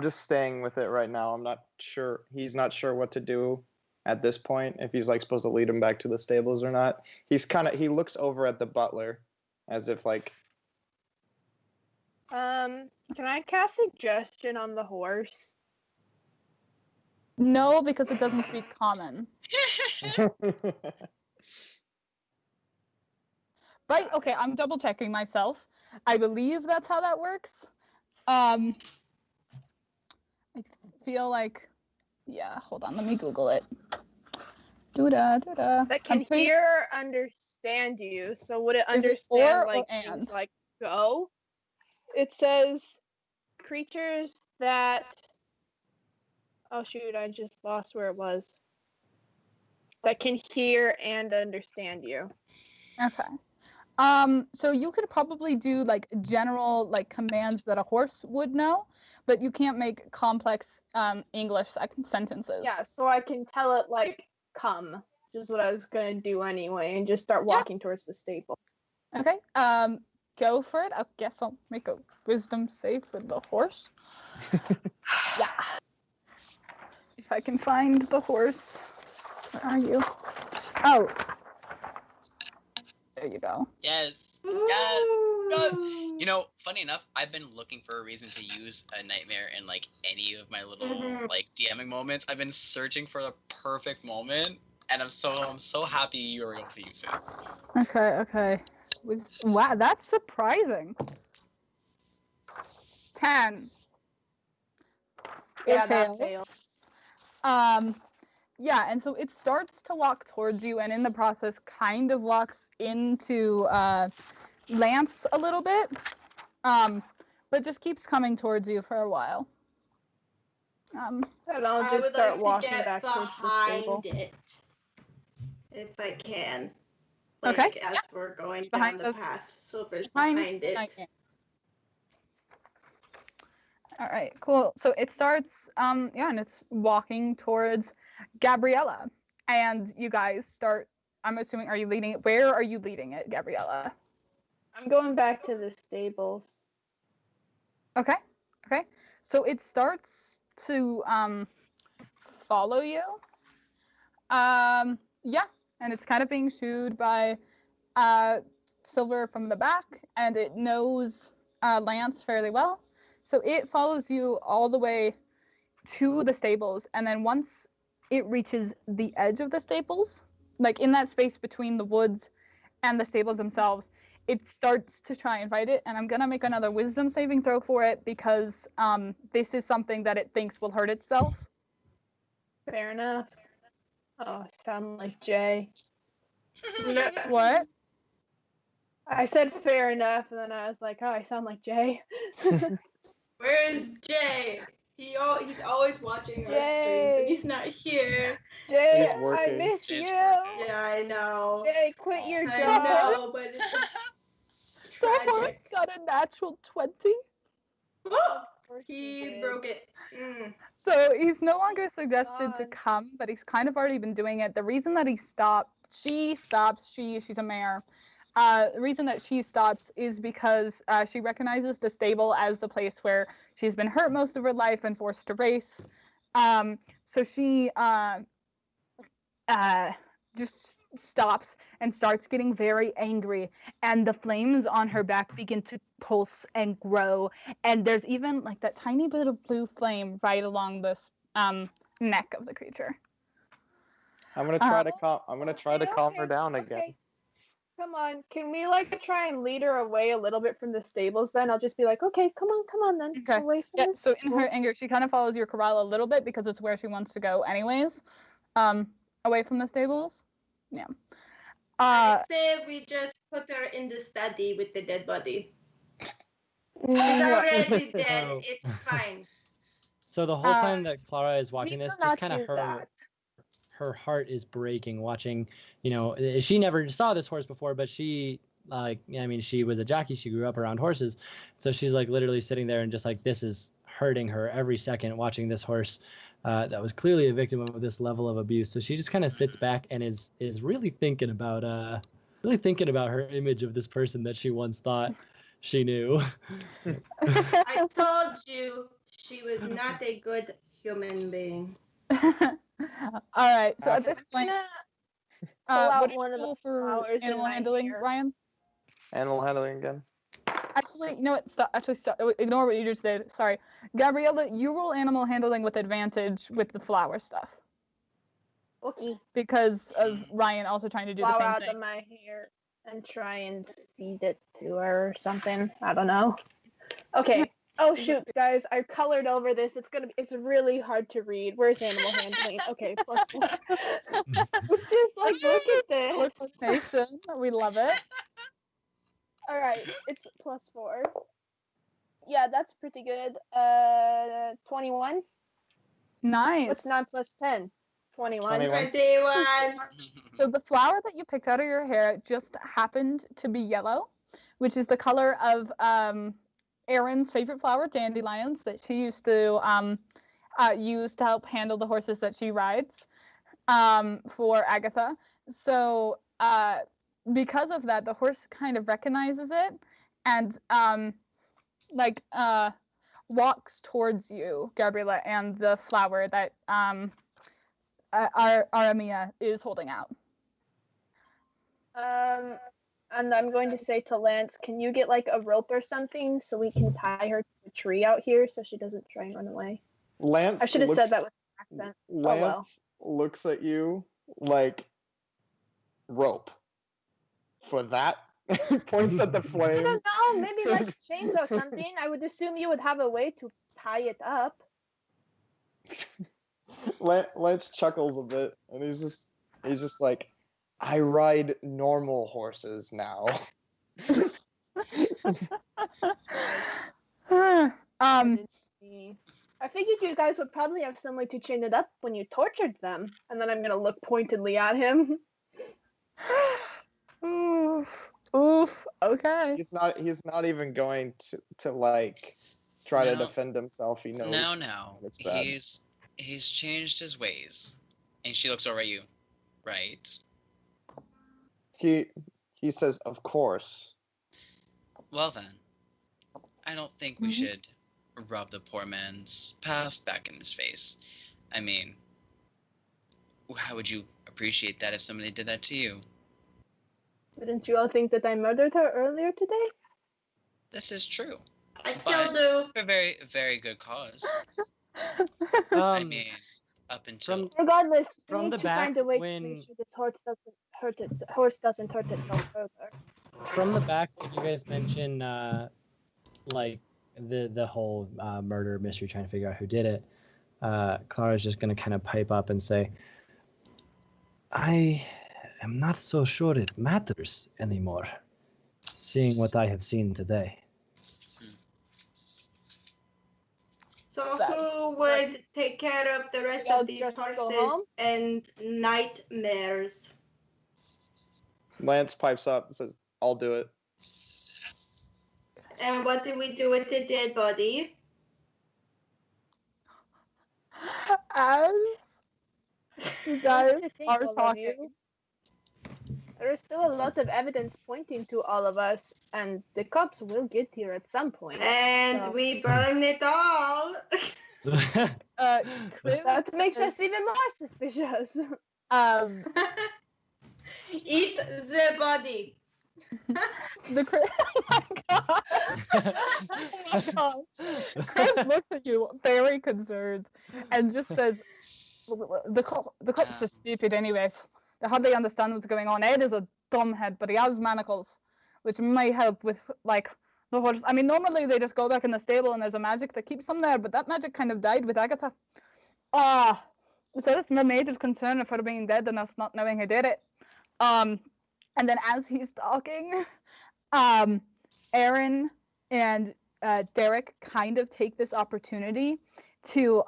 just staying with it right now. I'm not sure. He's not sure what to do at this point, if he's like supposed to lead him back to the stables or not. He looks over at the butler as if like, Can I cast suggestion on the horse? No, because it doesn't speak common. Right? Okay, I'm double checking myself. I believe that's how that works. I feel like, yeah, hold on, let me Google it. That can hear or understand you. So would it understand like things like go? It says creatures that. Oh shoot! I just lost where it was. That can hear and understand you. Okay. So you could probably do like general like commands that a horse would know, but you can't make complex English sentences. Yeah, so I can tell it like come, which is what I was gonna do anyway, and just start walking towards the stable. Okay. Go for it. I guess I'll make a wisdom save for the horse. Yeah. If I can find the horse. Where are you? Oh. There you go. Yes. You know, funny enough, I've been looking for a reason to use a nightmare in like any of my little like DMing moments. I've been searching for the perfect moment, and I'm so happy you were able to use it. Okay. Wow, that's surprising. 10. Yeah, that failed. Yeah, and so it starts to walk towards you, and in the process kind of walks into Lance a little bit, but just keeps coming towards you for a while. And I'll just start walking back towards the stable. It, if I can. Like, as we're going down the path, Silver's behind it. All right, cool. So it starts, yeah, and it's walking towards Gabriella, and you guys start. I'm assuming, are you leading it? Where are you leading it, Gabriella? I'm going back to the stables. Okay, okay. So it starts to follow you. Yeah, and it's kind of being shooed by Silver from the back, and it knows Lance fairly well. So it follows you all the way to the stables, and then once it reaches the edge of the stables, like in that space between the woods and the stables themselves, it starts to try and fight it. And I'm gonna make another wisdom saving throw for it because this is something that it thinks will hurt itself. Fair enough. Oh, I sound like Jay. What? I said fair enough, and then I was like, oh, I sound like Jay. Where's Jay? He's always watching our streams, Jay. but he's not here. Jay, He's I working. miss Jay's you. working. Yeah, I know. Jay, quit your I job. know, but it's The horse tragic. got a natural 20. Oh, Of he did. broke it. Mm. So he's no longer suggested to God. come, but he's kind of already been doing it. The reason that she's a mare. The reason that she stops is because she recognizes the stable as the place where she's been hurt most of her life and forced to race. So she just stops and starts getting very angry, and the flames on her back begin to pulse and grow, and there's even like that tiny bit of blue flame right along this neck of the creature. I'm gonna try to calm. I'm gonna try to calm her Okay, down okay. again. Come on, can we like try and lead her away a little bit from the stables then? I'll just be like, okay, come on then. Okay. Away from Yeah, the so in her stables. anger, she kind of follows your corral a little bit because it's where she wants to go anyways. Away from the stables. Yeah. I say we just put her in the study with the dead body. She's already dead. Oh. It's fine. So the whole time that Clara is watching We this, will just not kind of do her that. her heart is breaking watching, she never saw this horse before, but she she was a jockey, she grew up around horses, so she's like literally sitting there and just like this is hurting her every second watching this horse that was clearly a victim of this level of abuse. So she just kind of sits back and is really thinking about her image of this person that she once thought she knew. I told you she was not a good human being. All right. So at this point, pull out what did one you of the roll for flowers in animal my handling, hair. Ryan? Animal handling again. Actually, you know what? Stop. Actually, stop. Ignore what you just did. Sorry, Gabriella. You roll animal handling with advantage with the flower stuff Okay. because of Ryan also trying to do the Flower same out thing. of my hair and try and feed it to her or something. I don't know. Okay. Oh shoot, guys! I colored over this. It's really hard to read. Where's animal handling? Okay, plus one. It's just like look at this. Coordination. We love it. All right, it's +4. Yeah, that's pretty good. 21. Nice. What's 9 plus 10? 21. 21. 21. So the flower that you picked out of your hair just happened to be yellow, which is the color of Erin's favorite flower, dandelions, that she used to use to help handle the horses that she rides for Agatha. So because of that, the horse kind of recognizes it and walks towards you, Gabriella, and the flower that Aramia is holding out. And I'm going to say to Lance, can you get like a rope or something so we can tie her to a tree out here so she doesn't try and run away? Lance. I should have said that with an accent. Lance looks at you like rope. For that, points at the I flame. don't know, maybe like chains or something. I would assume you would have a way to tie it up. Lance chuckles a bit, and he's just like, I ride normal horses now. I figured you guys would probably have some way to chain it up when you tortured them. And then I'm gonna look pointedly at him. Oof. Okay. He's not even going to like try to No. defend himself. He knows. No. it's bad. He's changed his ways. And she looks over at you. Right. He says, "Of course." Well then, I don't think we should rub the poor man's past back in his face. I mean, how would you appreciate that if somebody did that to you? Didn't you all think that I murdered her earlier today? This is true. I still do. For a very, very good cause. I Um, mean, up until... Regardless, we From need the to find back, a way when- to make sure this horse doesn't hurt itself further. from the back, when you guys mention like the whole murder mystery, trying to figure out who did it, Clara's just gonna kind of pipe up and say, "I am not so sure it matters anymore, seeing what I have seen today." So who would take care of the rest Y'all of these just go home? horses and nightmares? Lance pipes up and says, "I'll do it." And what do we do with the dead body? As you guys To think, are all of talking, you, there is still a lot of evidence pointing to all of us, and the cops will get here at some point. And So- we burn it all. Chris That makes says, us even more suspicious. Eat the body. the Chris. Oh my god! Chris looks at you very concerned and just says, "The cops are stupid, anyways. They hardly understand what's going on. Ed is a dumbhead, but he has manacles, which might help with like the horse. I mean, normally they just go back in the stable and there's a magic that keeps them there, but that magic kind of died with Agatha. So that's the major concern of her being dead and us not knowing who did it. And then as he's talking, Aaron and Derek kind of take this opportunity to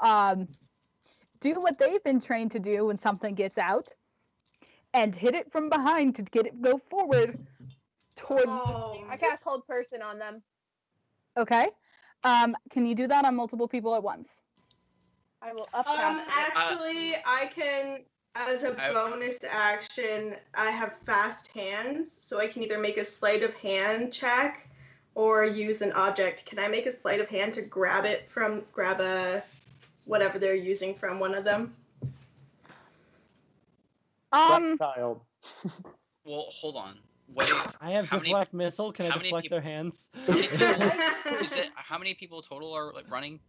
do what they've been trained to do when something gets out, and hit it from behind to get it go forward towards. Oh, I cast hold person on them. Okay. Can you do that on multiple people at once? I will upcast it. actually, I can, as a bonus action, I have fast hands, so I can either make a sleight of hand check or use an object. Can I make a sleight of hand to grab a whatever they're using from one of them? Child. Well, hold on. What do you, I have How many- deflect missile. Can I how many deflect people- their hands? how many people total are like running?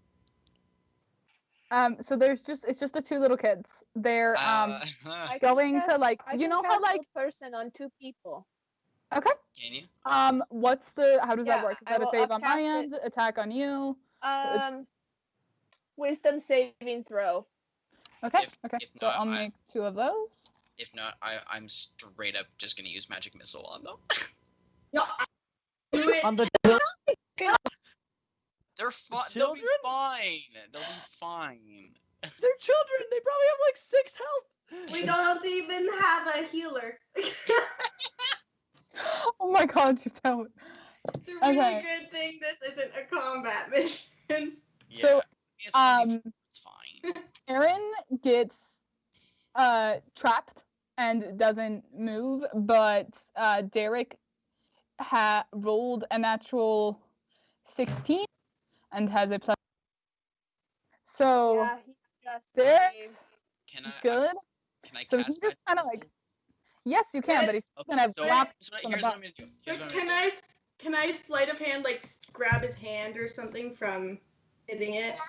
So it's just the two little kids. They're I can going cast- to like I you can know how cast like hold person on 2 people. okay. Can you? How does that Yeah, work? Is I that a will save on my upcast it. end? Attack on you? Wisdom saving throw. Okay. If- Okay. if So not, I'll I- make 2 of those. If not, I'm straight up just gonna use magic missile on them. No, do it. On the They're fine. They'll be Children? fine. They'll be fine. They're children. They probably have like 6 health. We don't even have a healer. Oh my god, you don't. It's a really Okay. good thing this isn't a combat mission. So, it's fine. It's fine. Aaron gets trapped and doesn't move, but Derek rolled a natural 16 and has a plus. So Yeah, he just Derek's saved. Can I? good. Can I So cast he's just magic kinda missile? like- Yes, you can, but he's still Okay, gonna so block. here's what I'm gonna do. Here's what I'm Can gonna do. can I sleight of hand like grab his hand or something from hitting it?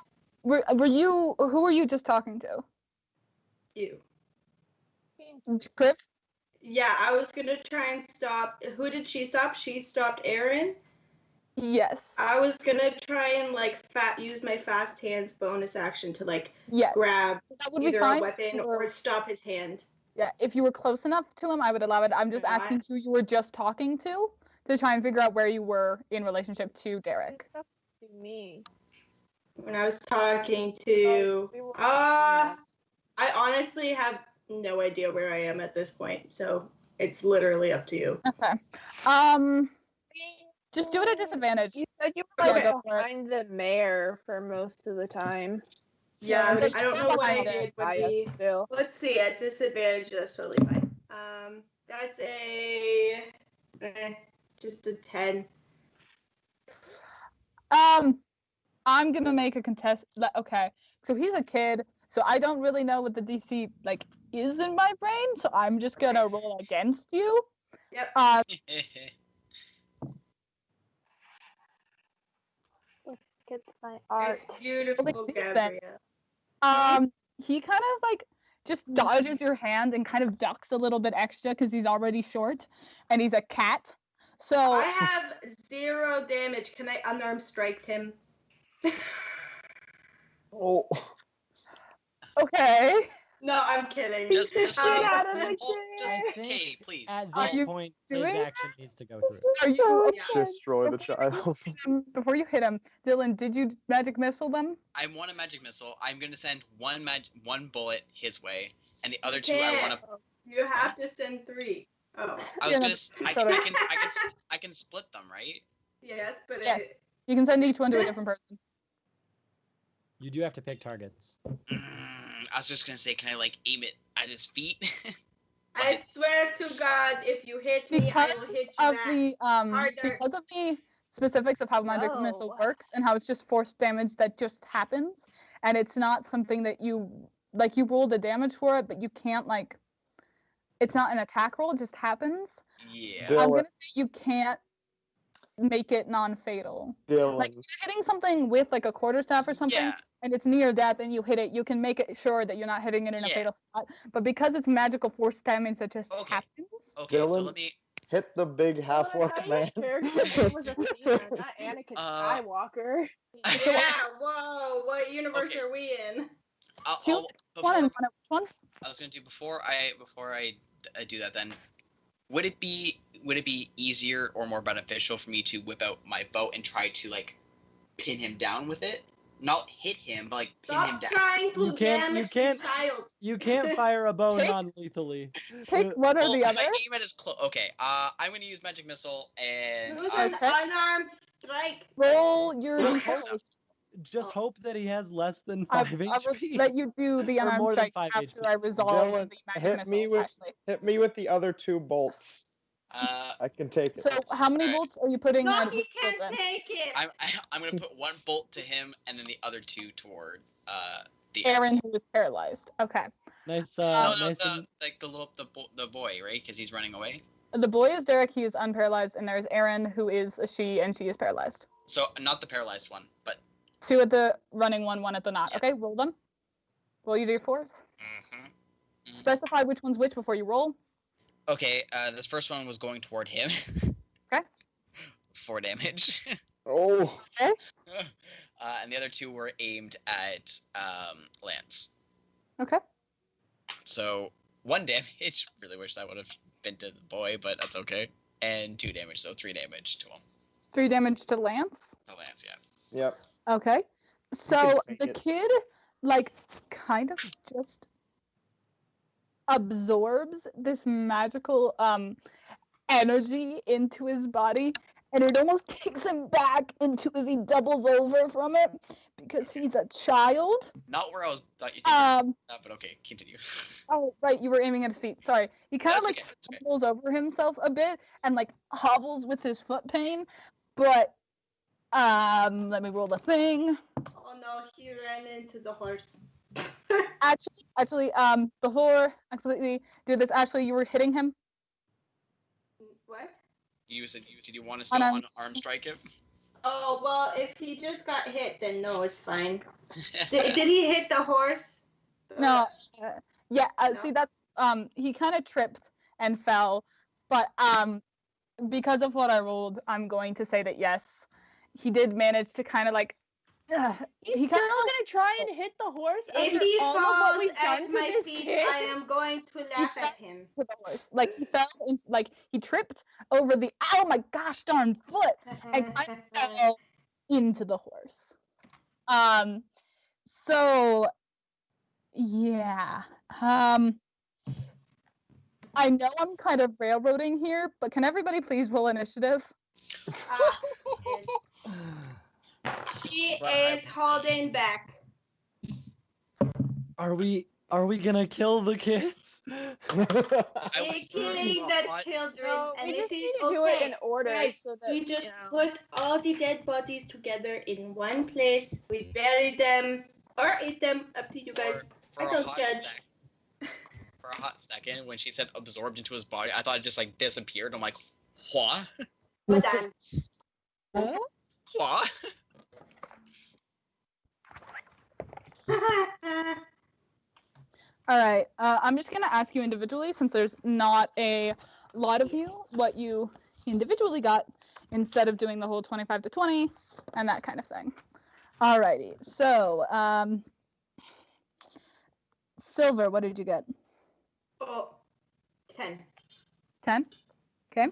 Were you? Who were you just talking to? You. Griff? Yeah, I was gonna try and stop. Who did she stop? She stopped Aaron. Yes. I was gonna try and like use my fast hands bonus action to like Yes. grab That would be either fine. a weapon or stop his hand. Yeah, if you were close enough to him, I would allow it. I'm just You're not? asking who you were just talking to try and figure out where you were in relationship to Derek. It's up to me. When I was talking to, we were- I honestly have no idea where I am at this point, so it's literally up to you. Okay. Just do it at disadvantage. You Like you Yeah, were go like for it. behind the mayor for most of the time. Yeah, but I don't know what I did, but Still. let's see, at disadvantage, that's totally fine. That's just a 10. I'm gonna make a contest. Okay, so he's a kid, so I don't really know what the DC like is in my brain. So I'm just gonna roll against you. Yep. Get my art. It's beautiful, Holy decent. Gabrielle. He kind of like just dodges your hand and kind of ducks a little bit extra because he's already short, and he's a cat. So I have 0 damage. Can I unarmed strike him? Oh. Okay. No, I'm kidding. Just Get out of the I think okay, please. At Are this you point, his doing action needs to go through. Are you Destroy the child. before you hit him, Dylan? Did you magic missile them? I want a magic missile. I'm gonna send one bullet his way, and the other two I want to. You have to send 3. Oh. I can split them, right? Yes, but Yes. You can send each one to a different person. You do have to pick targets. I was just gonna say, can I like aim it at his feet? I swear to God, if you hit me, I will hit you back. Because of the specifics of how magic missile works and how it's just force damage that just happens, and it's not something that you roll the damage for it, but you can't like. It's not an attack roll; it just happens. Yeah. Dylan. I'm gonna say you can't make it non-fatal. Dylan. Like you're hitting something with like a quarterstaff or something, Yeah. and it's near death, and you hit it. You can make it sure that you're not hitting it in a fatal spot. But because it's magical force damage that just happens. Okay, so Dylan, let me hit the big half-orc man. Character was Athena, not Anakin Skywalker. Yeah, whoa, what universe are we in? One. I was gonna do before I do that. Then, would it be easier or more beneficial for me to whip out my bow and try to like pin him down with it? Not hit him, but like pin him down. Stop trying to damage the child. You can't fire a bow non-lethally. Pick one or the If other. I aim at his okay. I'm gonna use magic missile and. Use an unarmed strike. Roll your Just hope that he has less than 5 HP. I will let you do the unarmed strike after I resolve Dylan, the magic missile. hit me with the other 2 bolts. I can take it. So how many bolts are you putting No, on he his can't children? take it. I'm gonna put 1 bolt to him and then the other 2 toward the Aaron, who is paralyzed. Okay. Nice. The boy, right? Because he's running away. The boy is Derek. He is unparalyzed, and there's Aaron, who is a she, and she is paralyzed. So not the paralyzed one, but 2 at the running one at the not. Yes. Okay, roll them. Roll your d4s. Specify which one's which before you roll. Okay, this first one was going toward him. Okay. 4 damage. Oh. Okay. And the other 2 were aimed at Lance. Okay. So 1 damage. Really wish that would have been to the boy, but that's okay. And 2 damage, so 3 damage to him. 3 damage to Lance. To Lance, yeah. Yep. Okay. So take the it. kid, like, kind of just absorbs this magical energy into his body, and it almost kicks him back into as he doubles over from it because he's a child. Not where I thought you think but okay, continue. Oh, right, you were aiming at his feet. Sorry. He kind of That's like okay. stumbles over himself a bit and like hobbles with his foot pain, but let me roll the thing. Oh no, he ran into the horse. Actually, before I completely do this, Ashley, you were hitting him. What? Did you want to still unarmed strike him? Oh, well, if he just got hit, then no, it's fine. Did he hit the horse? No. Yeah, No? see, that's, he kind of tripped and fell, but, because of what I rolled, I'm going to say that yes, he did manage to kind of like, He's still gonna try and hit the horse. If he all of what falls we've done at to my this feet, kid? I am going to laugh at him. to the horse. Like he fell, like he tripped over the oh my gosh darn foot and kind of fell into the horse. So yeah. I know I'm kind of railroading here, but can everybody please roll initiative? She But ain't holding back. Are we gonna kill the kids? I We're was killing the children, No, and we it just need is to do it okay. in order Right. so that We just you know. put all the dead bodies together in one place. We bury them or eat them, up to you guys. For I a don't hot judge. for a hot second, when she said absorbed into his body, I thought it just like disappeared. I'm like, what? But done. What? All right. I'm just gonna ask you individually, since there's not a lot of you, what you individually got, instead of doing the whole 25 to 20 and that kind of thing. Alrighty. So, Silver, what did you get? Oh, 10. 10. Okay.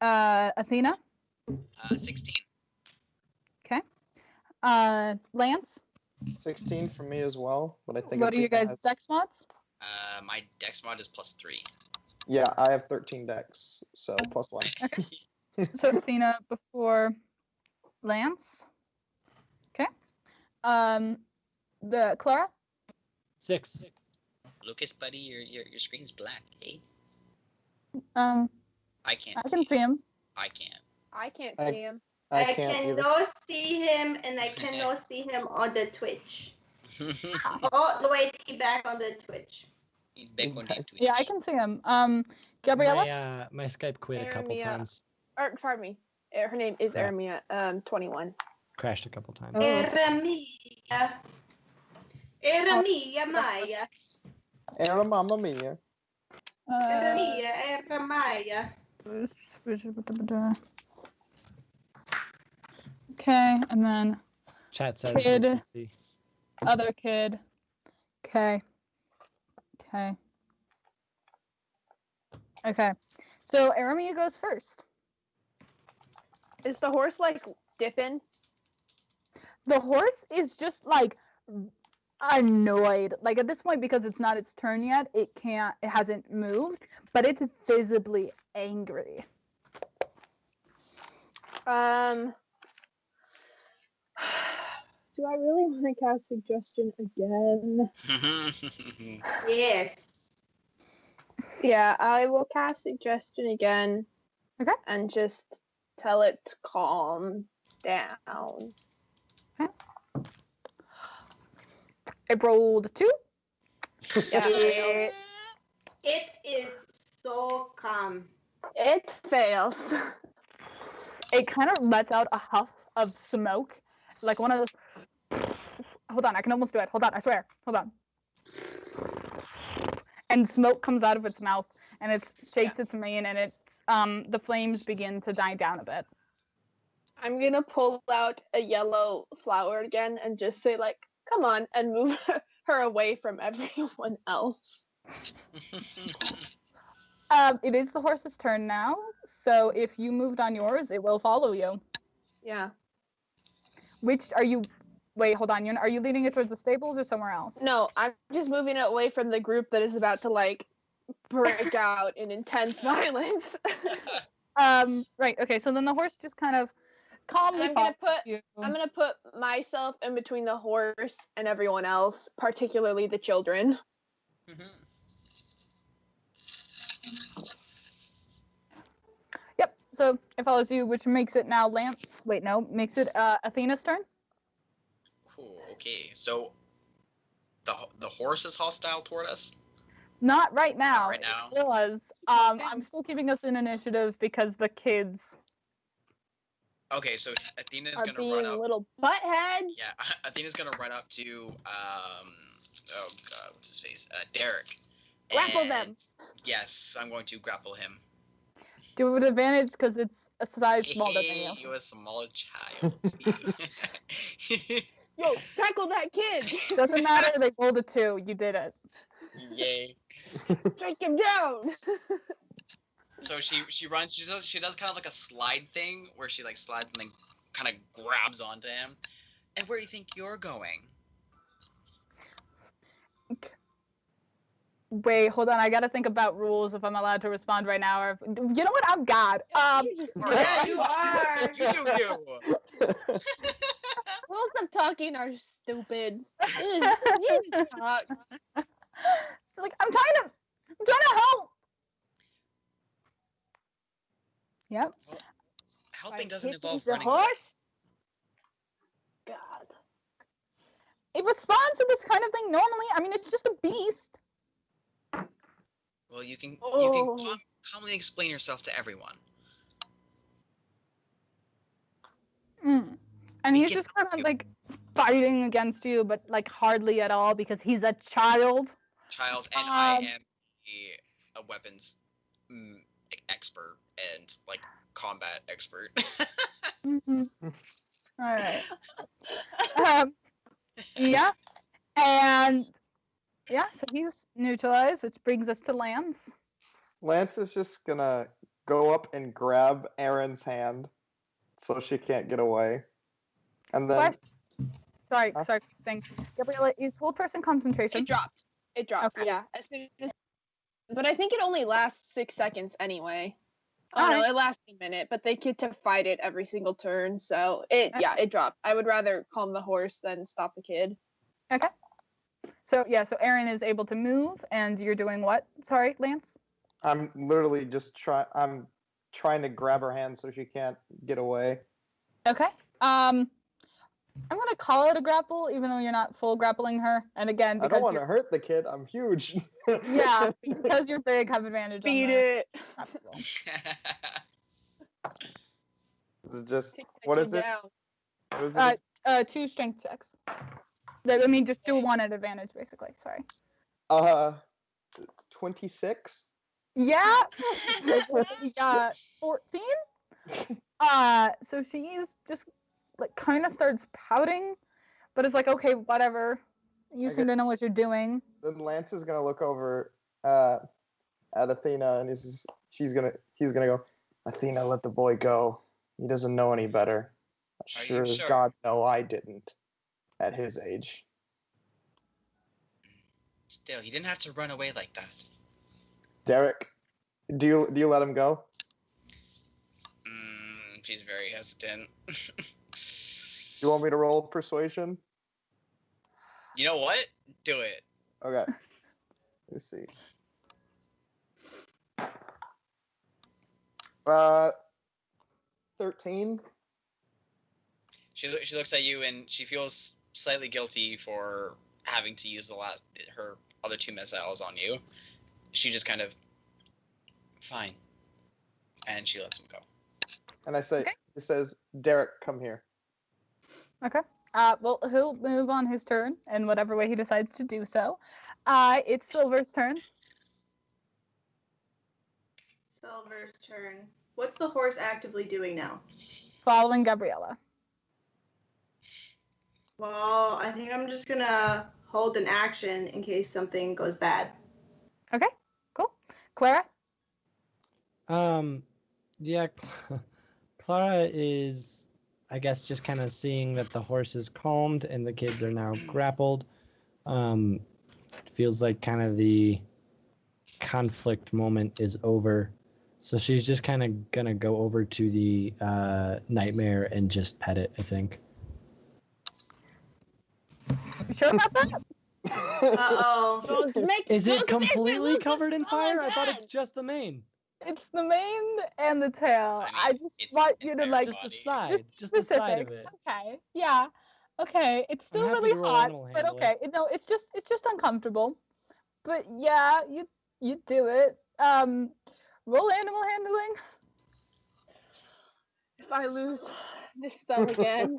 Athena. 16. Okay. Lance. 16 for me as well, but I think. What are you Athena guys' dex mods? My dex mod is +3. Yeah, I have 13 decks, so +1. Okay. So Athena before Lance. Okay. The Clara. 6. Lucas, buddy, your screen's black. Hey, I I can't. can see him. I can't. I can't I- see him. I can't either. cannot see him, and I cannot see him on the Twitch. All the way back on the Twitch. He's back on the Twitch. Yeah, I can see him. Gabriella. My Skype quit a couple Aramia. times. Or pardon me. Her name is Crap. Aramia. 21. Crashed a couple times. Oh. Era mia, Maya. Era mamma mia. Era mia, era Maya. Okay, and then Chat says Kid. we can see. other kid. Okay. Okay. Okay. So Aramia goes first. Is the horse like dipping? The horse is just like annoyed. Like at this point, because it's not its turn yet, it hasn't moved, but it's visibly angry. Do I really want to cast suggestion again? Yes. Yeah, I will cast suggestion again. Okay. And just tell it to calm down. I rolled a 2. Yeah. It is so calm. It fails. It kind of lets out a huff of smoke, like one of those. Hold on, I can almost do it. Hold on, I swear. Hold on. And smoke comes out of its mouth, and it shakes its mane, and the flames begin to die down a bit. I'm gonna pull out a yellow flower again and just say like, "Come on," and move her away from everyone else. It is the horse's turn now, so if you moved on yours, it will follow you. Yeah. Which are you? Wait, hold on. Are you leading it towards the stables or somewhere else? No, I'm just moving it away from the group that is about to like break out in intense violence. Right. Okay. So then the horse just kind of calmly I'm gonna follows put you. I'm gonna put myself in between the horse and everyone else, particularly the children. Yep. So it follows you, which makes it now Lance. Wait, no, makes it Athena's turn. Cool. Okay, so the horse is hostile toward us. Not right now. Not right now. It was. I'm still keeping us in initiative because the kids. Okay, so Athena's Are gonna being run up. little buttheads. Yeah, Athena's gonna run up to oh god, what's his face? Derek. Grapple them. And yes, I'm going to grapple him. Do it with advantage because it's a size smaller than you. You a small child. Yo, tackle that kid. Doesn't matter. They rolled a 2. You did it. Yay. Take him down. So she runs. She does kind of like a slide thing where she like slides and then kind of grabs onto him. And where do you think you're going? Wait, hold on. I gotta think about rules if I'm allowed to respond right now. Or you know what? I'm God. Yeah, Yeah, you are. You. Rules of talking are stupid. You talk. So like, I'm trying to help. Yep. Well, helping doesn't Kicking involve the running away. horse. God. It responds to this kind of thing normally. I mean, it's just a beast. Well, you can Oh. calmly explain yourself to everyone. Mm. And We he's can just kind help of you. like fighting against you, but like hardly at all because he's a child. Child, and I Um, am a weapons expert and like combat expert. Mhm. All right. Yeah. And yeah, so he's neutralized, which brings us to Lance. Lance is just gonna go up and grab Erin's hand so she can't get away. And then Question. Sorry, Huh? sorry. Thing. Gabriella, is full person concentration? It dropped. It dropped. Okay. Yeah. As soon as. But I think it only lasts 6 seconds anyway. Oh Alright. no, it lasts a minute, but they get to fight it every single turn, so it dropped. I would rather calm the horse than stop the kid. Okay. So yeah, so Erin is able to move, and you're doing what? Sorry, Lance. I'm literally just I'm trying to grab her hand so she can't get away. Okay. I'm gonna call it a grapple, even though you're not full grappling her. And again, I because don't want to hurt the kid. I'm huge. yeah, because you're big, have advantage Beat on the it. grapple. This is just Take what it is it? down. What is it? 2 strength checks. I mean, just do one at advantage, basically. Sorry. 26. Yeah. Yeah. 14. So she's just like kind of starts pouting, but it's like, okay, whatever. You I seem to know what you're doing. Then Lance is gonna look over at Athena and he's gonna go, Athena, let the boy go. He doesn't know any better. Are you Sure as sure? God, no, I didn't. At his age. Still, you didn't have to run away like that. Derek, do you let him go? She's very hesitant. Do you want me to roll persuasion? You know what? Do it. Okay. Let's see. 13. She looks at you and she feels slightly guilty for having to use her other 2 missiles on you. She just kind of, fine, and she lets him go. And I say, Okay. It says, Derek, come here. Okay. Well, he'll move on his turn in whatever way he decides to do so. It's Silver's turn. Silver's turn. What's the horse actively doing now? Following Gabriella. Well, I think I'm just gonna hold an action in case something goes bad. Okay. Cool. Clara. Yeah, Clara is, I guess, just kind of seeing that the horse is calmed and the kids are now grappled. Feels like kind of the conflict moment is over. So she's just kind of going to go over to the nightmare and just pet it, I think. You sure about that? Uh-oh. Is it completely covered in fire? I thought it's just the mane. It's the mane and the tail. I mean, I just it's want the you to entire like Just the body. side. Just the side of specific. it. Okay. Yeah. Okay. It's still happy really to roll hot, animal but handling. okay. No, it's just uncomfortable. But yeah, you do it. Roll animal handling. If I lose this spell again.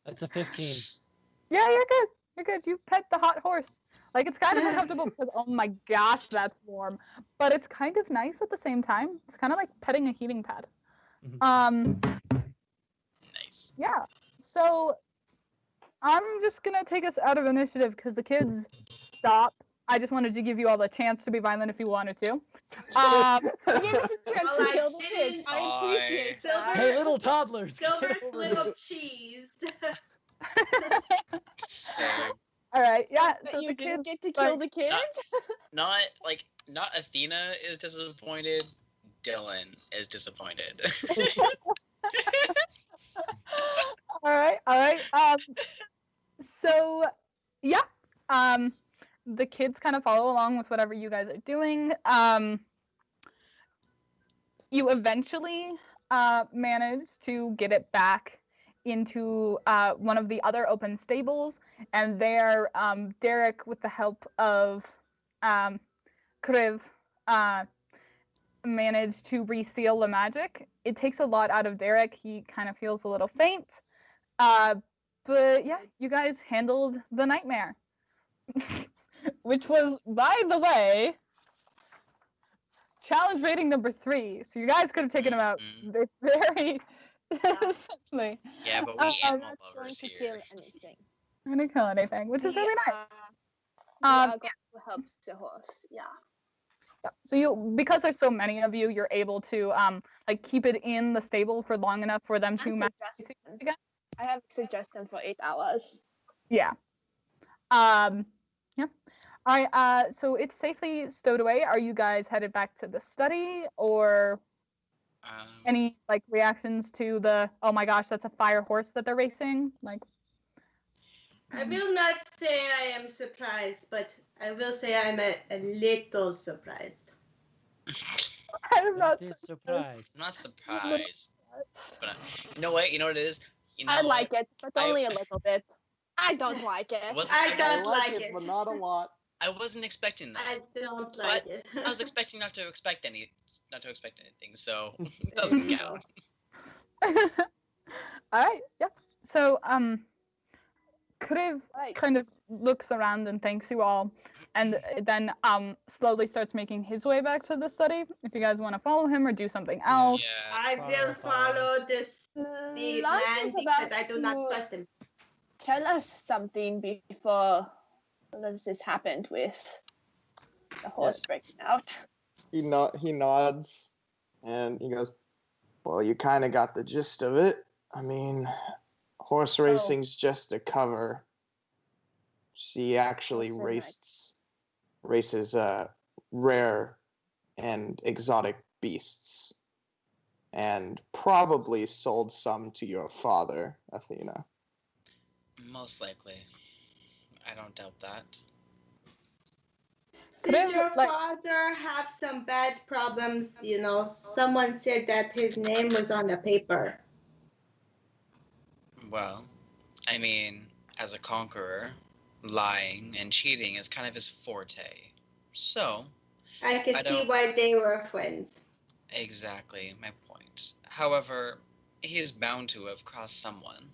That's a 15. Yeah, you're good. You're good. You pet the hot horse. Like, it's kind of uncomfortable because, oh my gosh, that's warm. But it's kind of nice at the same time. It's kind of like petting a heating pad. Nice. Yeah. So I'm just going to take us out of initiative because the kids stop. I just wanted to give you all the chance to be violent if you wanted to. You gave us a chance Well, to I kill the kids. didn't. I appreciate Silver- that. Hey, little toddlers. Silver's get over little here. cheesed. Same. All right. Yeah. But So you the didn't kids get to kill the kid? Not Athena is disappointed. Dylan is disappointed. All right, all right. So yeah, the kids kind of follow along with whatever you guys are doing. You eventually manage to get it back into one of the other open stables, and there, Derek, with the help of Kriv, managed to reseal the magic. It takes a lot out of Derek. He kind of feels a little faint. But yeah, you guys handled the nightmare. Which was, by the way, challenge rating number 3. So you guys could have taken him out very simply. Yeah, but we animal Not going lovers to here. kill anything. I'm gonna kill anything, which is really nice. We are Um, going to help the horse. Yeah. Yeah. So you, because there's so many of you, you're able to like keep it in the stable for long enough for them to And match suggestion. again. I have a suggestion for 8 hours. Yeah. Yeah. All right. So it's safely stowed away. Are you guys headed back to the study, or any like reactions to the, oh my gosh, that's a fire horse that they're racing? Like, I will not say I am surprised, but I will say I'm a little surprised. I'm not surprised. I'm not surprised. But you know what? You know what it is? You know I what? like it, but only a little bit. I don't like it. I I don't like like it, it. but not a lot. I wasn't expecting that. I don't like But it. I was expecting not to expect anything, so it doesn't count. All right. Yeah. So Kriv kind of looks around and thanks you all, and then slowly starts making his way back to the study. If you guys want to follow him or do something else. Yeah. I will follow the Lance man is because about I do not to trust him. tell us something before all of this happened with the horse breaking out. He nods, and he goes, "Well, you kind of got the gist of it. I mean, horse racing's just a cover. She actually Horse and races rare and exotic beasts, and probably sold some to your father, Athena." Most likely. I don't doubt that. Did Kriv, your like- father have some bad problems? You know, someone said that his name was on the paper. Well, I mean, as a conqueror, lying and cheating is kind of his forte. So, I can I see don't- why they were friends. exactly my point. However, he's bound to have crossed someone.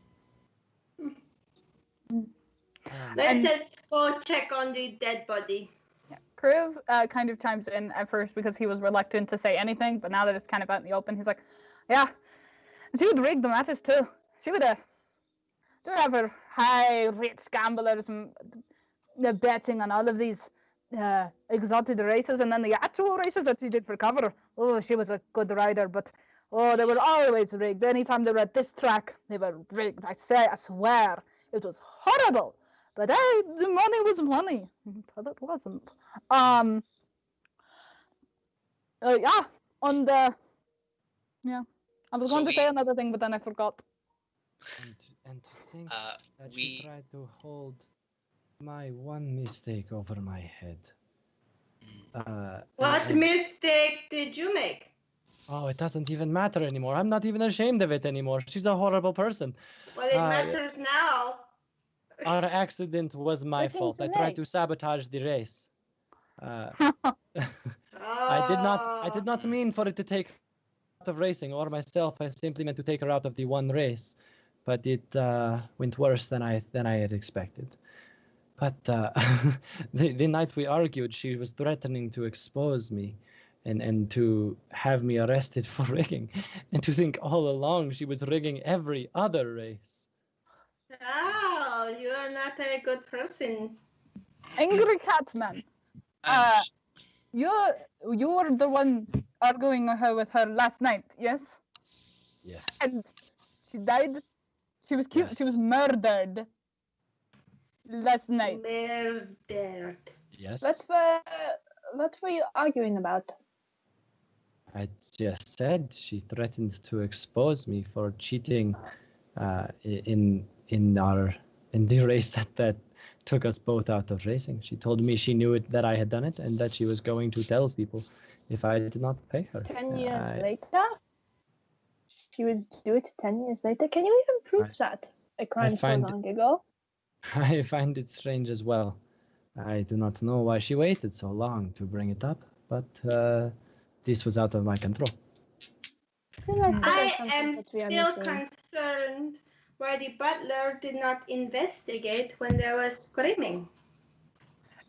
Let us go check on the dead body. Yeah. Kriv kind of chimes in at first because he was reluctant to say anything, but now that it's kind of out in the open, he's like, yeah, she would rig the matches too. She would have her high rich gamblers betting on all of these exotic races, and then the actual races that she did for cover. Oh, she was a good rider, but oh, they were always rigged. Anytime they were at this track, they were rigged. I swear, it was horrible. But the money was money. But it wasn't. Yeah, on the, yeah. I was So going to say we- another thing, but then I forgot. And to think Uh, that we- she tried to hold my one mistake over my head. What and- mistake did you make? Oh, it doesn't even matter anymore. I'm not even ashamed of it anymore. She's a horrible person. Well, it Uh, matters now. Our accident was my Everything's fault. I tried to right. sabotage the race. I did not Oh. mean for it to take out of racing or myself. I simply meant to take her out of the one race, but it went worse than I had expected. But the night we argued, she was threatening to expose me, and to have me arrested for rigging, and to think all along she was rigging every other race. Oh, you are not a good person. Angry Catman. I'm You were the one arguing with her last night, yes? Yes. And she died. She was killed. She Yes. was murdered last night. Murdered. Yes. What were you arguing about? I just said she threatened to expose me for cheating in the race that took us both out of racing. She told me she knew that I had done it and that she was going to tell people if I did not pay her. 10 years later? She would do it 10 years later? Can you even prove that? A crime so long ago? I find it strange as well. I do not know why she waited so long to bring it up, but this was out of my control. I am still concerned why the butler did not investigate when there was screaming.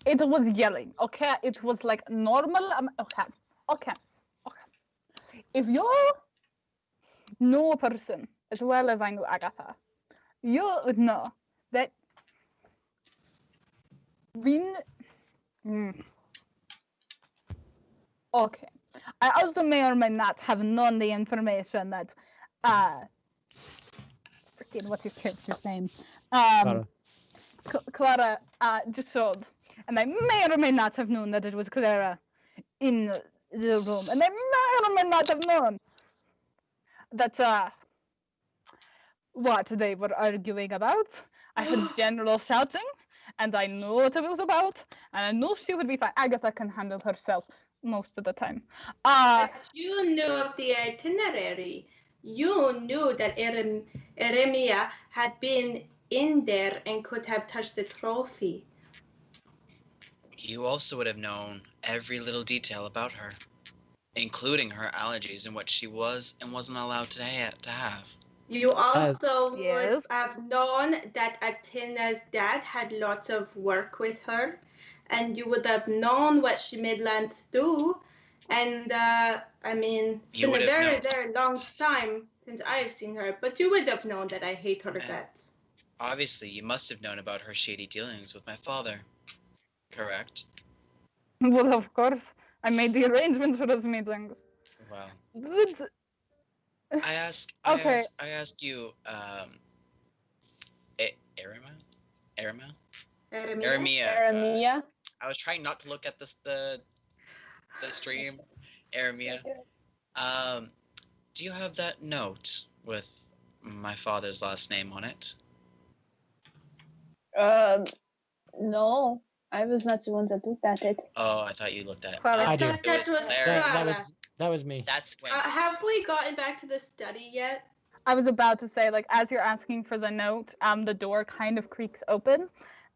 It was yelling, okay? It was like normal. Okay. If you know a person as well as I know Agatha, you would know that when... Okay. I also may or may not have known the information that... what's your character's name? Clara just showed. And I may or may not have known that it was Clara in the room. And I may or may not have known that what they were arguing about. I heard general shouting, and I knew what it was about, and I knew she would be fine. Agatha can handle herself most of the time. But you knew of the itinerary. You knew that Eremia had been in there and could have touched the trophy. You also would have known every little detail about her, including her allergies and what she was and wasn't allowed to have. You also would have known that Athena's dad had lots of work with her, and you would have known what she made Lance do. And I mean, it's been a very, very long time since I've seen her, but you would have known that I hate her guts. Obviously, you must have known about her shady dealings with my father. Correct? Well, of course. I made the arrangements for those meetings. Well. But... I ask you, Eremia. I was trying not to look at the stream. Eremia. Do you have that note with my father's last name on it? No. I was not the one that looked at it. Oh, I thought you looked at it. I do. That was me. That's when. Have we gotten back to the study yet? I was about to say, like, as you're asking for the note, the door kind of creaks open.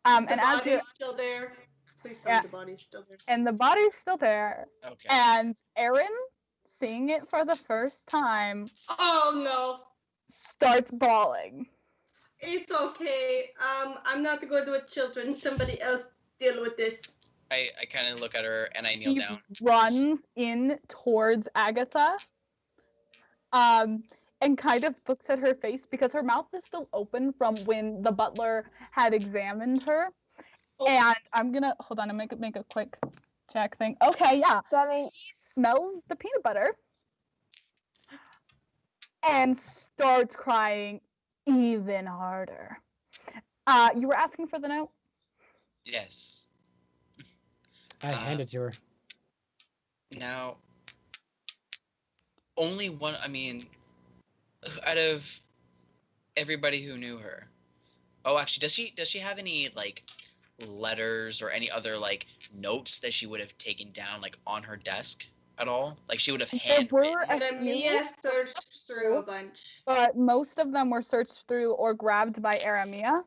And as you're still there. Please tell me the body's still there. And the body's still there. Okay. And Erin, seeing it for the first time. Oh no. Starts bawling. It's okay. I'm not good with children. Somebody else deal with this. I kind of look at her and I kneel down. Runs in towards Agatha. And kind of looks at her face because her mouth is still open from when the butler had examined her. Oh. And I'm gonna hold on and make a quick check thing. Okay, yeah. She smells the peanut butter and starts crying even harder. You were asking for the note? Yes. I hand it to her. Now, only one, I mean, out of everybody who knew her. Oh, actually, does she have any, like, letters or any other, like, notes that she would have taken down, like, on her desk at all? Like, she would have handwritten. Mia searched through a bunch. But most of them were searched through or grabbed by Eremia.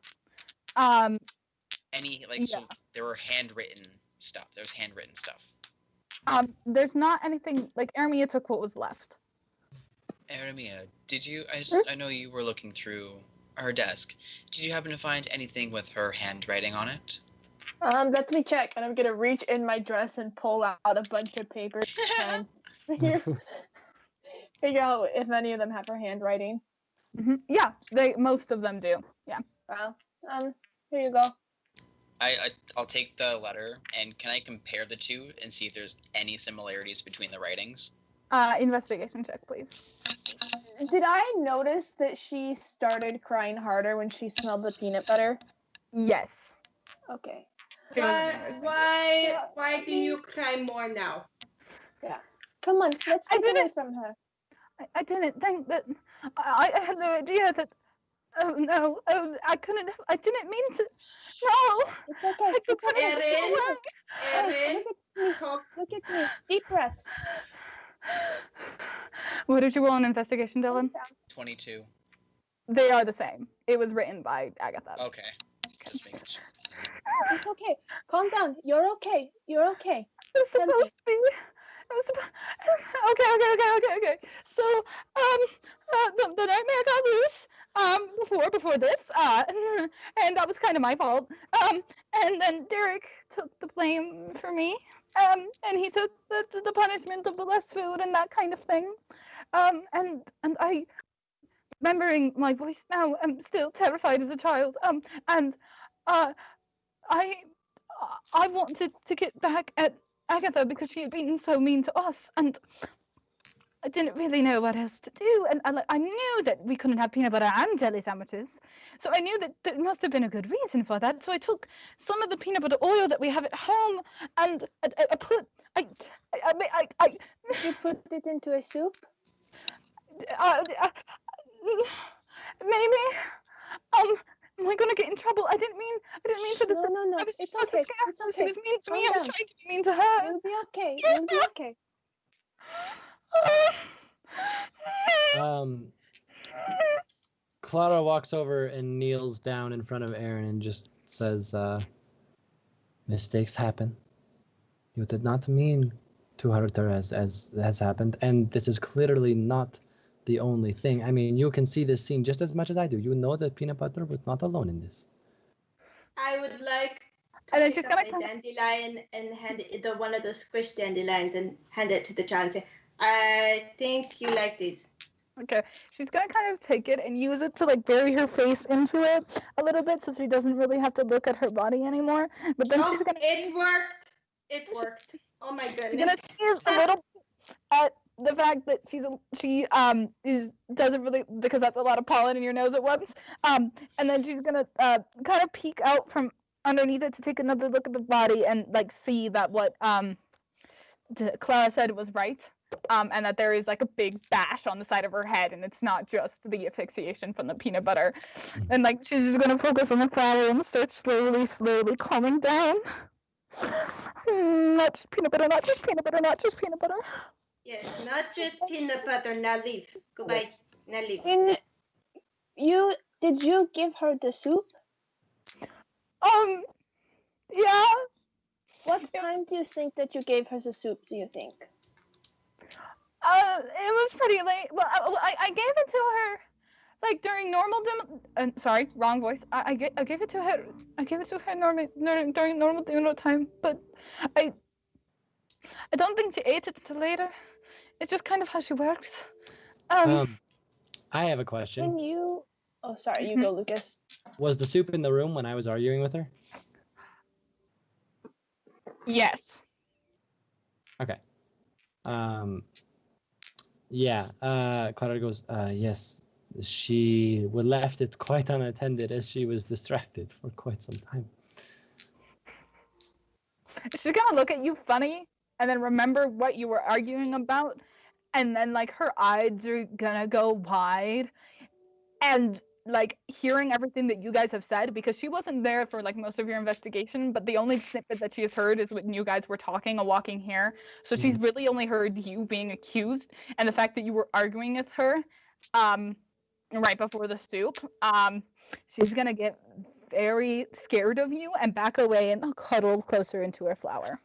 Any, like, so there were handwritten stuff. There's handwritten stuff. There's not anything, like, Eremia took what was left. Eremia, did you, I know you were looking through her desk. Did you happen to find anything with her handwriting on it? Let me check, and I'm gonna reach in my dress and pull out a bunch of papers and figure out if any of them have her handwriting. Mm-hmm. Yeah, most of them do. Yeah. Well, here you go. I'll take the letter, and can I compare the two and see if there's any similarities between the writings? Investigation check, please. Did I notice that she started crying harder when she smelled the peanut butter? Yes. Okay. Why do you cry more now? Yeah. Come on, let's I get away didn't- from her. I didn't think that. I had no idea that. Oh no! Oh, I couldn't. I didn't mean to. No. It's okay. I It's couldn't okay. get Erin? away. Hey, Erin, look at me. talk. Look at me. Deep breaths. What did you roll on investigation, Calm Dylan? down. 22. They are the same. It was written by Agatha. Okay. Just making sure. It's okay. Calm down. You're okay. You're okay. It was Tell me. supposed to be. It was okay. So, the nightmare got loose. Before this. And that was kind of my fault. And then Derek took the blame for me. And he took the punishment of the less food and that kind of thing. And I, remembering my voice now, am still terrified as a child. And I wanted to get back at Agatha because she had been so mean to us, and I didn't really know what else to do. And I knew that we couldn't have peanut butter and jelly sandwiches, so I knew that there must have been a good reason for that. So I took some of the peanut butter oil that we have at home, and I put I Did you put it into a soup? maybe. Am I gonna get in trouble? I didn't mean for this. No. I was It's just okay. scared. It's She okay. was mean to me. Calm I was down. trying to be mean to her. You'll be okay. You'll be okay. Clara walks over and kneels down in front of Aaron and just says, mistakes happen. You did not mean to hurt her as has happened, and this is clearly not the only thing. I mean, you can see this scene just as much as I do. You know that peanut butter was not alone in this. I would like And to then pick she's up gonna a dandelion and hand it, one of the squished dandelions, and hand it to the child and say, I think you like these. Okay, she's gonna kind of take it and use it to like bury her face into it a little bit, so she doesn't really have to look at her body anymore. But then she's gonna It worked. It worked. Oh my she's gonna goodness. tease a little bit at the fact that she doesn't really, because that's a lot of pollen in your nose at once. And then she's gonna kind of peek out from underneath it to take another look at the body and like see that what Clara said was right. And that there is like a big bash on the side of her head, and it's not just the asphyxiation from the peanut butter. And like she's just gonna focus on the flower and start slowly calming down. Not just peanut butter, not just peanut butter, not just peanut butter. Yes, not just peanut butter. Now leave. Goodbye. Now leave. And did you give her the soup? Yeah. What time do you think that you gave her the soup, do you think? It was pretty late. Well, I gave it to her, like during normal sorry, wrong voice. I gave it to her. I gave it to her during normal dinner time. But I don't think she ate it until later. It's just kind of how she works. I have a question. Can you? Oh, sorry. You go, Lucas. Was the soup in the room when I was arguing with her? Yes. Okay. Yeah. Clara goes, yes. She left it quite unattended as she was distracted for quite some time. She's gonna look at you funny and then remember what you were arguing about, and then like her eyes are gonna go wide, and like hearing everything that you guys have said, because she wasn't there for like most of your investigation, but the only snippet that she has heard is when you guys were talking and walking here. So she's really only heard you being accused and the fact that you were arguing with her right before the soup. She's gonna get very scared of you and back away and cuddle closer into her flower.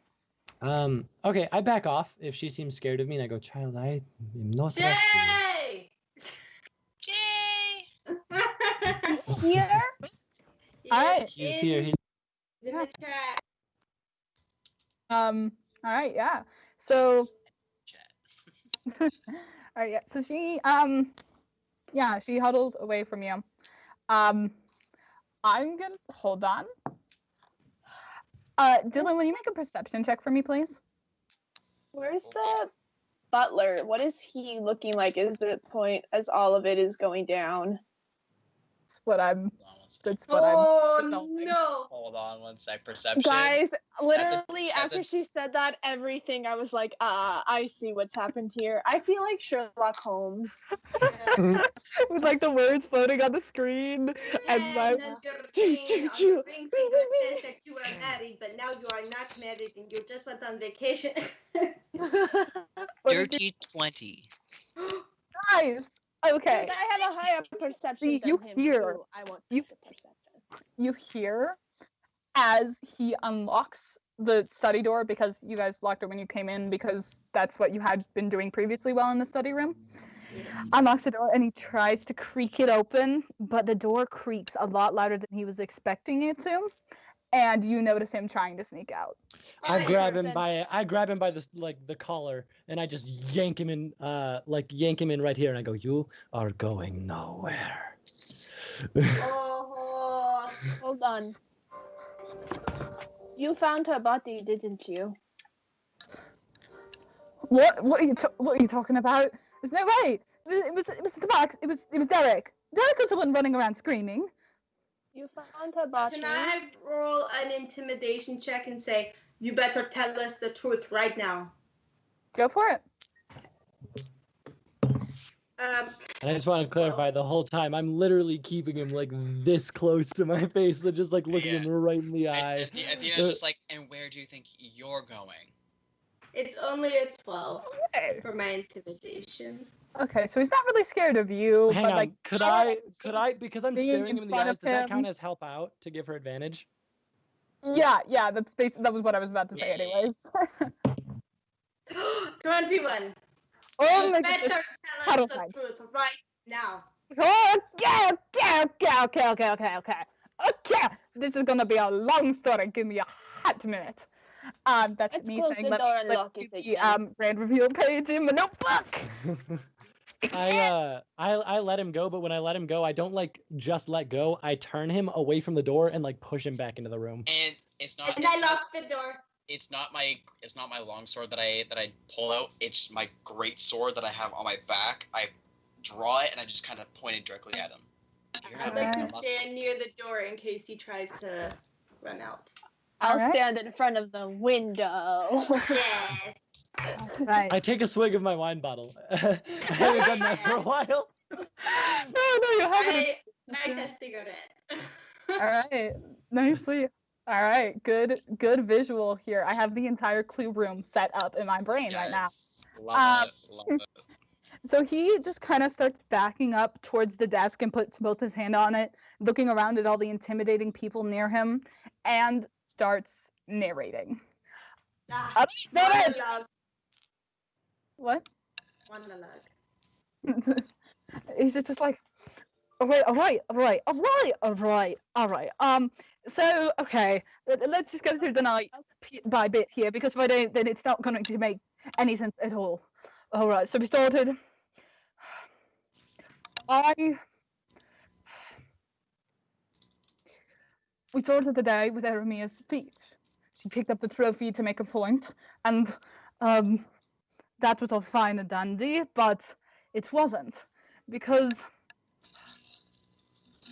Okay, I back off if she seems scared of me, and I go, child, I am not threat to you. Yay! Yay! He's here. Alright. He's here. He's in the chat. All right, yeah. So Chat. all right, yeah. So she yeah, she huddles away from you. I'm gonna hold on. Dylan, will you make a perception check for me, please? Where's the butler? What is he looking like at the point as all of it is going down? That's what I'm. Hold on one second. That's what Oh I'm. no! Hold on. on 1 sec. Perception. Guys, literally that's after she said that, everything, I was like, I see what's happened here. I feel like Sherlock Holmes. With like the words floating on the screen. And And like, on your ring finger says that you are married, but now you are not married and you just went on vacation. Dirty 20. guys, okay. Dude, I have a higher perception See, than you him hear- too. I want you- the perception. You hear as he unlocks the study door, because you guys locked it when you came in because that's what you had been doing previously while in the study room. Unlocks the door and he tries to creak it open, but the door creaks a lot louder than he was expecting it to, and you notice him trying to sneak out. I Hey, grab him person. by the collar, and I just yank him in right here, and I go, "You are going nowhere." Oh, Hold on. You found her body, didn't you? What are you talking about? There's no way. It was Max. It was Derek. Derek was the one running around screaming. You found her body. can I roll an intimidation check and say, you better tell us the truth right now? Go for it. And I just want to clarify, the whole time I'm literally keeping him like this close to my face, so just like looking Yeah. him right in the eye. At the end, it's just like, and where do you think you're going? It's only a 12 Okay. for my intimidation. Okay, so he's not really scared of you, Hang but on, like, could I, because I'm being staring in him in the front eyes, of does that count him- as help out to give her advantage? yeah, that was what I was about to say, Yeah. anyways. 21. Oh You my better goodness. tell us Terrified. the truth right now. Oh, okay. This is gonna be a long story. Give me a hot minute. That's Let's me close saying, the let door me and flip lock to it the again. brand reveal page in my notebook. I let him go, but when I let him go, I don't like just let go. I turn him away from the door and like push him back into the room. And it's not. And it's I not- locked the door. It's not my long sword that I pull out. It's my great sword that I have on my back. I draw it and I just kind of point it directly at him. You're I'd gonna like make to a stand near the door in case he tries to run out. I'll Alright. stand in front of the window. Yes. Right. I take a swig of my wine bottle. I haven't done that for a while. No, you haven't. I light a cigarette. All right, nicely. All right, good visual here. I have the entire clue room set up in my brain right now. Yes. Love it. So he just kind of starts backing up towards the desk and puts both his hand on it, looking around at all the intimidating people near him, and starts narrating. Ah, Derek! monologue. What? Monologue. He's just like, all right. So okay, let's just go through the night by bit here, because if I don't, then it's not going to make any sense at all. All right, so we started. We started the day with Eremia's speech. She picked up the trophy to make a point, and that was all fine and dandy, but it wasn't, because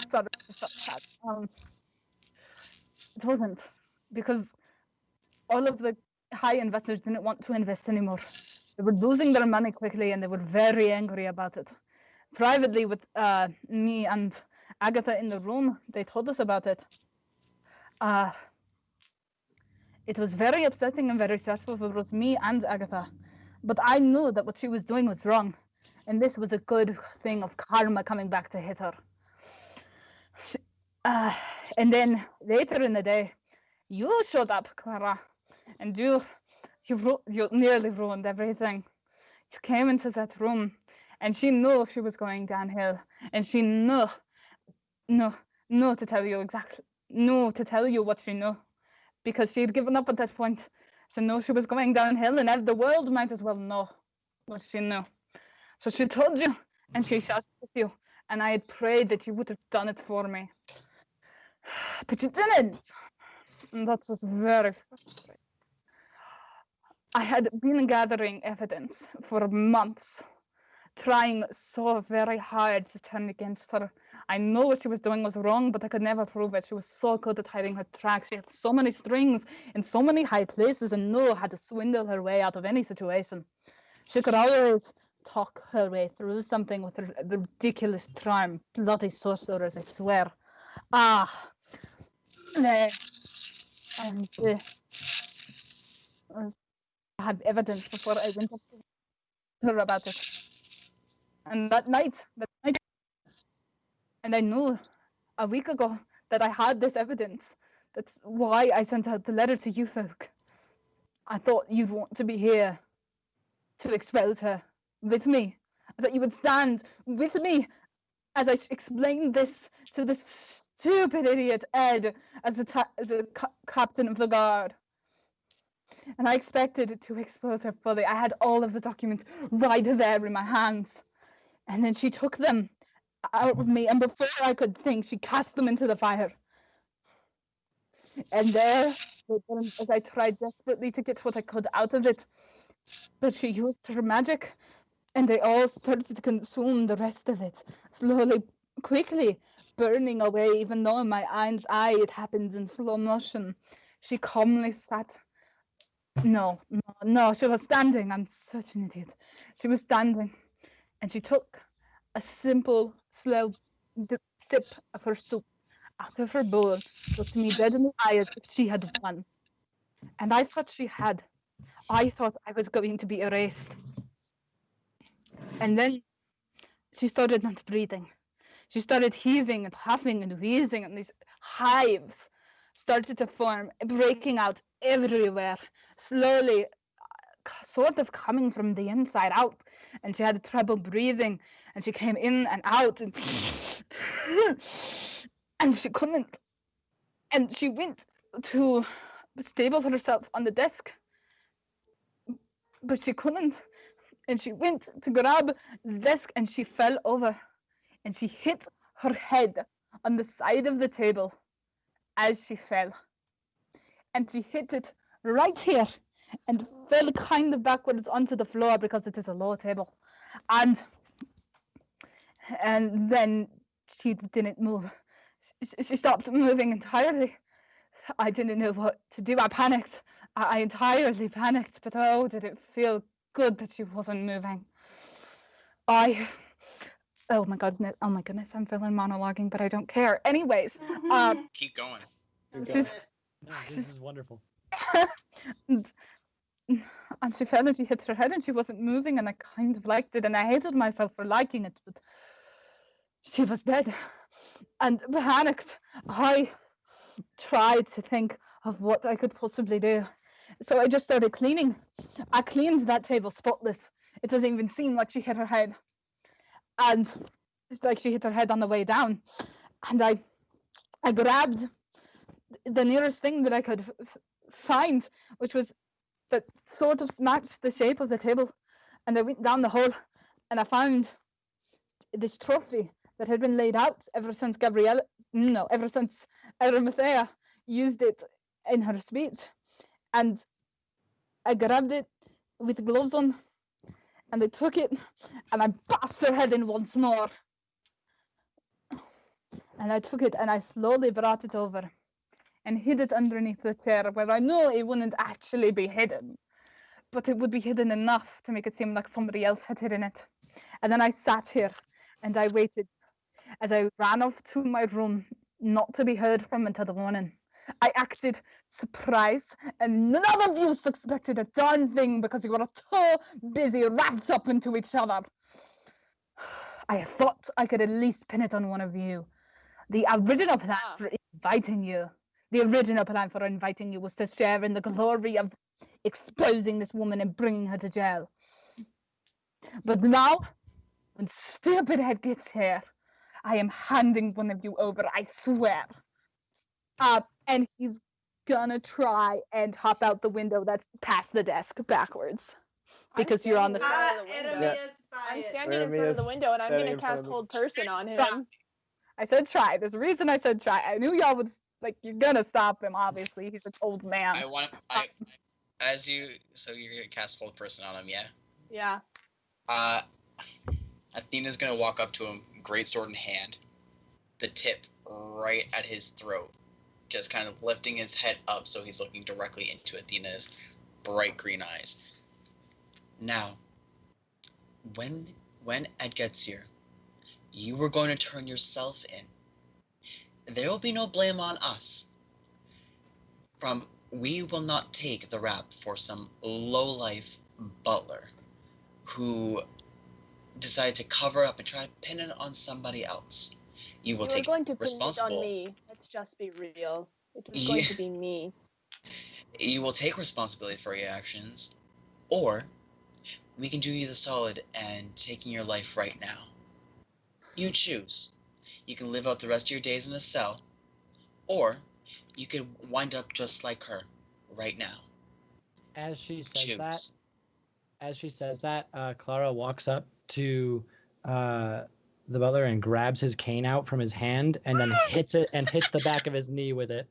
it wasn't, because all of the high investors didn't want to invest anymore. They were losing their money quickly, and they were very angry about it. Privately, with me and Agatha in the room, they told us about it. It was very upsetting and very stressful for both me and Agatha. But I knew that what she was doing was wrong, and this was a good thing of karma coming back to hit her. And then later in the day, you showed up, Clara, and you nearly ruined everything. You came into that room, and she knew she was going downhill, and she knew to tell you what she knew, because she had given up at that point. So knew she was going downhill, and the world might as well know what she knew. So she told you, and she shot with you, and I had prayed that you would have done it for me. But you didn't. And that was very frustrating. I had been gathering evidence for months trying so very hard to turn against her. I know what she was doing was wrong, but I could never prove it. She was so good at hiding her tracks. She had so many strings in so many high places and knew how to swindle her way out of any situation. She could always talk her way through something with her ridiculous charm. Bloody sorcerers, I swear. And I had evidence before I went up to her about it. And that night, and I knew a week ago that I had this evidence. That's why I sent out the letter to you folk. I thought you'd want to be here to expose her with me. I thought you would stand with me as I explained this to the stupid idiot Ed as the captain of the guard. And I expected to expose her fully. I had all of the documents right there in my hands. And then she took them out of me, and before I could think, she cast them into the fire. And there, as I tried desperately to get what I could out of it, but she used her magic, and they all started to consume the rest of it, slowly, quickly, burning away, even though in my mind's eye it happened in slow motion. She calmly sat. No, she was standing. I'm such an idiot. She was standing, and she took a simple, slow sip of her soup out of her bowl, looked me dead in the eye as if she had won. And I thought she had. I thought I was going to be erased. And then she started not breathing. She started heaving and huffing and wheezing, and these hives started to form, breaking out everywhere, slowly, sort of coming from the inside out. And she had trouble breathing, and she came in and out, and she couldn't. And she went to stable herself on the desk, but she couldn't. And she went to grab the desk, and she fell over, and she hit her head on the side of the table as she fell. And she hit it right here and fell kind of backwards onto the floor because it is a low table. And then she didn't move. She stopped moving entirely. I didn't know what to do. I panicked. I entirely panicked, but oh, did it feel good that she wasn't moving. Oh my goodness, I'm feeling monologuing, but I don't care. Anyways, keep going. No, this is wonderful. and she fell and she hit her head and she wasn't moving, and I kind of liked it, and I hated myself for liking it, but she was dead. And panicked, I tried to think of what I could possibly do. So I just started cleaning. I cleaned that table spotless. It doesn't even seem like she hit her head. And it's like she hit her head on the way down. And I grabbed the nearest thing that I could find, which was that sort of matched the shape of the table. And I went down the hole and I found this trophy that had been laid out ever since Arimathea used it in her speech. And I grabbed it with gloves on, and I took it, and I bashed her head in once more. And I took it, and I slowly brought it over, and hid it underneath the chair, where I know it wouldn't actually be hidden, but it would be hidden enough to make it seem like somebody else had hidden it. And then I sat here, and I waited, as I ran off to my room, not to be heard from until the morning. I acted surprised, and none of you suspected a darn thing because you were too busy wrapped up into each other. I thought I could at least pin it on one of you. The original plan for inviting you was to share in the glory of exposing this woman and bringing her to jail. But now, when stupid head gets here, I am handing one of you over, I swear. And he's gonna try and hop out the window that's past the desk backwards. Because you're on the side of the window. I'm standing in front of the window, and I'm gonna cast Hold Person on him. I said try. There's a reason I said try. I knew y'all would, like, you're gonna stop him, obviously. He's an old man. So you're gonna cast Hold Person on him, yeah? Yeah. Athena's gonna walk up to him, great sword in hand, the tip right at his throat, just kind of lifting his head up so he's looking directly into Athena's bright green eyes. Now, when Ed gets here, you are going to turn yourself in. There will be no blame on us. We will not take the rap for some lowlife butler who decided to cover up and try to pin it on somebody else. You will take going to pin it responsible. on me. Let's just be real. It was going to be me. You will take responsibility for your actions, or we can do you the solid and taking your life right now. You choose. You can live out the rest of your days in a cell, or you could wind up just like her right now. As she Choose. says that, Clara walks up to the butler and grabs his cane out from his hand and then hits the back of his knee with it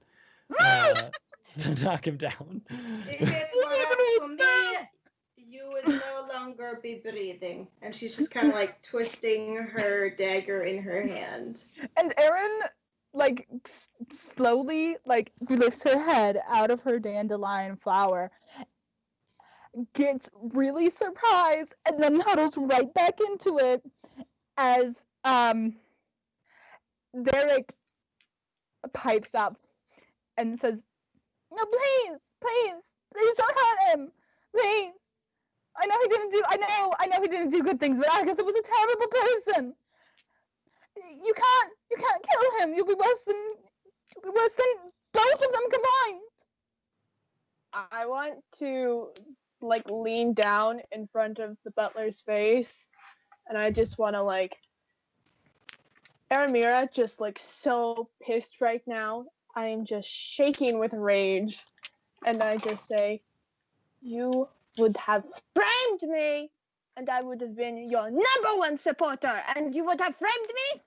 to knock him down. If it were for me, you would no longer be breathing. And she's just kind of like twisting her dagger in her hand. And Erin, like, slowly, like, lifts her head out of her dandelion flower, gets really surprised, and then huddles right back into it as Derek pipes up and says, "No, please don't hurt him, please. I know he didn't do good things, but Agatha was a terrible person. You can't kill him. You'll be worse than both of them combined." I want to like lean down in front of the butler's face, and I just want to like Aramira just like so pissed right now. I am just shaking with rage, and I just say, "You would have framed me, and I would have been your number one supporter, and you would have framed me?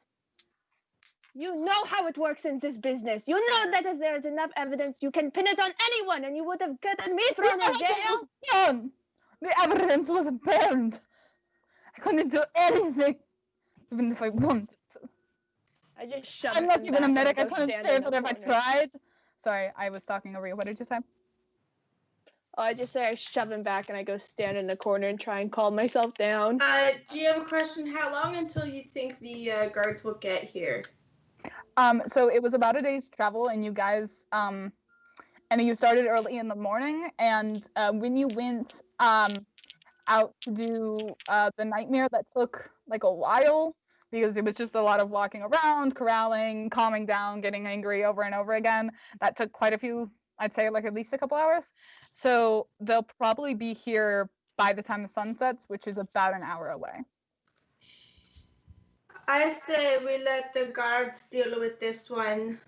You know how it works in this business. You know that if there is enough evidence, you can pin it on anyone, and you would have gotten me thrown in jail." Done. The evidence was burned. I couldn't do anything, even if I wanted to. I just shoved I'm not him even a back medic. I and go couldn't stand say in that the if I corner. tried. Sorry, I was talking over you. What did you say? Oh, I just say I shove him back and I go stand in the corner and try and calm myself down. Do you have a question? How long until you think the guards will get here? So it was about a day's travel, and you guys, and you started early in the morning, and when you went out to do the nightmare, that took like a while because it was just a lot of walking around, corralling, calming down, getting angry over and over again. That took quite a few, I'd say like at least a couple hours. So they'll probably be here by the time the sun sets, which is about an hour away. I say we let the guards deal with this one.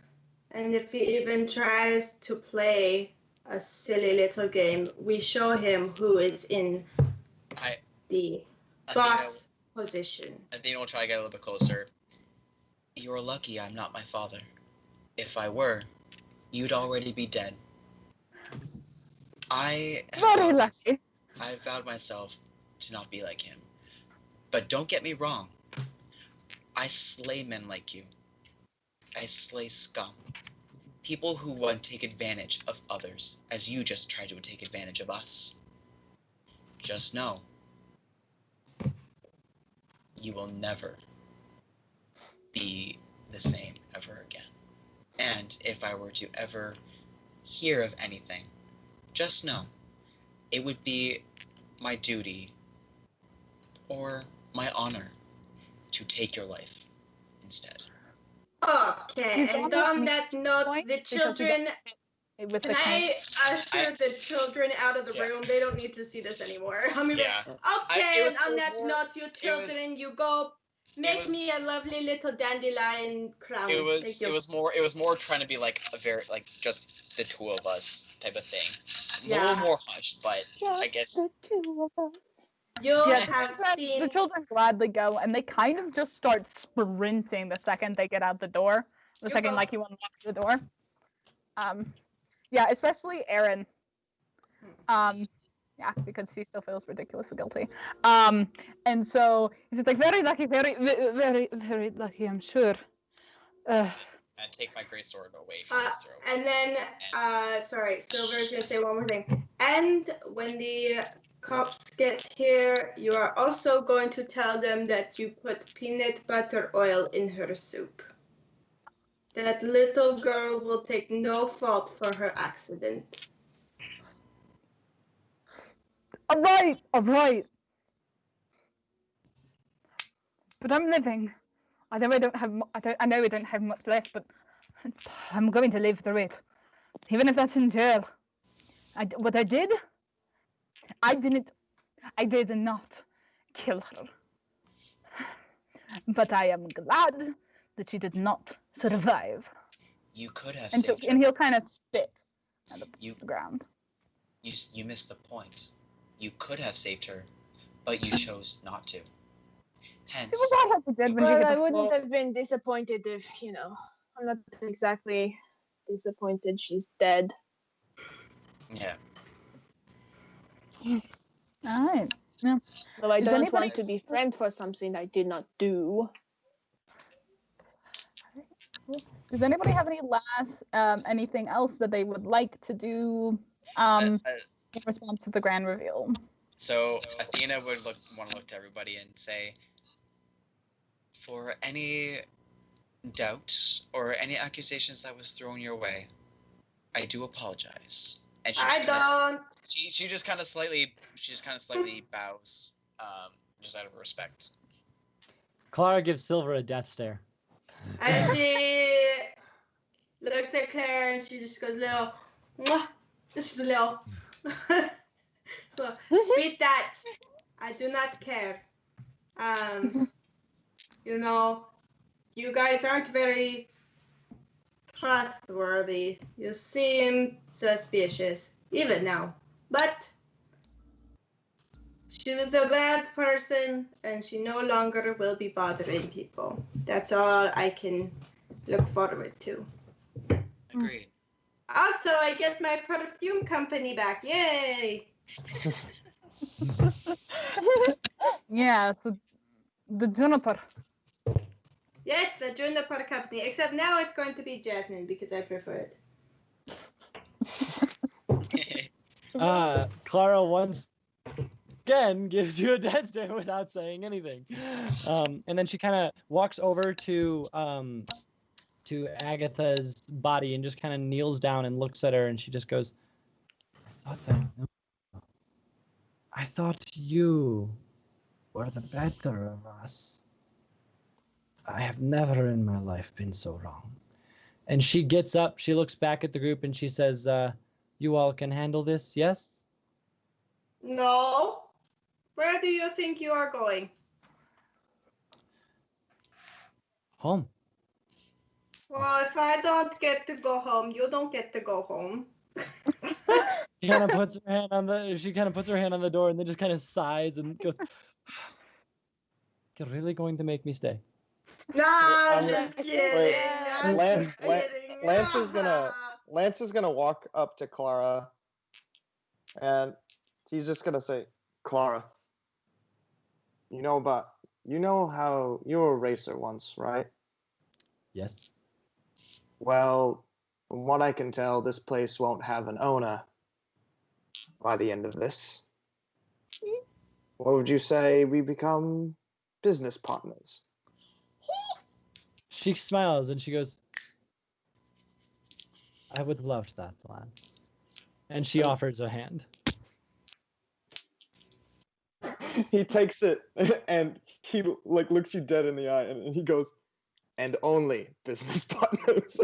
And if he even tries to play a silly little game, we show him who is in the boss position. Athena will try to get a little bit closer. You're lucky I'm not my father. If I were, you'd already be dead. Very lucky. I vowed myself to not be like him. But don't get me wrong. I slay men like you. I slay scum. People who want to take advantage of others, as you just tried to take advantage of us. Just know, you will never be the same ever again. And if I were to ever hear of anything, just know, it would be my duty or my honor to take your life instead. Okay, and on that note, the children, With can I usher the children out of the room? They don't need to see this anymore. I mean, okay, and on that note, you children, you go make me a lovely little dandelion crown. It was more trying to be like a very like just the two of us type of thing. A little more hushed, but I guess the two of us. The children gladly go, and they kind of just start sprinting the second they get out the door. The second like you unlock the door. Yeah, especially Erin. Yeah, because she still feels ridiculously guilty. And so he's just like, very lucky, very lucky, I'm sure. And take my greatsword away from his throat. And then, sorry, Silver's gonna say one more thing. And when the cops get here, you are also going to tell them that you put peanut butter oil in her soup. That little girl will take no fault for her accident. All right. But I'm living. I know I don't have. I know I don't have much left, but I'm going to live through it, even if that's in jail. What I did, I did not kill her. But I am glad that she did not survive. You could have And saved her. and he'll kind of spit at You- the ground. You missed the point. You could have saved her, but you chose not to. Hence, She was already dead when she Well, hit I the wouldn't floor. have been disappointed if, I'm not exactly disappointed she's dead. yeah. All right. Though I Does don't anybody- want to be framed for something I did not do. Does anybody have any last anything else that they would like to do in response to the grand reveal? So Athena would want to look to everybody and say, for any doubts or any accusations that was thrown your way, I do apologize. And she just kind of slightly bows, just out of respect. Clara gives Silver a death stare. And she looks at Claire and she just goes, little, mwah, just a little. So, beat that. I do not care. You guys aren't very trustworthy. You seem suspicious, even now. But she was a bad person, and she no longer will be bothering people. That's all I can look forward to. Agreed. Also, I get my perfume company back. Yay! Yeah, so the juniper. Yes, the Juniper company. Except now it's going to be Jasmine because I prefer it. Clara once again gives you a dead stare without saying anything. And then she kind of walks over to Agatha's body and just kind of kneels down and looks at her, and she just goes, I thought you were the better of us. I have never in my life been so wrong. And she gets up, she looks back at the group, and she says, you all can handle this, yes? No. Where do you think you are going? Home. Well, if I don't get to go home, you don't get to go home. She kind of puts her hand on the door and then just kind of sighs and goes, you're really going to make me stay? No, I'm Wait, just kidding. I'm Lance- just kidding. Lance is gonna walk up to Clara, and he's just gonna say, Clara, you know how you were a racer once, right? Yes. Well, from what I can tell, this place won't have an owner by the end of this. What would you say we become business partners? She smiles and she goes, I would love that, Lance. And she offers a hand. He takes it and he looks you dead in the eye and he goes, and only business partners.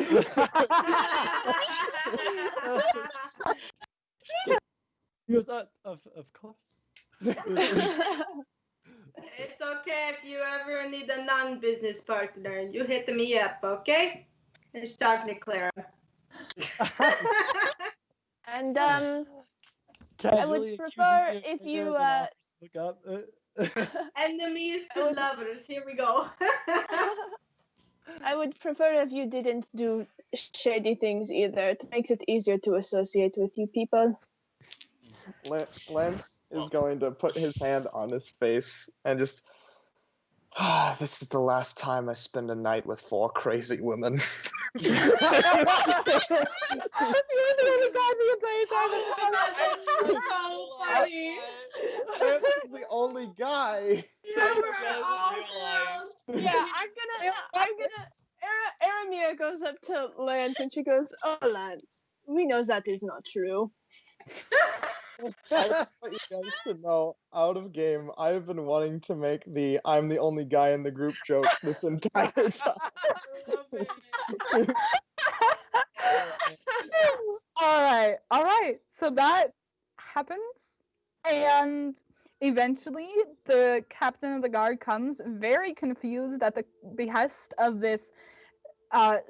He goes, of course. It's okay if you ever need a non-business partner. You hit me up, okay? And she's talking to Clara. And I would prefer if you look up. Enemies to lovers. Here we go. I would prefer if you didn't do shady things either. It makes it easier to associate with you people. Lance is going to put his hand on his face and just. This is the last time I spend a night with 4 crazy women. You're the only guy the entire time. That's so funny. Lance is the only guy. Yeah, we're just all realized. girls. Yeah, I'm gonna. Aramia goes up to Lance and she goes, "Oh, Lance, we know that is not true." I just want you guys to know, out of game, I've been wanting to make the "I'm the only guy in the group" joke this entire time. I love it. All right. So that happens, and eventually the captain of the guard comes, very confused at the behest of this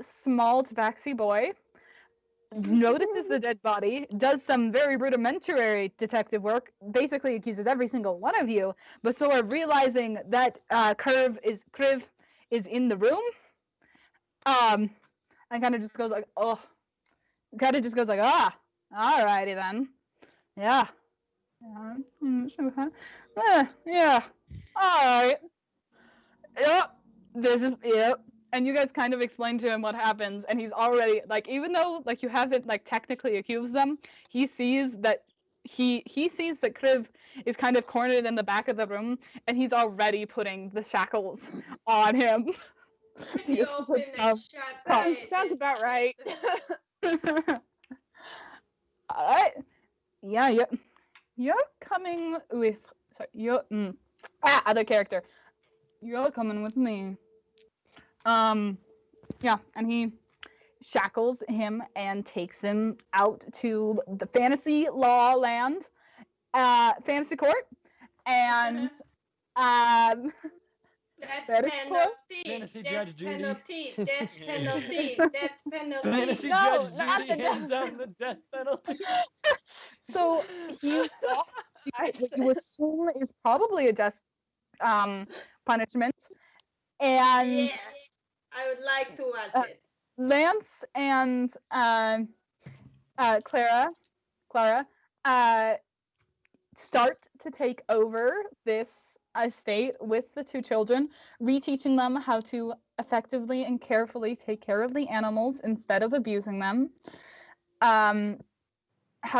small tabaxi boy. Notices the dead body, does some very rudimentary detective work, basically accuses every single one of you, but sort of realizing that Kriv is in the room, and kind of just goes like, alrighty then, yeah, yeah, alright, yep, this is yep. And you guys kind of explain to him what happens, and he's already like, even though like you haven't like technically accused them, he sees that he sees that Kriv is kind of cornered in the back of the room, and he's already putting the shackles on him. Pretty open and shut. Sounds about right. All right, yeah, you're coming with other character. You're coming with me. Yeah, and he shackles him and takes him out to the fantasy law land, fantasy court, and That That is penalty, Fantasy that Judge Judy. penalty, that penalty, that penalty. Fantasy No, Judge not Judy the hands down the death penalty. so he what you assume is probably a just punishment, and Yeah, I would like to watch it. Lance and Clara start to take over this estate with the 2 children, reteaching them how to effectively and carefully take care of the animals instead of abusing them, how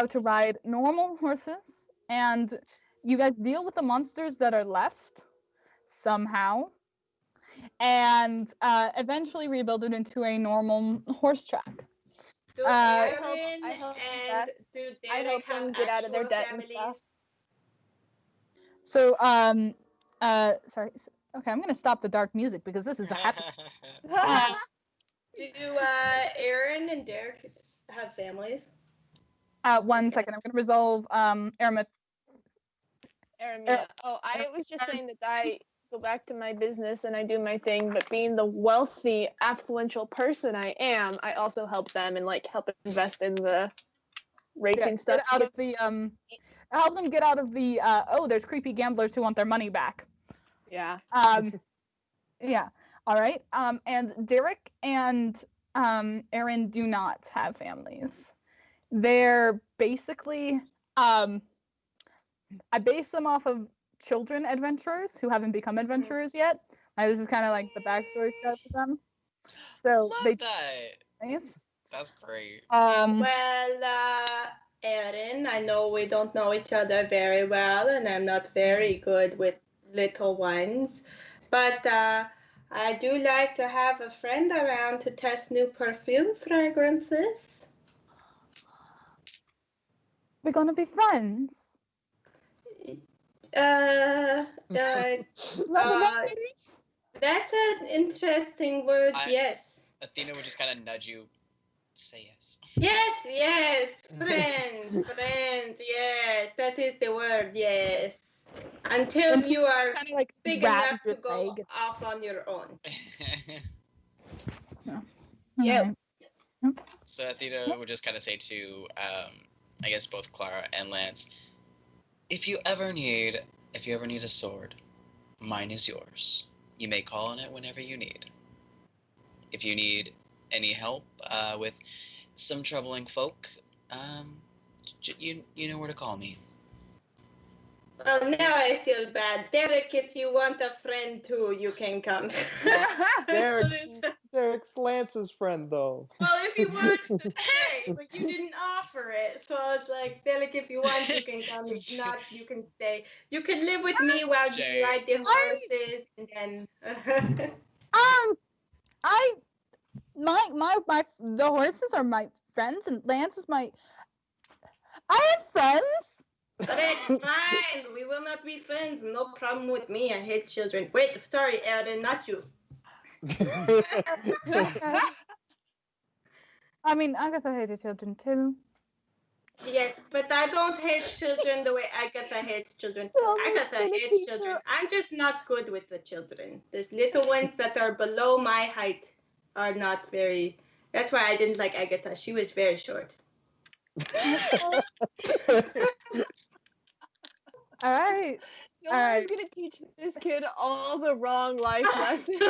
to ride normal horses, and you guys deal with the monsters that are left somehow, and eventually rebuild it into a normal horse track. Do I Aaron I hope and that's- do I Derek hope have them get out of their actual debt and families? stuff. So, sorry. Okay, I'm gonna stop the dark music because this is a happy. Do Aaron and Derek have families? 1 second, I'm gonna resolve Aramith. Aramia. Oh, I was just saying that I go back to my business and I do my thing, but being the wealthy, affluential person I am, I also help them and like help invest in the racing stuff. Get out of the help them get out of the there's creepy gamblers who want their money back. Yeah. Yeah. All right. And Derek and Aaron do not have families. They're basically I base them off of children adventurers who haven't become adventurers yet. This is kind of like the backstory stuff for them. So Love they that. That's great. Well, Aaron, I know we don't know each other very well, and I'm not very good with little ones, but I do like to have a friend around to test new perfume fragrances. we're gonna be friends. That's an interesting word, yes. Athena would just kind of nudge you. Say yes. Yes, friends, yes, that is the word, yes. Until you are Kind of like big grabs enough your to go leg. off on your own. Yep. So Athena would just kind of say to, I guess both Clara and Lance, if you ever need a sword, mine is yours. You may call on it whenever you need. If you need any help with some troubling folk, you know where to call me. Well, now I feel bad. Derek, if you want a friend too, you can come. Derek's Lance's friend, though. Well, if he wants to stay, but you didn't offer it. So I was like, Derek, if you want, you can come. If not, you can stay. You can live with me while you ride the horses, and then. The horses are my friends, and Lance is my. I have friends. That's fine. We will not be friends. No problem with me. I hate children. Wait, sorry, Aaron, not you. I mean, Agatha hated children too. Yes, but I don't hate children the way Agatha hates children. Agatha hates children. I'm just not good with the children. These little ones that are below my height are not very. That's why I didn't like Agatha. She was very short. All right. Someone's gonna teach this kid all the wrong life lessons.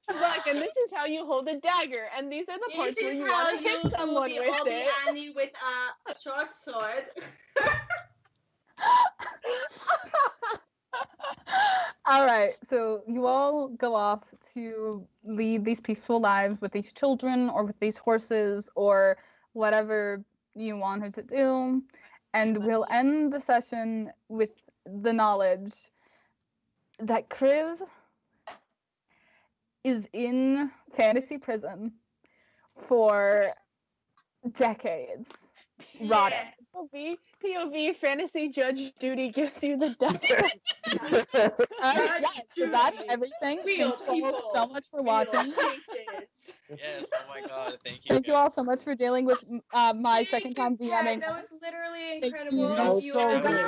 Look, and this is how you hold a dagger, and these are the parts where you want to hit someone with it. Annie with a short sword. All right, so you all go off to lead these peaceful lives with these children or with these horses or whatever you wanted to do. And we'll end the session with the knowledge that Kriv is in fantasy prison for decades. Rotting. POV fantasy judge duty gives you the dagger. So that's everything. Real Thank you all so much for watching. Yes, oh my god, thank you. Thank you all so much for dealing with my second time DMing. That was literally Thank incredible. you. That was so good.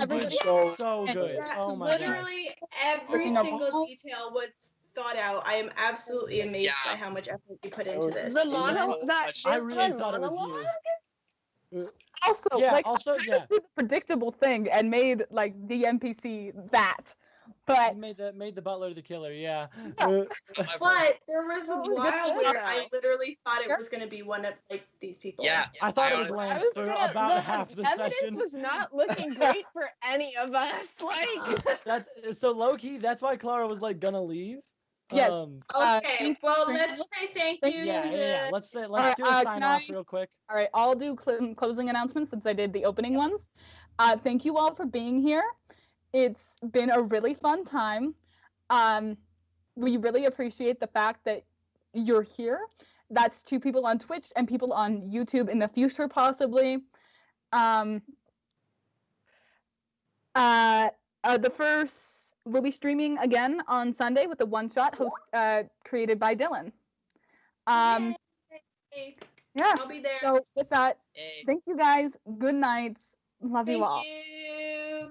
Everybody, So good. Yeah, Oh my god. literally every single detail was thought out. I am absolutely amazed by how much effort you put into this. The monologue, I really thought it was you. Also, Yeah, like, also, I tried yeah. to do the predictable thing and made like the NPC that, but Made the butler the killer. Yeah. But there was a What was while good where though? I literally thought it was going to be one of like these people. Yeah, I thought it was honestly- Lance for about half the evidence session. was not looking great for any of us. Like, So low key, that's why Clara was like gonna leave. Yes. Okay, well, let's say thank you Yeah, to yeah. the... Let's do a Alright, sign off can I- real quick. all right, I'll do closing announcements since I did the opening ones. Thank you all for being here. It's been a really fun time. We really appreciate the fact that you're here. That's 2 people on Twitch and people on YouTube in the future, possibly. The first we'll be streaming again on Sunday with a one-shot created by Dylan. Yay. Yeah. I'll be there. So with that, Hey. thank you guys. Good night. Love you Thank all. you.